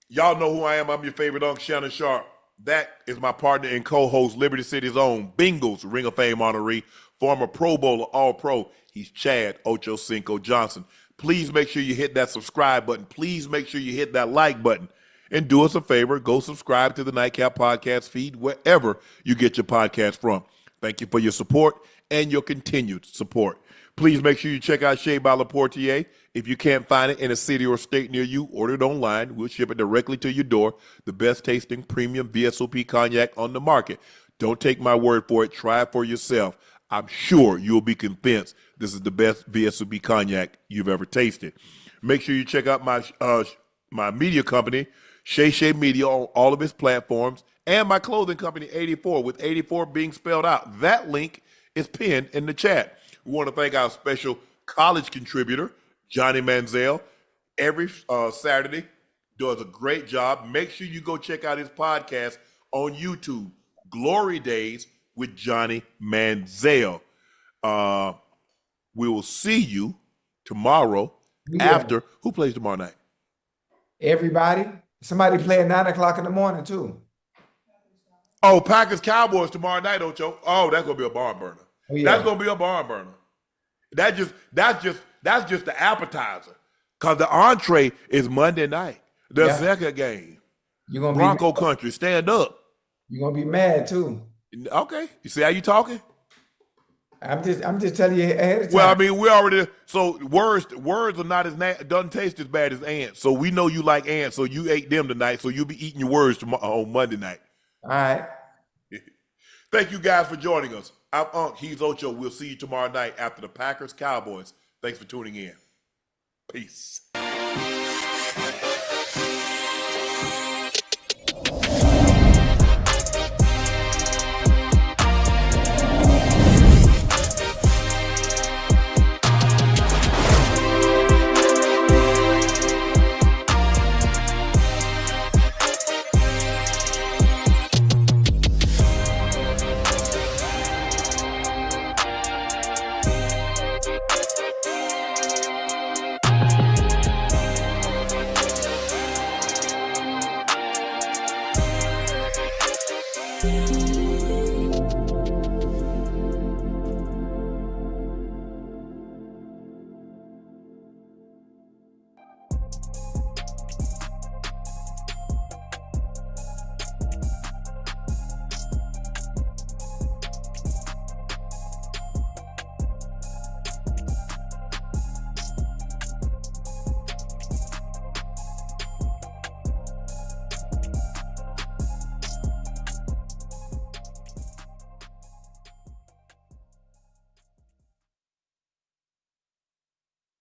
Y'all know who I am. I'm your favorite Unc, Shannon Sharpe. That is my partner and co-host, Liberty City's own Bengals Ring of Fame honoree, former Pro Bowler, All-Pro. He's Chad Ochocinco Johnson. Please make sure you hit that subscribe button. Please make sure you hit that like button. And do us a favor, go subscribe to the Nightcap podcast feed wherever you get your podcast from. Thank you for your support and your continued support. Please make sure you check out Shea by La Portier. If you can't find it in a city or state near you, order it online. We'll ship it directly to your door. The best tasting premium VSOP cognac on the market. Don't take my word for it. Try it for yourself. I'm sure you'll be convinced this is the best VSOP cognac you've ever tasted. Make sure you check out my media company, Shay Media, on all of its platforms, and my clothing company, 84, with 84 being spelled out. That link is pinned in the chat. We want to thank our special college contributor, Johnny Manziel. Every Saturday, does a great job. Make sure you go check out his podcast on YouTube, Glory Days with Johnny Manziel. We will see you tomorrow after. Who plays tomorrow night? Everybody. Somebody play at 9 o'clock in the morning too. Oh, Packers Cowboys tomorrow night, Ocho. Oh, that's gonna be a barn burner. Oh, yeah. That's gonna be a barn burner. That's just the appetizer. Cause the entree is Monday night. The second game. You're gonna Bronco country, stand up. You're gonna be mad too. Okay. You see how you talking? I'm just telling you ahead of time. Well, I mean, we already so words are not doesn't taste as bad as ants. So we know you like ants. So you ate them tonight. So you'll be eating your words tomorrow, on Monday night. All right. Thank you guys for joining us. I'm Unc. He's Ocho. We'll see you tomorrow night after the Packers Cowboys. Thanks for tuning in. Peace.